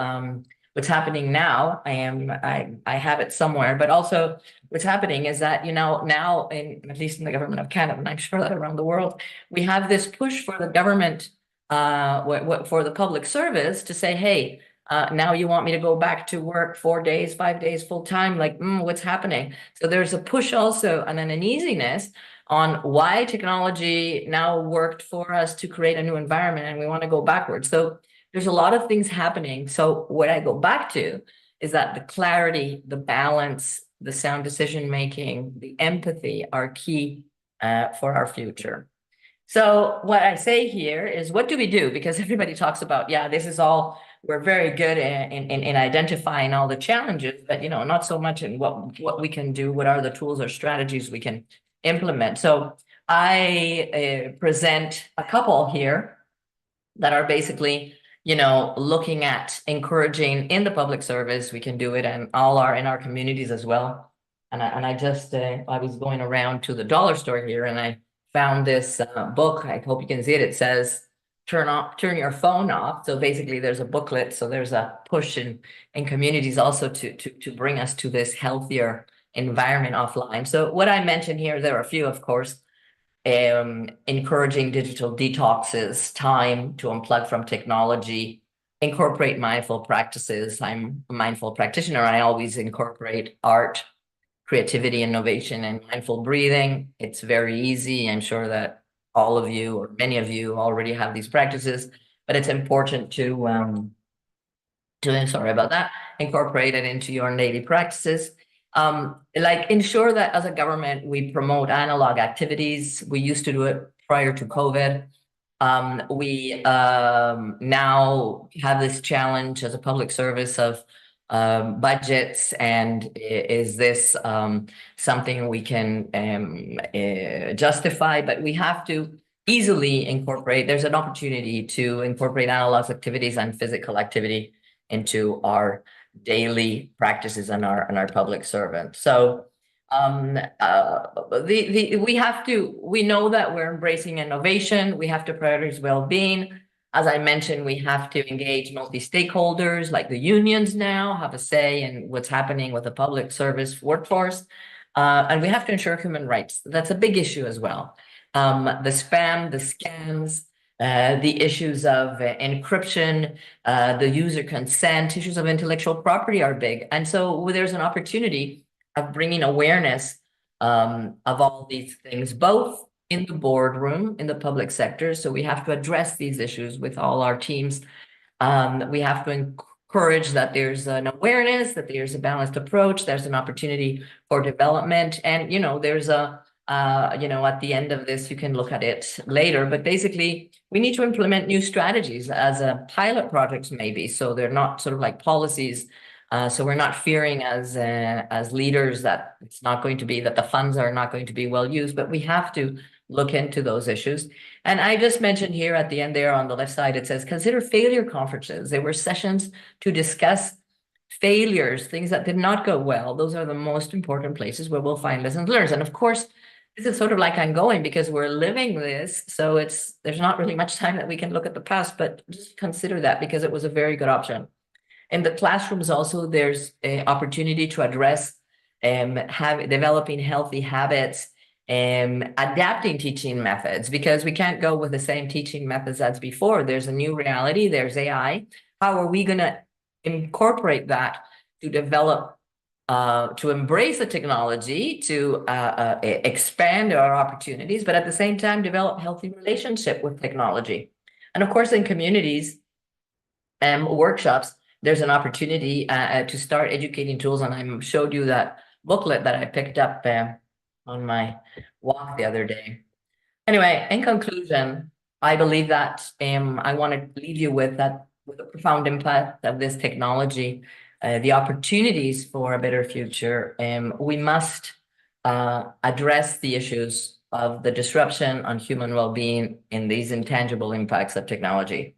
what's happening now. I have it somewhere, but also what's happening is that, now at least in the government of Canada, and I'm sure that around the world, we have this push for the government, for the public service to say, hey, now you want me to go back to work 4 days, 5 days full time, like, what's happening? So there's a push also and an uneasiness on why technology now worked for us to create a new environment, and we want to go backwards. So there's a lot of things happening. So what I go back to is that the clarity, the balance, the sound decision-making, the empathy are key for our future. So what I say here is, what do we do? Because everybody talks about, yeah, this is all, we're very good in identifying all the challenges, but, not so much in what we can do, what are the tools or strategies we can implement. So I present a couple here that are basically, looking at encouraging in the public service. We can do it in our communities as well. And I just, I was going around to the dollar store here, and I found this book. I hope you can see it. It says, turn your phone off. So basically there's a booklet. So there's a push in communities also to bring us to this healthier environment offline. So what I mentioned here, there are a few, of course, encouraging digital detoxes, time to unplug from technology, incorporate mindful practices. I'm a mindful practitioner. I always incorporate art, creativity, innovation, and mindful breathing. It's very easy. I'm sure that all of you or many of you already have these practices, but it's important to sorry about that, incorporate it into your daily practices. Like ensure that as a government, we promote analog activities. We used to do it prior to COVID. We now have this challenge as a public service of budgets, and is this something we can justify? But we have to easily incorporate, there's an opportunity to incorporate analog activities and physical activity into our daily practices and our public servant. So we know that we're embracing innovation. We have to prioritize well-being. As I mentioned, we have to engage multi-stakeholders, like the unions now have a say in what's happening with the public service workforce. And we have to ensure human rights. That's a big issue as well. The spam, the scams, the issues of encryption, the user consent, issues of intellectual property are big. And so there's an opportunity of bringing awareness of all these things, both in the boardroom, in the public sector. So we have to address these issues with all our teams. We have to encourage that there's an awareness, that there's a balanced approach, there's an opportunity for development. And, there's at the end of this, you can look at it later, but basically we need to implement new strategies as a pilot projects maybe. So they're not sort of like policies. So we're not fearing as leaders that it's not going to be, that the funds are not going to be well used, but we have to look into those issues. And I just mentioned here at the end there on the left side, it says, consider failure conferences. They were sessions to discuss failures, things that did not go well. Those are the most important places where we'll find lessons learned. And of course, this is sort of like ongoing because we're living this. So there's not really much time that we can look at the past, but just consider that because it was a very good option. In the classrooms also, there's an opportunity to address developing healthy habits, adapting teaching methods, because we can't go with the same teaching methods as before. There's a new reality, there's AI. How are we going to incorporate that to develop, to embrace the technology, to expand our opportunities, but at the same time, develop healthy relationship with technology? And of course, in communities and workshops, there's an opportunity to start educating tools. And I showed you that booklet that I picked up on my walk the other day. Anyway, in conclusion, I believe that I want to leave you with the profound impact of this technology, the opportunities for a better future. We must address the issues of the disruption on human well-being and these intangible impacts of technology.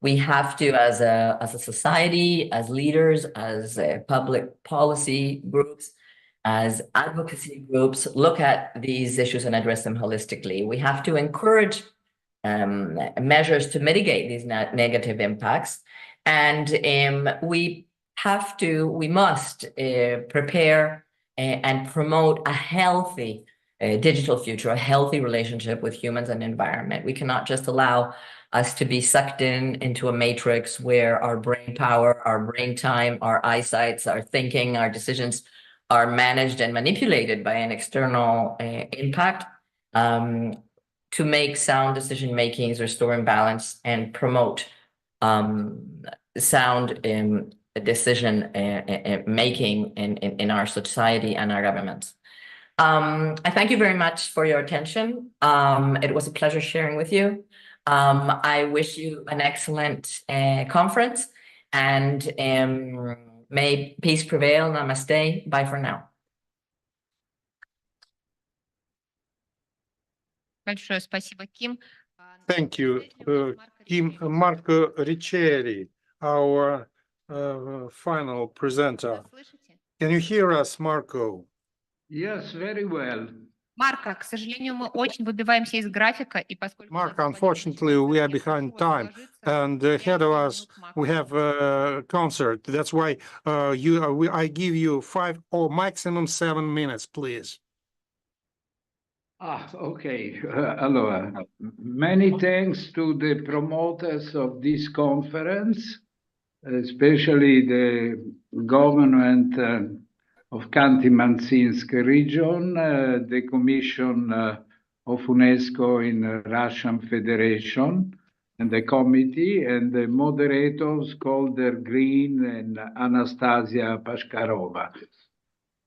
We have to, as a society, as leaders, as public policy groups, as advocacy groups, look at these issues and address them holistically. We have to encourage measures to mitigate these negative impacts. And we must prepare and promote a healthy digital future, a healthy relationship with humans and environment. We cannot just allow us to be sucked into a matrix where our brain power, our brain time, our eyesights, our thinking, our decisions are managed and manipulated by an external impact to make sound decision makings, restore balance, and promote sound decision making in our society and our governments. I thank you very much for your attention. It was a pleasure sharing with you. I wish you an excellent conference, and may peace prevail. Namaste. Bye for now. Большое спасибо, Ким. Thank you, Kim. Marco Riccieri, our final presenter. Can you hear us, Marco? Yes, very well. Марко, к сожалению, мы очень выбиваемся из графика, и поскольку... Mark, unfortunately, we are behind time, and ahead of us, we have a concert. That's why I give you 5 or maximum 7 minutes, please. Okay. Allora, many thanks to the promoters of this conference, especially the government of Khanty-Mansiysk region, the Commission of UNESCO in Russian Federation, and the committee, and the moderators Calder Green and Anastasia Pashkarova.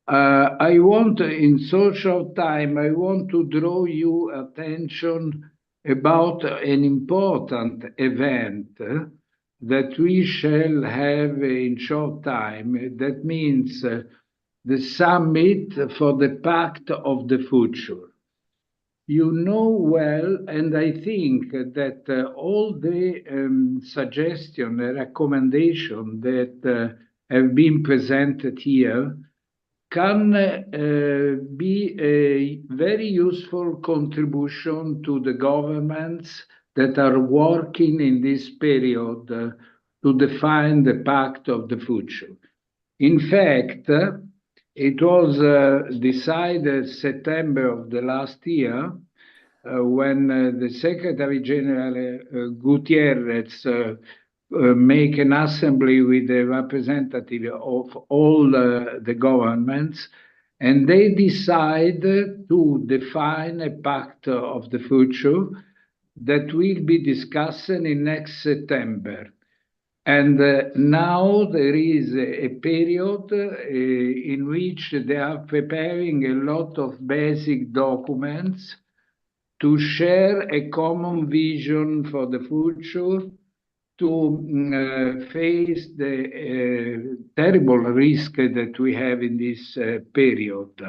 I want, in so short time, I want to draw your attention about an important event that we shall have in short time. That means the summit for the Pact of the Future. You know well, and I think that all the suggestions and recommendations that have been presented here can be a very useful contribution to the governments that are working in this period to define the Pact of the Future. In fact, it was decided September of the last year when the Secretary General Gutierrez make an assembly with the representative of all the governments, And they decide to define a pact of the future that will be discussed in next September. And now there is a period in which they are preparing a lot of basic documents to share a common vision for the future, to face the terrible risk that we have in this period.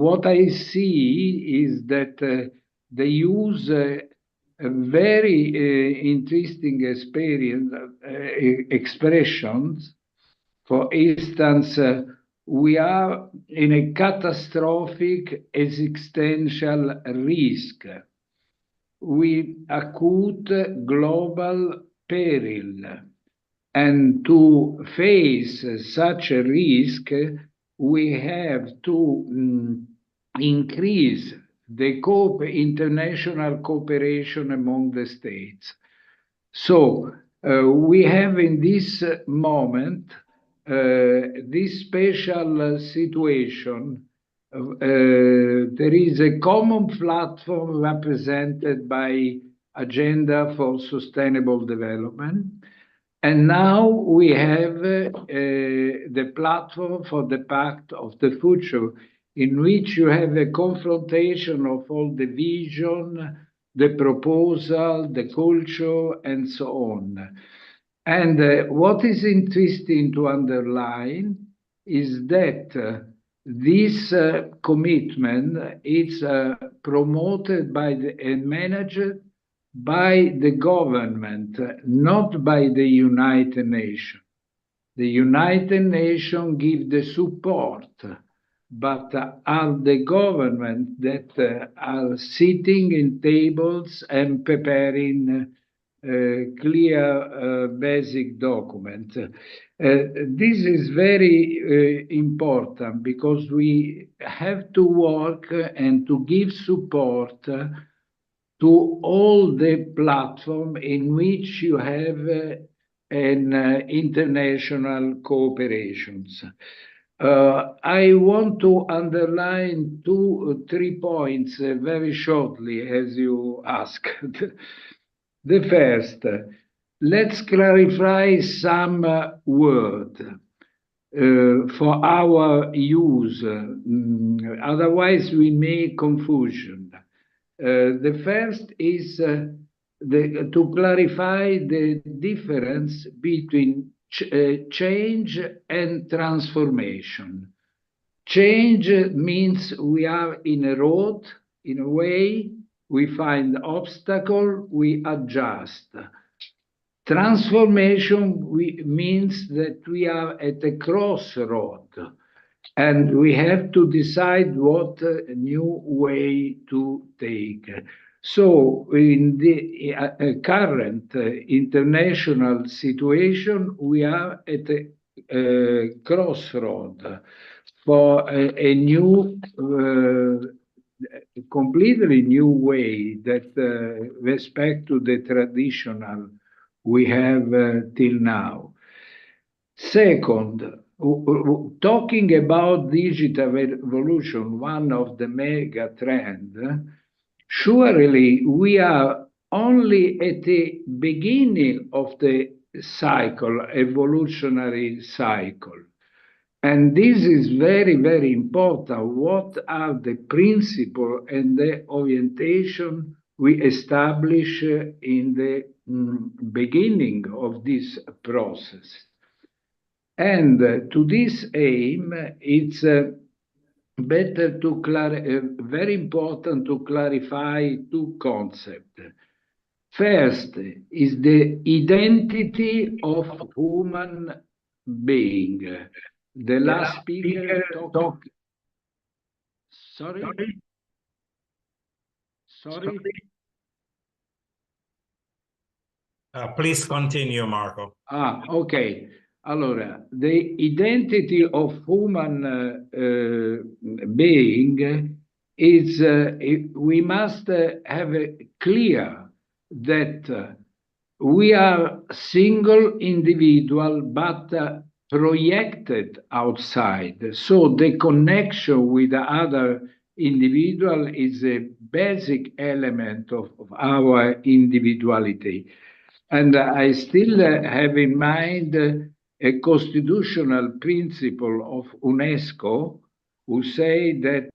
What I see is that they use a very interesting expressions. For instance, we are in a catastrophic existential risk. We acute global peril. And to face such a risk, we have to increase the international cooperation among the states. So we have in this moment this special situation. There is a common platform represented by Agenda for Sustainable Development. And now we have the platform for the Pact of the Future, in which you have a confrontation of all the vision, the proposal, the culture, and so on. And what is interesting to underline is that this commitment is promoted by and managed by the government, not by the United Nations. The United Nations give the support, but are the government that are sitting in tables and preparing clear basic document. This is very important because we have to work and to give support to all the platform in which you have an international cooperations. I want to underline 2 or 3 points very shortly, as you asked. The first, let's clarify some word for our use. Otherwise, we make confusion. The first is to clarify the difference between change and transformation. Change means we are in a road, in a way, we find obstacle, we adjust. Transformation means that we are at a crossroad and we have to decide what new way to take. So in the current international situation, we are at a crossroad for a new, completely new way that respect to the traditional we have till now. Second, talking about digital revolution, one of the mega trend, surely we are only at the beginning of the cycle, evolutionary cycle. And this is very, very important. What are the principles and the orientation we establish in the beginning of this process? And to this aim, it's better to very important to clarify 2 concepts. First is the identity of human being. The last speaker talked. Sorry? Please continue, Marco. Okay. Allora, the identity of human being is, we must have clear that we are single individual, but projected outside. So the connection with the other individual is a basic element of our individuality. And I still have in mind a constitutional principle of UNESCO who say that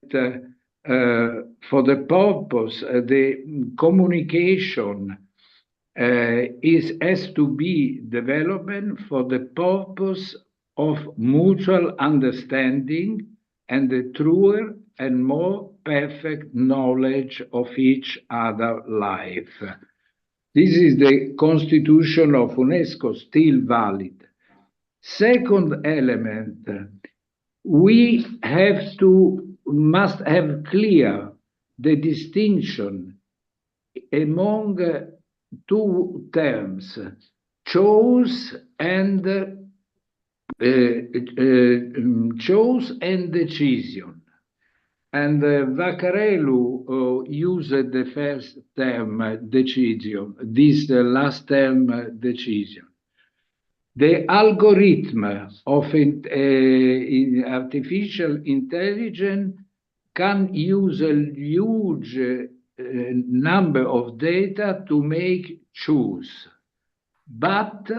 for the purpose, the communication has to be development for the purpose of mutual understanding and the truer and more perfect knowledge of each other life. This is the constitution of UNESCO, still valid. Second element, we must have clear the distinction among two terms, choice and decision. And Vaccarello used the first term, decision, this last term, decision. The algorithm of artificial intelligence can use a huge number of data to make choose, but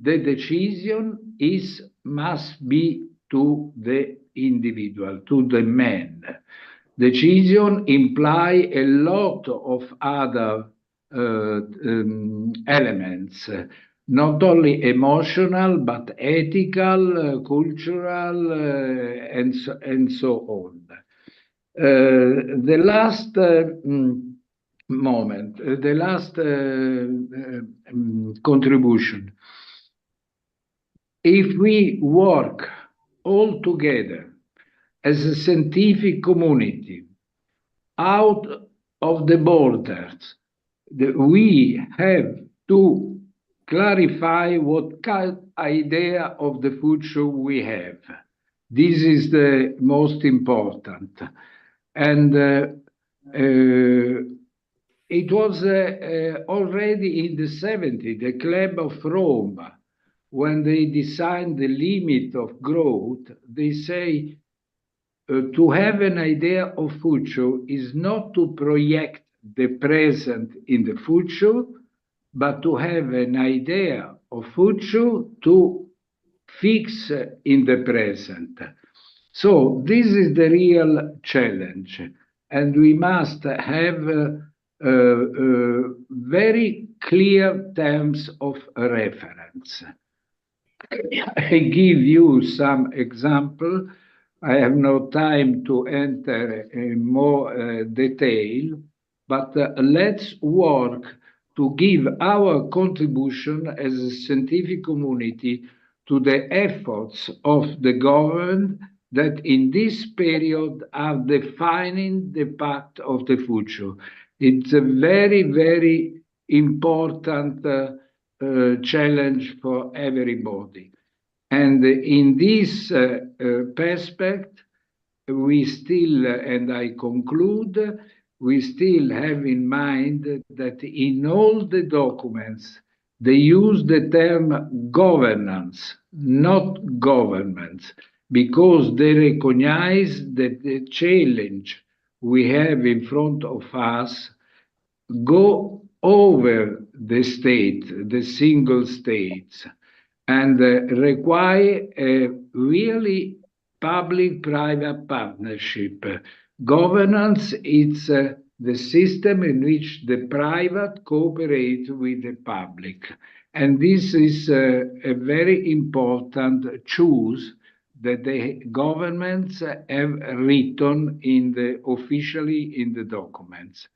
the decision must be to the individual, to the man. Decision imply a lot of other elements, not only emotional, but ethical, cultural, and so on. The last moment, the last contribution. If we work all together as a scientific community out of the borders, we have to clarify what kind of idea of the future we have. This is the most important. And it was already in the 70s, the Club of Rome, when they designed the limit of growth, they say to have an idea of future is not to project the present in the future, but to have an idea of future to fix in the present. So this is the real challenge, and we must have very clear terms of reference. I give you some example. I have no time to enter in more detail, but let's work to give our contribution as a scientific community to the efforts of the government that in this period are defining the path of the future. It's a very, very important challenge for everybody. And in this perspective, we still, and I conclude, we still have in mind that in all the documents, they use the term governance, not governments, because they recognize that the challenge we have in front of us go over the state, the single states, and require a really public-private partnership. Governance is the system in which the private cooperate with the public. And this is a very important choice that the governments have written officially in the documents.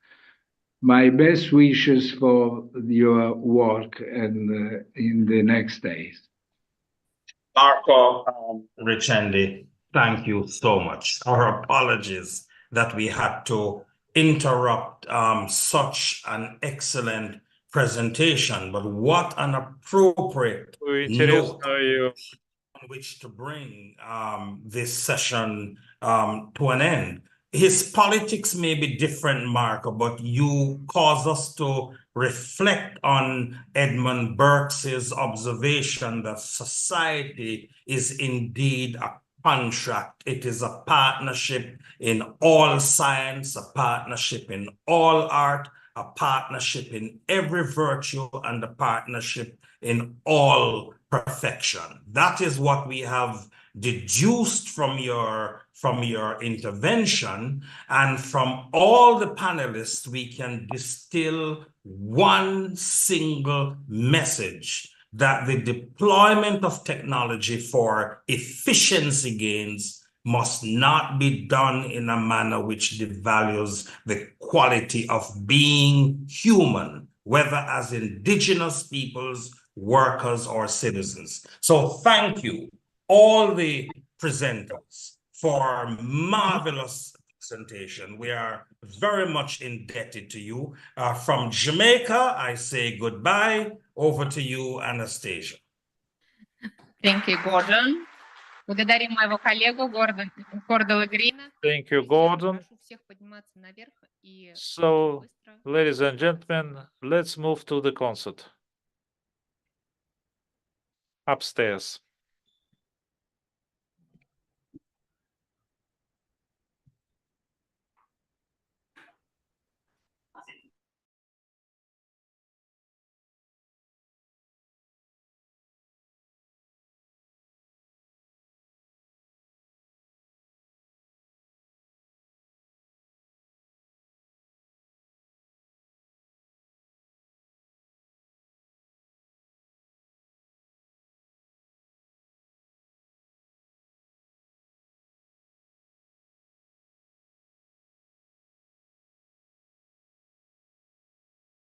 My best wishes for your work and in the next days. Marco Richendi, thank you so much. Our apologies that we had to interrupt such an excellent presentation, but what an appropriate note on which to bring this session to an end. His politics may be different, Marco, but you cause us to reflect on Edmund Burke's observation that society is indeed a contract. It is a partnership in all science, a partnership in all art, a partnership in every virtue, and a partnership in all perfection. That is what we have deduced from your intervention, and from all the panelists we can distill one single message: that the deployment of technology for efficiency gains must not be done in a manner which devalues the quality of being human, whether as indigenous peoples, workers, or citizens. So thank you, all the presenters, for marvelous presentation. We are very much indebted to you. From Jamaica, I say goodbye. Over to you, Anastasia. Thank you, Gordon. Благодарим моего коллегу Гордона Грина. Thank you, Gordon. So, ladies and gentlemen, let's move to the concert upstairs.